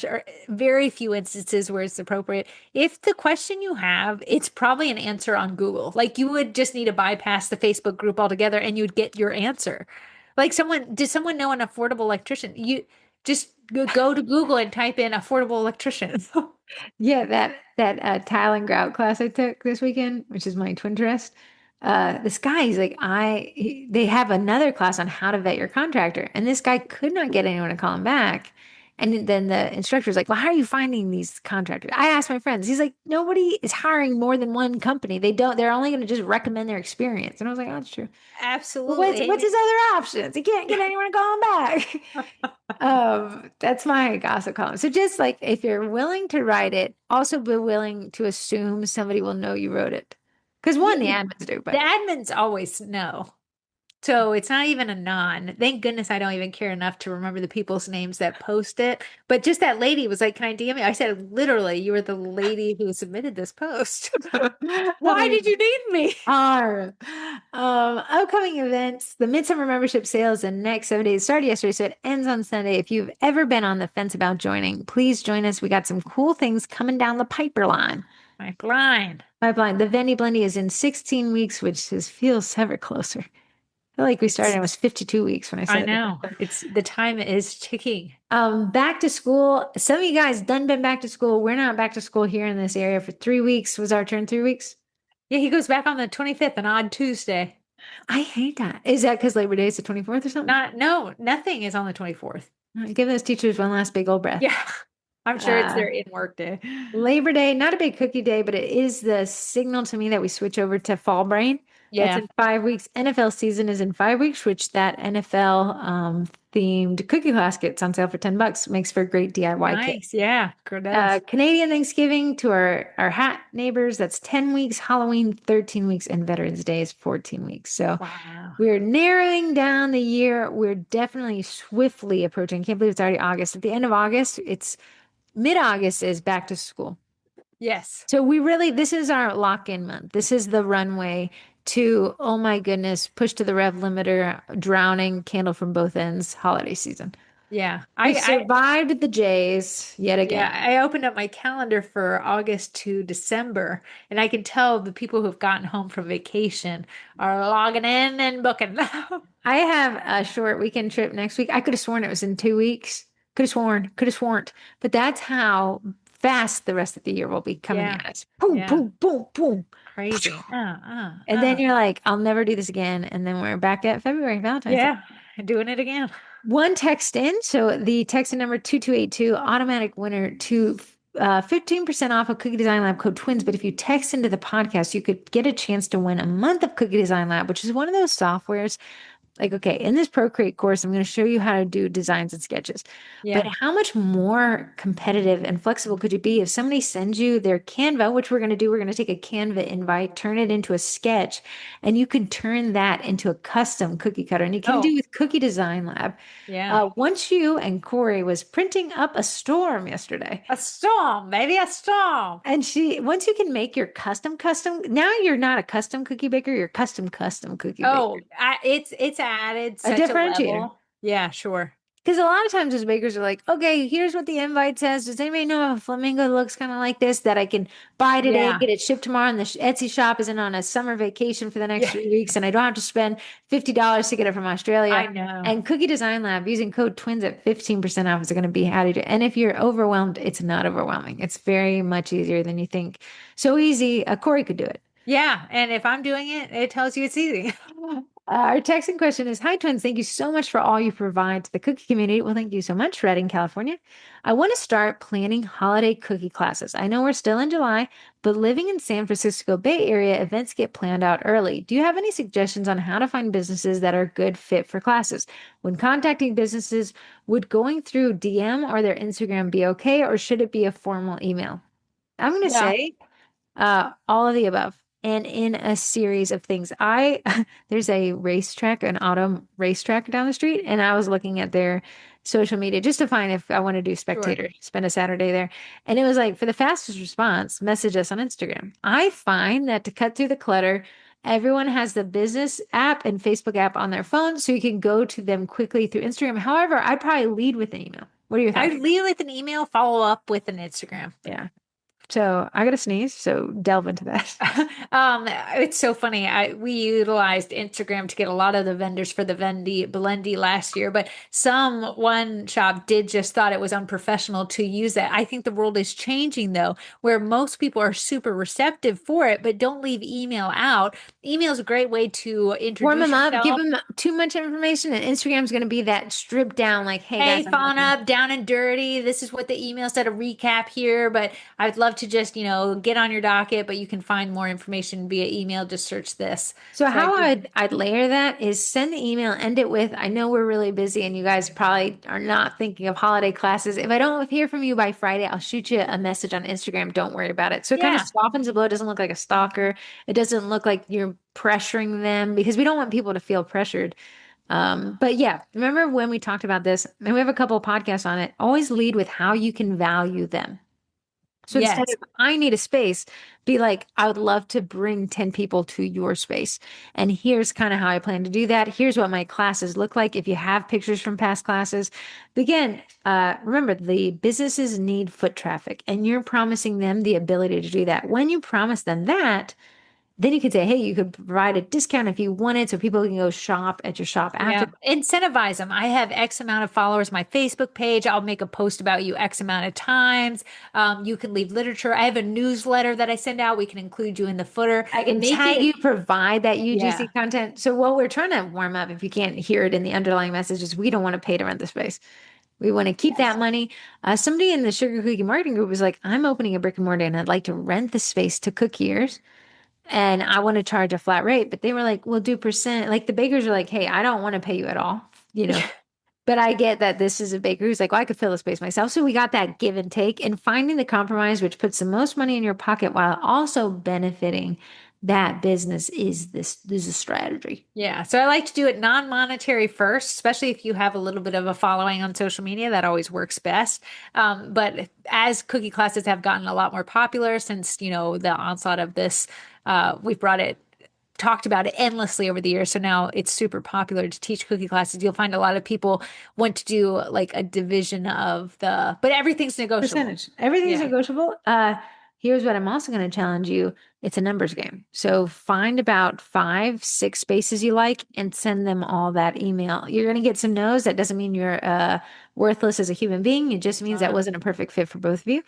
very few instances where it's appropriate. If the question you have, it's probably an answer on Google. Like you would just need to bypass the Facebook group altogether and you'd get your answer. Like does someone know an affordable electrician? You just go to Google and type in affordable electrician. Yeah, that tile and grout class I took this weekend, which is my Twinterest. This guy, he's like, they have another class on how to vet your contractor, and this guy could not get anyone to call him back. And then the instructor's like, well, how are you finding these contractors? I asked my friends. He's like, nobody is hiring more than one company. They're only going to just recommend their experience. And I was like, oh, that's true. Well, what's Absolutely. his other options? He can't get anyone to call him back. That's my gossip column. So just like if you're willing to write it, also be willing to assume somebody will know you wrote it. Because one, the The admins do, the but admins always know. So it's not even a non. Thank goodness I don't even care enough to remember the people's names that post it. But just that lady was like, can I DM you? I said, literally, you were the lady who submitted this post. I Why did mean, you need me? are upcoming events. The Midsummer membership sales the next 7 days started yesterday, so it ends on Sunday. If you've ever been on the fence about joining, please join us. We got some cool things coming down the pipeline. My blind. Pipeline. The Vendy Blendy is in 16 weeks, which feels ever closer. I feel like we started, It's, it was 52 weeks when I I said it. know. It's the time is ticking. Back to school. Some of you guys done been back to school. We're not back to school here in this area for 3 weeks. Was our turn 3 weeks? Yeah, he goes back on the 25th, an odd Tuesday. I hate that. Is that because Labor Day is the 24th or something? No, nothing is on the 24th. Give those teachers one last big old breath. Yeah. I'm sure it's Uh, their in work day. Labor Day, not a big cookie day, but it is the signal to me that we switch over to fall brain. That's Yeah. in 5 weeks. NFL season is in 5 weeks, which that NFL themed cookie class gets on sale for $10. Makes for a great DIY kit. Nice. Yeah. Girl does. Canadian Thanksgiving to our hat neighbors, that's 10 weeks. Halloween, 13 weeks. And Veterans Day is 14 weeks. So Wow. we're narrowing down the year. We're definitely swiftly approaching. I can't believe it's already August. At the end of August, it's mid-August is back to school. Yes. So this is our lock-in month. This is the runway to, oh my goodness, push to the rev limiter, drowning, candle from both ends, holiday season. Yeah. We survived the Jays yet Yeah, again. I opened up my calendar for August to December, and I can tell the people who've gotten home from vacation are logging in and booking. I have a short weekend trip next week. I could have sworn it was in 2 weeks. Could have sworn. But that's how fast the rest of the year will be coming Yeah. at us. Boom, Yeah. boom, boom, boom. Crazy. And then you're like, I'll never do this again. And then we're back at February, Valentine's Day. Yeah. Doing it again. One text in. So the text in number 2282, automatic winner to 15% off of Cookie Design Lab code twins. But if you text into the podcast, you could get a chance to win a month of Cookie Design Lab, which is one of those softwares like, okay, in this Procreate course, I'm going to show you how to do designs and sketches. But Yeah. how much more competitive and flexible could you be if somebody sends you their Canva, which we're going to do? We're going to take a Canva invite, turn it into a sketch, and you can turn that into a custom cookie cutter. And you can do Oh, with Cookie Design Lab. yeah. Once you and Corey was printing up a storm yesterday. A storm, maybe a storm. And once you can make your custom, now you're not a custom cookie baker, you're custom cookie baker. Oh, it's added A such a differentiator. level. Yeah, sure. Because a lot of times those bakers are like, okay, here's what the invite says. Does anybody know if a flamingo looks kind of like this that I can buy today, Yeah. get it shipped tomorrow? And the Etsy shop isn't on a summer vacation for the next Yeah. 3 weeks, and I don't have to spend $50 to get it from Australia. I know. And Cookie Design Lab using code twins at 15% off is going to be how to do. And if you're overwhelmed, it's not overwhelming. It's very much easier than you think. So easy. Corey could do it. Yeah, and if I'm doing it, it tells you it's easy. Our texting question is, hi, twins. Thank you so much for all you provide to the cookie community. Well, thank you so much, Redding, California. I want to start planning holiday cookie classes. I know we're still in July, but living in San Francisco Bay Area, events get planned out early. Do you have any suggestions on how to find businesses that are a good fit for classes? When contacting businesses, would going through DM or their Instagram be okay, or should it be a formal email? I'm going to Yeah, say all of the above. And in a series of things, there's a racetrack, an auto racetrack down the street, and I was looking at their social media just to find if I want to do sure. spectator, spend a Saturday there. And it was like for the fastest response, message us on Instagram. I find that to cut through the clutter, everyone has the business app and Facebook app on their phone, so you can go to them quickly through Instagram. However, I'd probably lead with an email. What are your I thoughts? lead with an email, follow up with an Instagram. Yeah. So I got to sneeze, so delve into that. It's so funny. We utilized Instagram to get a lot of the vendors for the Blendy last year, but one shop did just thought it was unprofessional to use that. I think the world is changing though, where most people are super receptive for it, but don't leave email out. Email is a great way to Warm introduce them up, give yourself. them too much information, and Instagram's going to be that stripped down, like, hey Hey, guys, I'm phone looking. up, down and dirty. This is what the email said, a recap here, but I'd love to just, get on your docket, but you can find more information via email. Just search this. So So I how do. I'd layer that is send the email, end it with, I know we're really busy and you guys probably are not thinking of holiday classes. If I don't hear from you by Friday, I'll shoot you a message on Instagram. Don't worry about it. So it kind of Yeah. softens the blow. It doesn't look like a stalker. It doesn't look like you're pressuring them because we don't want people to feel pressured. But yeah, remember when we talked about this, and we have a couple of podcasts on it, always lead with how you can value them. So instead Yes. of I need a space, be like, I would love to bring 10 people to your space. And here's kind of how I plan to do that. Here's what my classes look like. If you have pictures from past classes, but again, remember the businesses need foot traffic and you're promising them the ability to do that. When you promise them that, then you could say, hey, you could provide a discount if you wanted so people can go shop at your shop after. Yeah. Incentivize them. I have X amount of followers, my Facebook page. I'll make a post about you X amount of times. You can leave literature. I have a newsletter that I send out. We can include you in the footer. I can Make tag it, you, provide that yeah. UGC content. So what we're trying to warm up, if you can't hear it in the underlying message, is we don't want to pay to rent the space. We want to keep Yes. that money. Somebody in the Sugar Cookie Marketing Group was like, I'm opening a brick and mortar and I'd like to rent the space to cookiers and I want to charge a flat rate. But they were like, we'll do percent. Like the bakers are like, hey, I don't want to pay you at all, you know. But I get that this is a baker who's like, well, I could fill the space myself. So we got that give and take and finding the compromise, which puts the most money in your pocket while also benefiting that business is a strategy. Yeah. So I like to do it non-monetary first, especially if you have a little bit of a following on social media. That always works best. But as cookie classes have gotten a lot more popular since, the onslaught of this, we've brought it talked about it endlessly over the years. So now it's super popular to teach cookie classes. You'll find a lot of people want to do like a division of but everything's negotiable. Percentage. Everything's Yeah. negotiable. Here's what I'm also going to challenge you. It's a numbers game. So find about 5, 6 spaces you like and send them all that email. You're going to get some no's. That doesn't mean you're worthless as a human being. It just means that Uh, wasn't a perfect fit for both of you.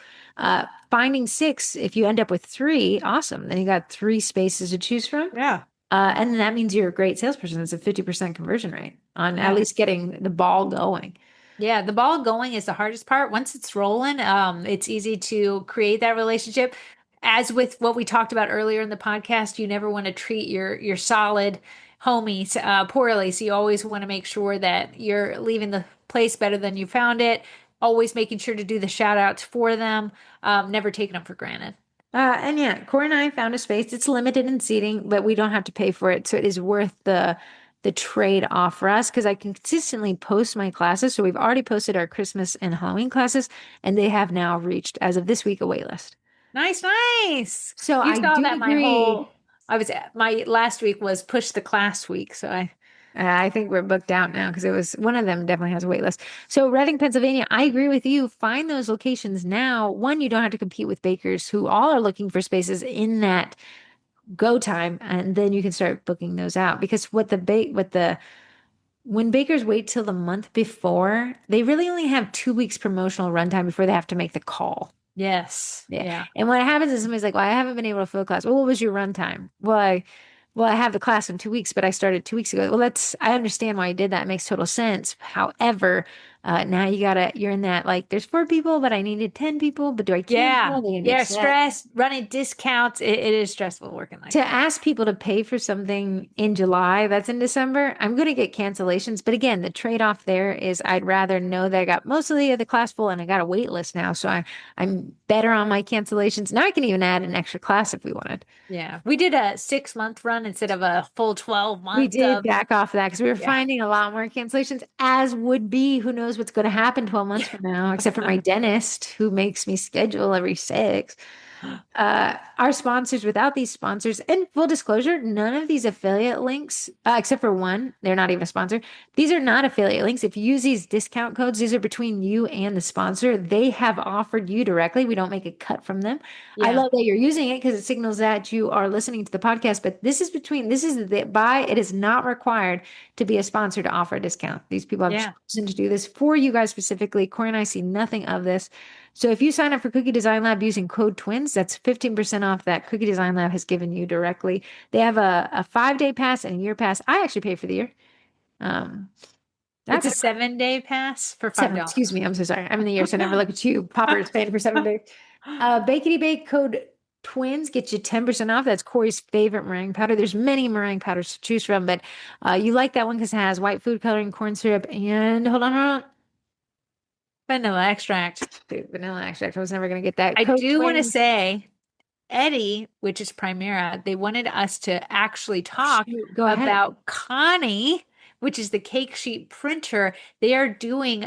Finding 6, if you end up with 3, awesome. Then you got 3 spaces to choose from. yeah. And then that means you're a great salesperson. It's a 50% conversion rate on at Yeah. least getting the ball going. Yeah, the ball going is the hardest part. Once it's rolling, it's easy to create that relationship. As with what we talked about earlier in the podcast, you never want to treat your solid homies poorly. So you always want to make sure that you're leaving the place better than you found it. Always making sure to do the shout outs for them. Never taking them for granted. And yeah, Corey and I found a space. It's limited in seating, but we don't have to pay for it. So it is worth the trade off for us because I can consistently post my classes. So we've already posted our Christmas and Halloween classes, and they have now reached, as of this week, a wait list. Nice, nice. So You I saw do that agree. my last week was push the class week. So I think we're booked out now because it was one of them definitely has a wait list. So Reading, Pennsylvania, I agree with you. Find those locations now. One, you don't have to compete with bakers who all are looking for spaces in that go time, and then you can start booking those out because when bakers wait till the month before, they really only have 2 weeks promotional runtime before they have to make the call. yes. Yeah. Yeah. And what happens is somebody's like, well, I haven't been able to fill class. Well, what was your runtime? Well, I have the class in 2 weeks, but I started 2 weeks ago. Well, I understand why you did that. It makes total sense. However, now you're in that, like, there's 4 people, but I needed 10 people, but do I cancel? Yeah. Are they gonna be Yeah. upset? Stress, running discounts. It is stressful working like To that. ask people to pay for something in July that's in December, I'm going to get cancellations. But again, the trade-off there is I'd rather know that I got most of the class full and I got a wait list now. So I'm better on my cancellations. Now I can even add an extra class if we wanted. Yeah. We did a 6 month run instead of a full 12 We months did of, back off of that because we were yeah. finding a lot more cancellations, as would be. Who knows what's going to happen 12 months from now, except for my dentist who makes me schedule every 6. Our sponsors, without these sponsors, and full disclosure, none of these affiliate links, except for one, they're not even a sponsor. These are not affiliate links. If you use these discount codes, these are between you and the sponsor. They have offered you directly. We don't make a cut from them. I Yeah. love that you're using it because it signals that you are listening to the podcast, but this is the buy. It is not required to be a sponsor to offer a discount. These people have Yeah. chosen to do this for you guys specifically. Corey and I see nothing of this. So if you sign up for Cookie Design Lab using code TWINS, that's 15% off that Cookie Design Lab has given you directly. They have a 5-day pass and a year pass. I actually pay for the year. Um, It's a that's 7-day pass for seven. Excuse $5. me. I'm so sorry. I'm in the year, so never look at you. Popper is paying for 7 days. Bakety Bake code TWINS gets you 10% off. That's Corey's favorite meringue powder. There's many meringue powders to choose from, but you like that one because it has white food coloring, corn syrup, and hold on. Vanilla extract. Dude, vanilla extract. I was never going to get that. I Code do want to TWINS. say Eddie, which is Primera, they wanted us to actually Oh, talk shoot. Go ahead. about Connie, which is the cake sheet printer. They are doing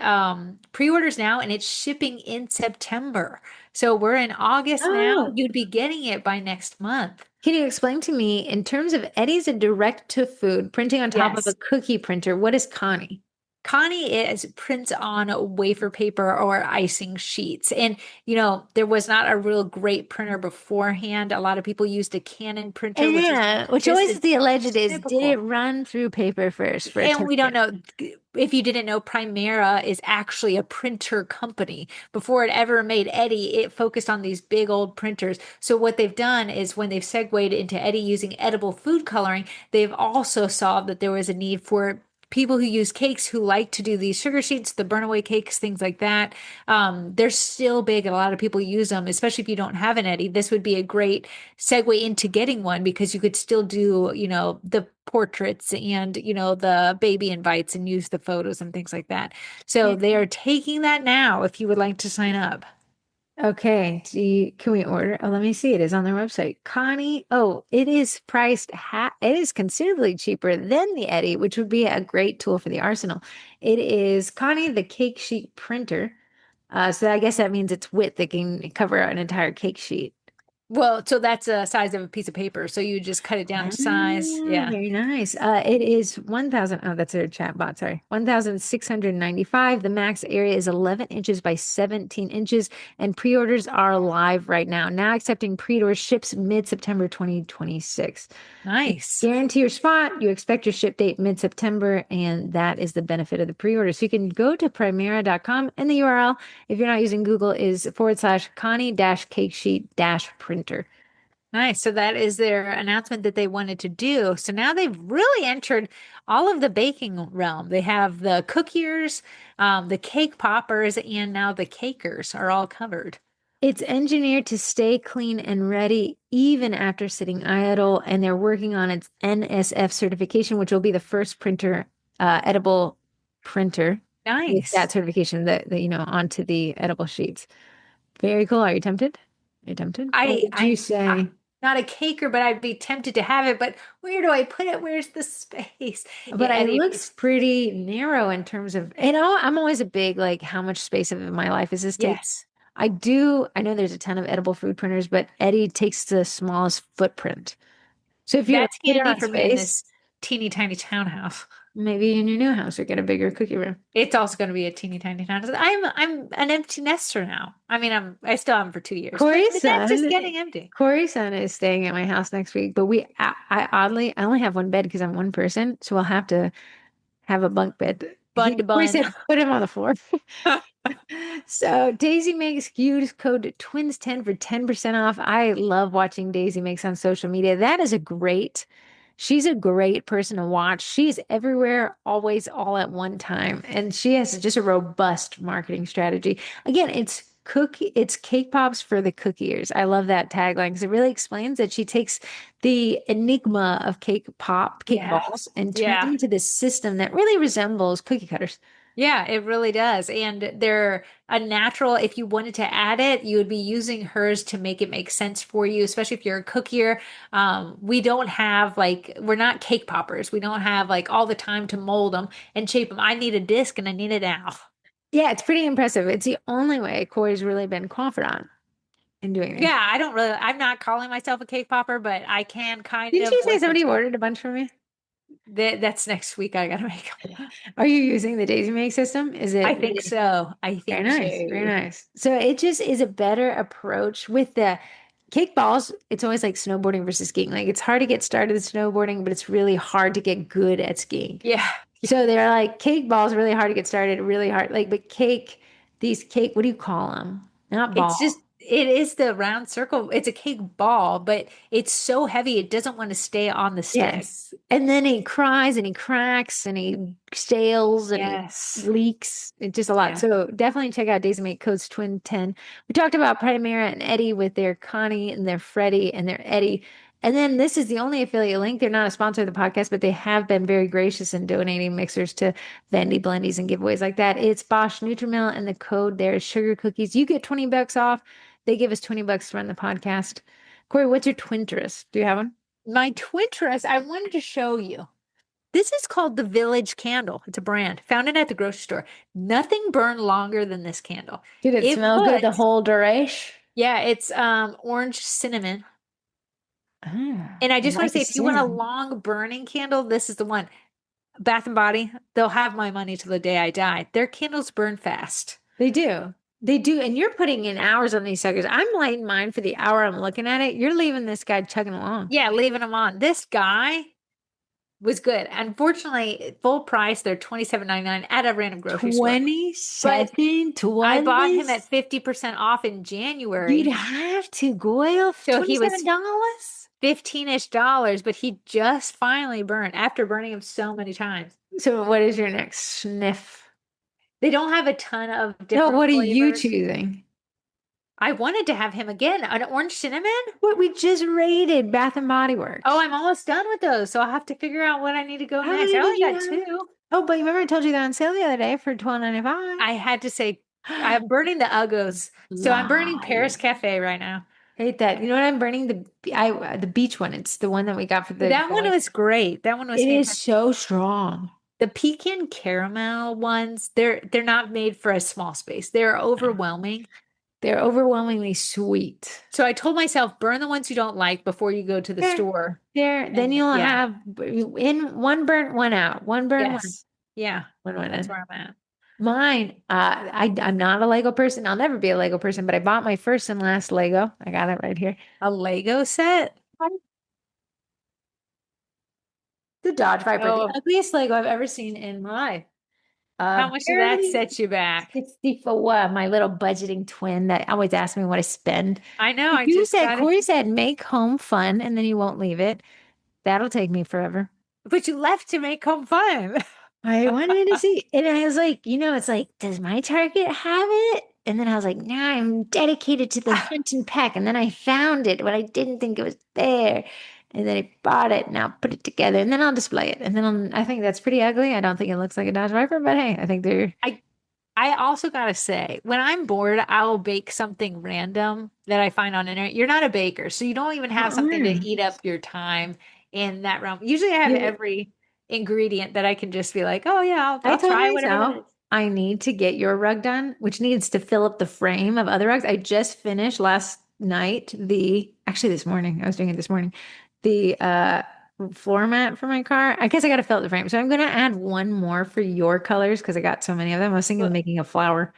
pre-orders now and it's shipping in September. So we're in August now. Oh, You'd be getting it by next month. can you explain to me in terms of Eddie's a direct to food printing on top of a Yes. cookie printer? What is Connie? Connie is prints on wafer paper or icing sheets. And, there was not a real great printer beforehand. A lot of people used a Canon printer, which is Yeah, which just always as is the alleged is, did it typical. run through paper first for a And test we don't kit? know if you didn't know, Primera is actually a printer company. Before it ever made Eddie, it focused on these big old printers. So what they've done is when they've segued into Eddie using edible food coloring, they've also saw that there was a need for people who use cakes who like to do these sugar sheets, the burn away cakes, things like that. They're still big and a lot of people use them, especially if you don't have an Eddie. This would be a great segue into getting one because you could still do, the portraits and, the baby invites and use the photos and things like that. So they are taking that now if you would like to sign up. Okay, can we order? Oh, let me see. It is on their website. Connie. Oh, it is priced. It is considerably cheaper than the Eddie, which would be a great tool for the arsenal. It is Connie the cake sheet printer. So I guess that means it's width that can cover an entire cake sheet. Well, so that's a size of a piece of paper. So you just cut it down Ah, to size. Yeah. very nice. It is 1,000. Oh, that's a chat bot. Sorry. 1,695. The max area is 11 inches by 17 inches, and pre-orders are live right now. Now accepting pre-order ships mid-September 2026. Nice. Guarantee your spot. You expect your ship date mid-September, and that is the benefit of the pre-order. So you can go to primera.com, and the URL, if you're not using Google, is / Connie cake sheet printer. Nice. So that is their announcement that they wanted to do. So now they've really entered all of the baking realm. They have the cookiers, the cake poppers, and now the cakers are all covered. It's engineered to stay clean and ready even after sitting idle, and they're working on its NSF certification, which will be the first edible printer with that Nice. certification onto the edible sheets. Very cool. Are you tempted? Are you tempted? What would you I'm say? not a caker, but I'd be tempted to have it. But where do I put it? Where's the space? But Yeah, it Eddie, looks pretty narrow in terms of, I'm always a big, like, how much space of my life is this take? yes, I know there's a ton of edible food printers, but Eddie takes the smallest footprint. So if you're that's limited handy on for me in space, this teeny tiny townhouse. maybe in your new house or get a bigger cookie room. It's also going to be a teeny tiny townhouse. I'm an empty nester now. I mean, I still am for 2 years, but Corey's the nest is son, getting empty. Corey's son is staying at my house next week, but I only have one bed because I'm one person, so we'll have to have a bunk bed. Bun to Corey bun. said, put him on the floor. So Daisy Makes use code twins10 for 10% off. I love watching Daisy Makes on social media. She's a great person to watch. She's everywhere, always, all at one time. And she has just a robust marketing strategy. Again, it's cake pops for the cookiers. I love that tagline because it really explains that she takes the enigma of cake Yeah. balls and turns it Yeah. into this system that really resembles cookie cutters. Yeah, it really does. And they're a natural, if you wanted to add it, you would be using hers to make it make sense for you, especially if you're a cookier. We don't have like, we're not cake poppers. We don't have like all the time to mold them and shape them. I need a disc and I need it now. Yeah, it's pretty impressive. It's the only way Corey's really been confident in doing this. Yeah, I'm not calling myself a cake popper, but I can kind Didn't of you say with somebody it. ordered a bunch for me? That's next week. I gotta make them. Are you using the Daisy Make system? Is I it think so. I very think nice? Very so. nice. So it just is a better approach with the cake balls. It's always like snowboarding versus skiing. Like it's hard to get started with snowboarding, but it's really hard to get good at skiing. Yeah. So they're like cake balls, really hard to get started, really hard. Like, but what do you call them? Not It's just, ball. it is the round circle. It's a cake ball, but it's so heavy it doesn't want to stay on the stick. Yes. And then he cries and he cracks and he stales and he Yes. leaks. It's just a lot. Yeah. So definitely check out Daisy Make Codes Twin 10. We talked about Primera and Eddie with their Connie and their Freddie and their Eddie. And then this is the only affiliate link. They're not a sponsor of the podcast, but they have been very gracious in donating mixers to Vendy Blendies and giveaways like that. It's Bosch Nutrimel and the code there is sugar cookies. You get 20 bucks off. They give us 20 bucks to run the podcast. Corey, what's your Twinterest? Do you have one? My Twinterest, I wanted to show you. This is called the Village Candle. It's a brand. Found it at the grocery store. Nothing burned longer than this candle. Did it It smell good the puts, whole duration? yeah, it's orange cinnamon. Ah, And I I just want like to the say, if you want a sin. long burning candle, this is the one. Bath and Body, they'll have my money till the day I die. Their candles burn fast. They do. They do. And you're putting in hours on these suckers. I'm lighting mine for the hour I'm looking at it. You're leaving this guy chugging along. Yeah, leaving them on. This guy was good. Unfortunately, full price, they're $27.99 at a random grocery store. But 27 I bought him at 20s? 50% off in You'd January. have to, Goyle. So he was $27? 15-ish dollars, but he just finally burned after burning him so many times. So what is your next sniff? They don't have a ton of No, different what are you flavors. choosing? I wanted to have him again, an orange cinnamon. What we just rated Bath and Body Oh, Works. I'm almost done with those, so I'll have to figure out what I need to go How next. many I did only you got have? two. Oh, but you remember I told you they're on sale the other day for $12.95. I had to say I'm burning the Uggos. So I'm burning Paris Lie. Cafe right now. Hate that. You know what I'm burning? The beach one. It's the one that we got for the That one boys. was great. That one was It is fantastic. so strong. The pecan caramel ones, they're not made for a small space. They're overwhelming. They're overwhelmingly sweet. So I told myself, burn the ones you don't like before you go to the There, store. then And you'll yeah, have in one burnt, one out. One burnt, yes. Yeah, one went that's in. where I'm at. Mine, I'm not a Lego person. I'll never be a Lego person, but I bought my first and last Lego. I got it right here. A Lego set? The Dodge Viper, the Oh, ugliest Lego I've ever seen in my life. how much did that Barely set you back? 60 for what? My little budgeting twin that always asks me what I spend. I know, Like I you just said, got it. Corey said, make home fun and then you won't leave it. That'll take me forever. But you left to make home fun. I wanted to see, and I was like, it's like, does my Target have it? And then I was like, nah, I'm dedicated to the hunt and peck. And then I found it when I didn't think it was there. And then I bought it and I'll put it together and then I'll display it. And then I think that's pretty ugly. I don't think it looks like a Dodge Viper, but hey, I think they're, I I also gotta say, when I'm bored, I'll bake something random that I find on the internet. You're not a baker, so you don't even have something to uh-uh. eat up your time in that realm. Usually I have You, every ingredient that I can just be like, oh yeah, I I'll told try whatever that myself is. I need to get your rug done, which needs to fill up the frame of other rugs. I just finished last night actually this morning, I was doing it this morning, the floor mat for my car. I guess I got to fill up the frame. So I'm going to add one more for your colors because I got so many of them. I was thinking of Well, making a flower.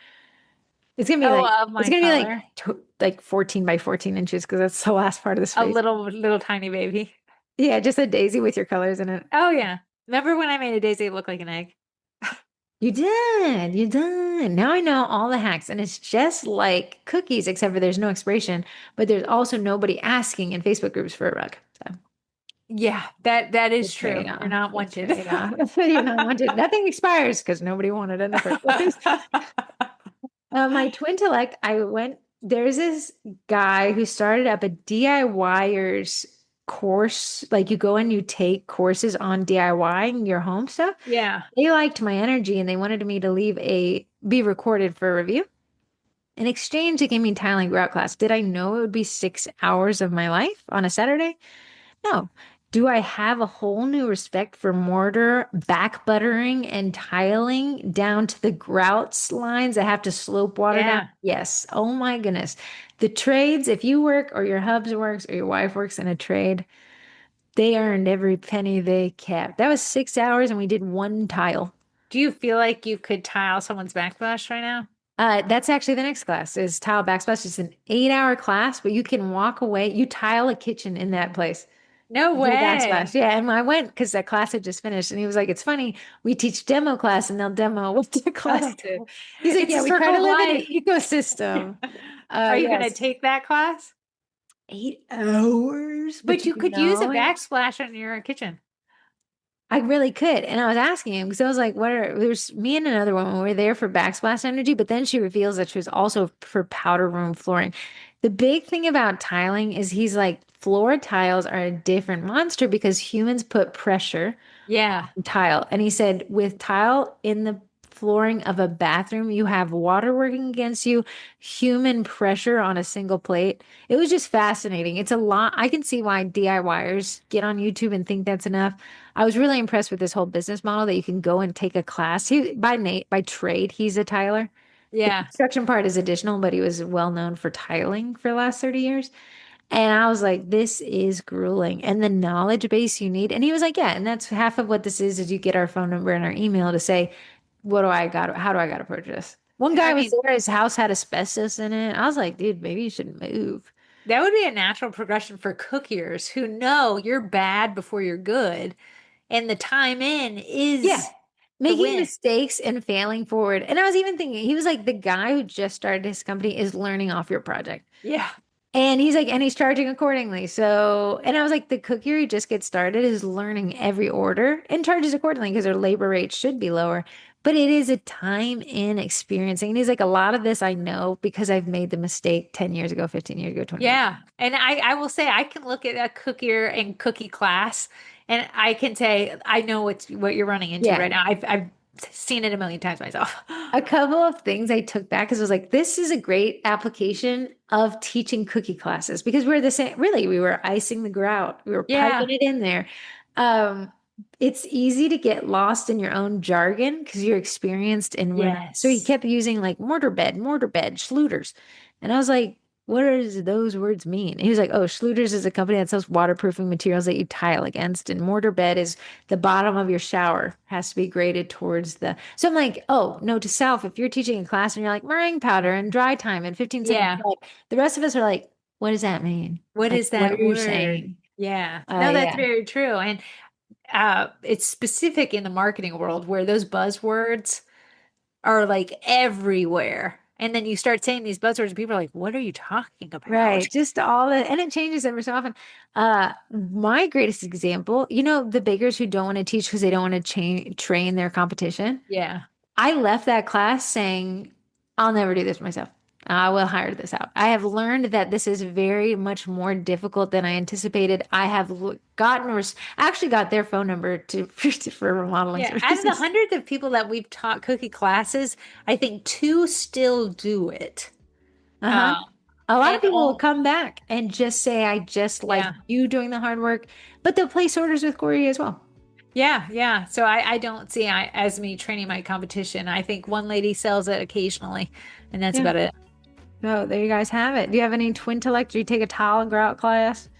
It's going to be oh, like, of it's my going to be like, color. like 14 by 14 inches because that's the last part of the A space. little tiny baby. Yeah, just a daisy with your colors in it. Oh yeah. Remember when I made a daisy look like an egg? You did. You did. Now I know all the hacks, and it's just like cookies, except for there's no expiration, but there's also nobody asking in Facebook groups for a rug. So Yeah, that the is true. You're trade-off, not the wanted. trade-off. You're not wanted. Nothing expires because nobody wanted it in the first place. My twin-tellect, there's this guy who started up a DIYers course. Like you go and you take courses on DIYing your home stuff. Yeah. They liked my energy and they wanted me to be recorded for a review. In exchange, they gave me tiling grout class. Did I know it would be 6 hours of my life on a Saturday? No. Do I have a whole new respect for mortar, back buttering, and tiling down to the grouts lines that have to slope water down? Yeah. Yes. Oh my goodness. The trades, if you work or your hubs works or your wife works in a trade, they earned every penny they kept. That was 6 hours and we did one tile. Do you feel like you could tile someone's backsplash right now? That's actually the next class is tile backsplash. It's an 8 hour class, but you can walk away. You tile a kitchen in that place. No Do a way. backsplash. Yeah. And I went because that class had just finished and he was like, it's funny. We teach demo class and they'll demo what the class Oh, did. He's like, it's a yeah, we try circle to of live in an life. ecosystem. Are you going to Yes. take that class? 8 hours, but But you you could use a know it. backsplash in your kitchen. I really could. And I was asking him because I was like, there's me and another woman, we were there for backsplash energy, but then she reveals that she was also for powder room flooring. The big thing about tiling is he's like, floor tiles are a different monster because humans put pressure Yeah. tile. And he said, with tile in the flooring of a bathroom, you have water working against you, human pressure on a single plate. It was just fascinating. It's a lot. I can see why DIYers get on YouTube and think that's enough. I was really impressed with this whole business model that you can go and take a class. By trade, he's a tiler. The Yeah. construction part is additional, but he was well known for tiling for the last 30 years. And I was like, this is grueling. And the knowledge base you need. And he was like, yeah, and that's half of what this is you get our phone number and our email to say, how do I got to purchase? One guy I was mean, there, his house had asbestos in it. I was like, dude, maybe you should move. that would be a natural progression for cookiers who know you're bad before you're good. And the time in Yeah. is the Making win. mistakes and failing forward. And I was even thinking, he was like, the guy who just started his company is learning off your project. Yeah. And he's like, and he's charging accordingly. So, and I was like, the cookie who just gets started is learning every order and charges accordingly because their labor rate should be lower. But it is a time in experiencing. And he's like, a lot of this I know because I've made the mistake 10 years ago, 15 years ago, 20 years. Yeah. And I will say I can look at a cookier and cookie class and I can say I know what you're running into right Yeah. now. I've seen it a million times myself. A couple of things I took back because I was like, this is a great application of teaching cookie classes because we're the same. Really, we were icing the grout, we were Yeah. piping it in there. Um, it's easy to get lost in your own jargon because you're experienced and we're not. So he Yes. kept using like mortar bed, Schluters. And I was like, what does those words mean? And he was like, oh, Schluter's is a company that sells waterproofing materials that you tile against. And mortar bed is the bottom of your shower has to be graded towards the. So I'm like, oh, no, to self, if you're teaching a class and you're like meringue powder and dry time and 15-second Yeah. salt, the rest of us are like, what does that mean? What Like, is what are that you word? saying? Yeah. No, that's Yeah. very true. And it's specific in the marketing world where those buzzwords are like everywhere. And then you start saying these buzzwords, and people are like, what are you talking about? Right. Just all the, and it changes every so often. My greatest example, the bakers who don't want to teach because they don't want to train their competition. Yeah. I left that class saying, I'll never do this myself. I will hire this out. I have learned that this is very much more difficult than I anticipated. I have I actually got their phone number for remodeling Yeah. Out of the services. hundreds of people that we've taught cookie classes, I think two still do it. Uh-huh. Um, A lot and of people will all, come back and just say, I just like yeah. you doing the hard work, but they'll place orders with Corey as well. Yeah, yeah. So I don't see as me training my competition. I think one lady sells it occasionally, and that's Yeah. about it. No, there you guys have it. Do you have any twin intellect? Do you take a tile and grout class?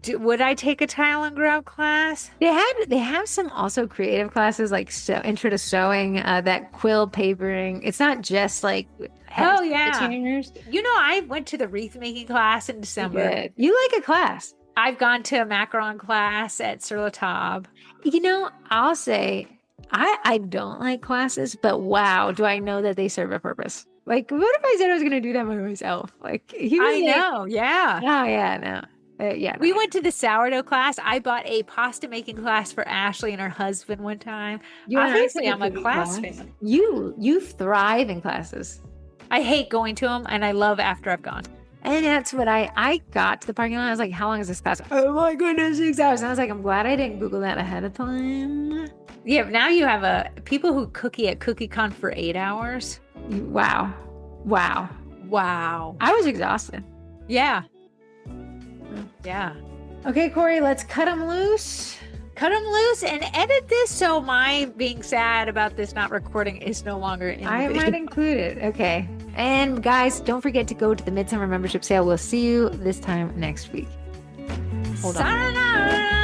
Would I take a tile and grout class? They have some also creative classes like intro to sewing, that quill papering. It's not just like Oh stitch yeah. hangers. I went to the wreath making class in December. Good. You like a class. I've gone to a macaron class at Sur La Table. I'll say I don't like classes, but wow, do I know that they serve a purpose. Like, what if I said I was gonna do that by myself? Like he was I like, know, yeah. oh yeah, no. Yeah, no. We went to the sourdough class. I bought a pasta making class for Ashley and her husband one time. You and I Obviously, took a I'm a cookie class class. fan. You thrive in classes. I hate going to them, and I love after I've gone. And that's what I got to the parking lot. I was like, how long is this class? Oh my goodness, 6 hours. And I was like, I'm glad I didn't Google that ahead of time. Yeah, now you have people who cookie at CookieCon for 8 hours. Wow. Wow. Wow. I was exhausted. Yeah. Yeah. Okay, Corey, let's cut them loose. Cut them loose and edit this so my being sad about this not recording is no longer in the I video. might include it. Okay. And guys, don't forget to go to the Midsummer membership sale. We'll see you this time next week. Hold on. Sayonara.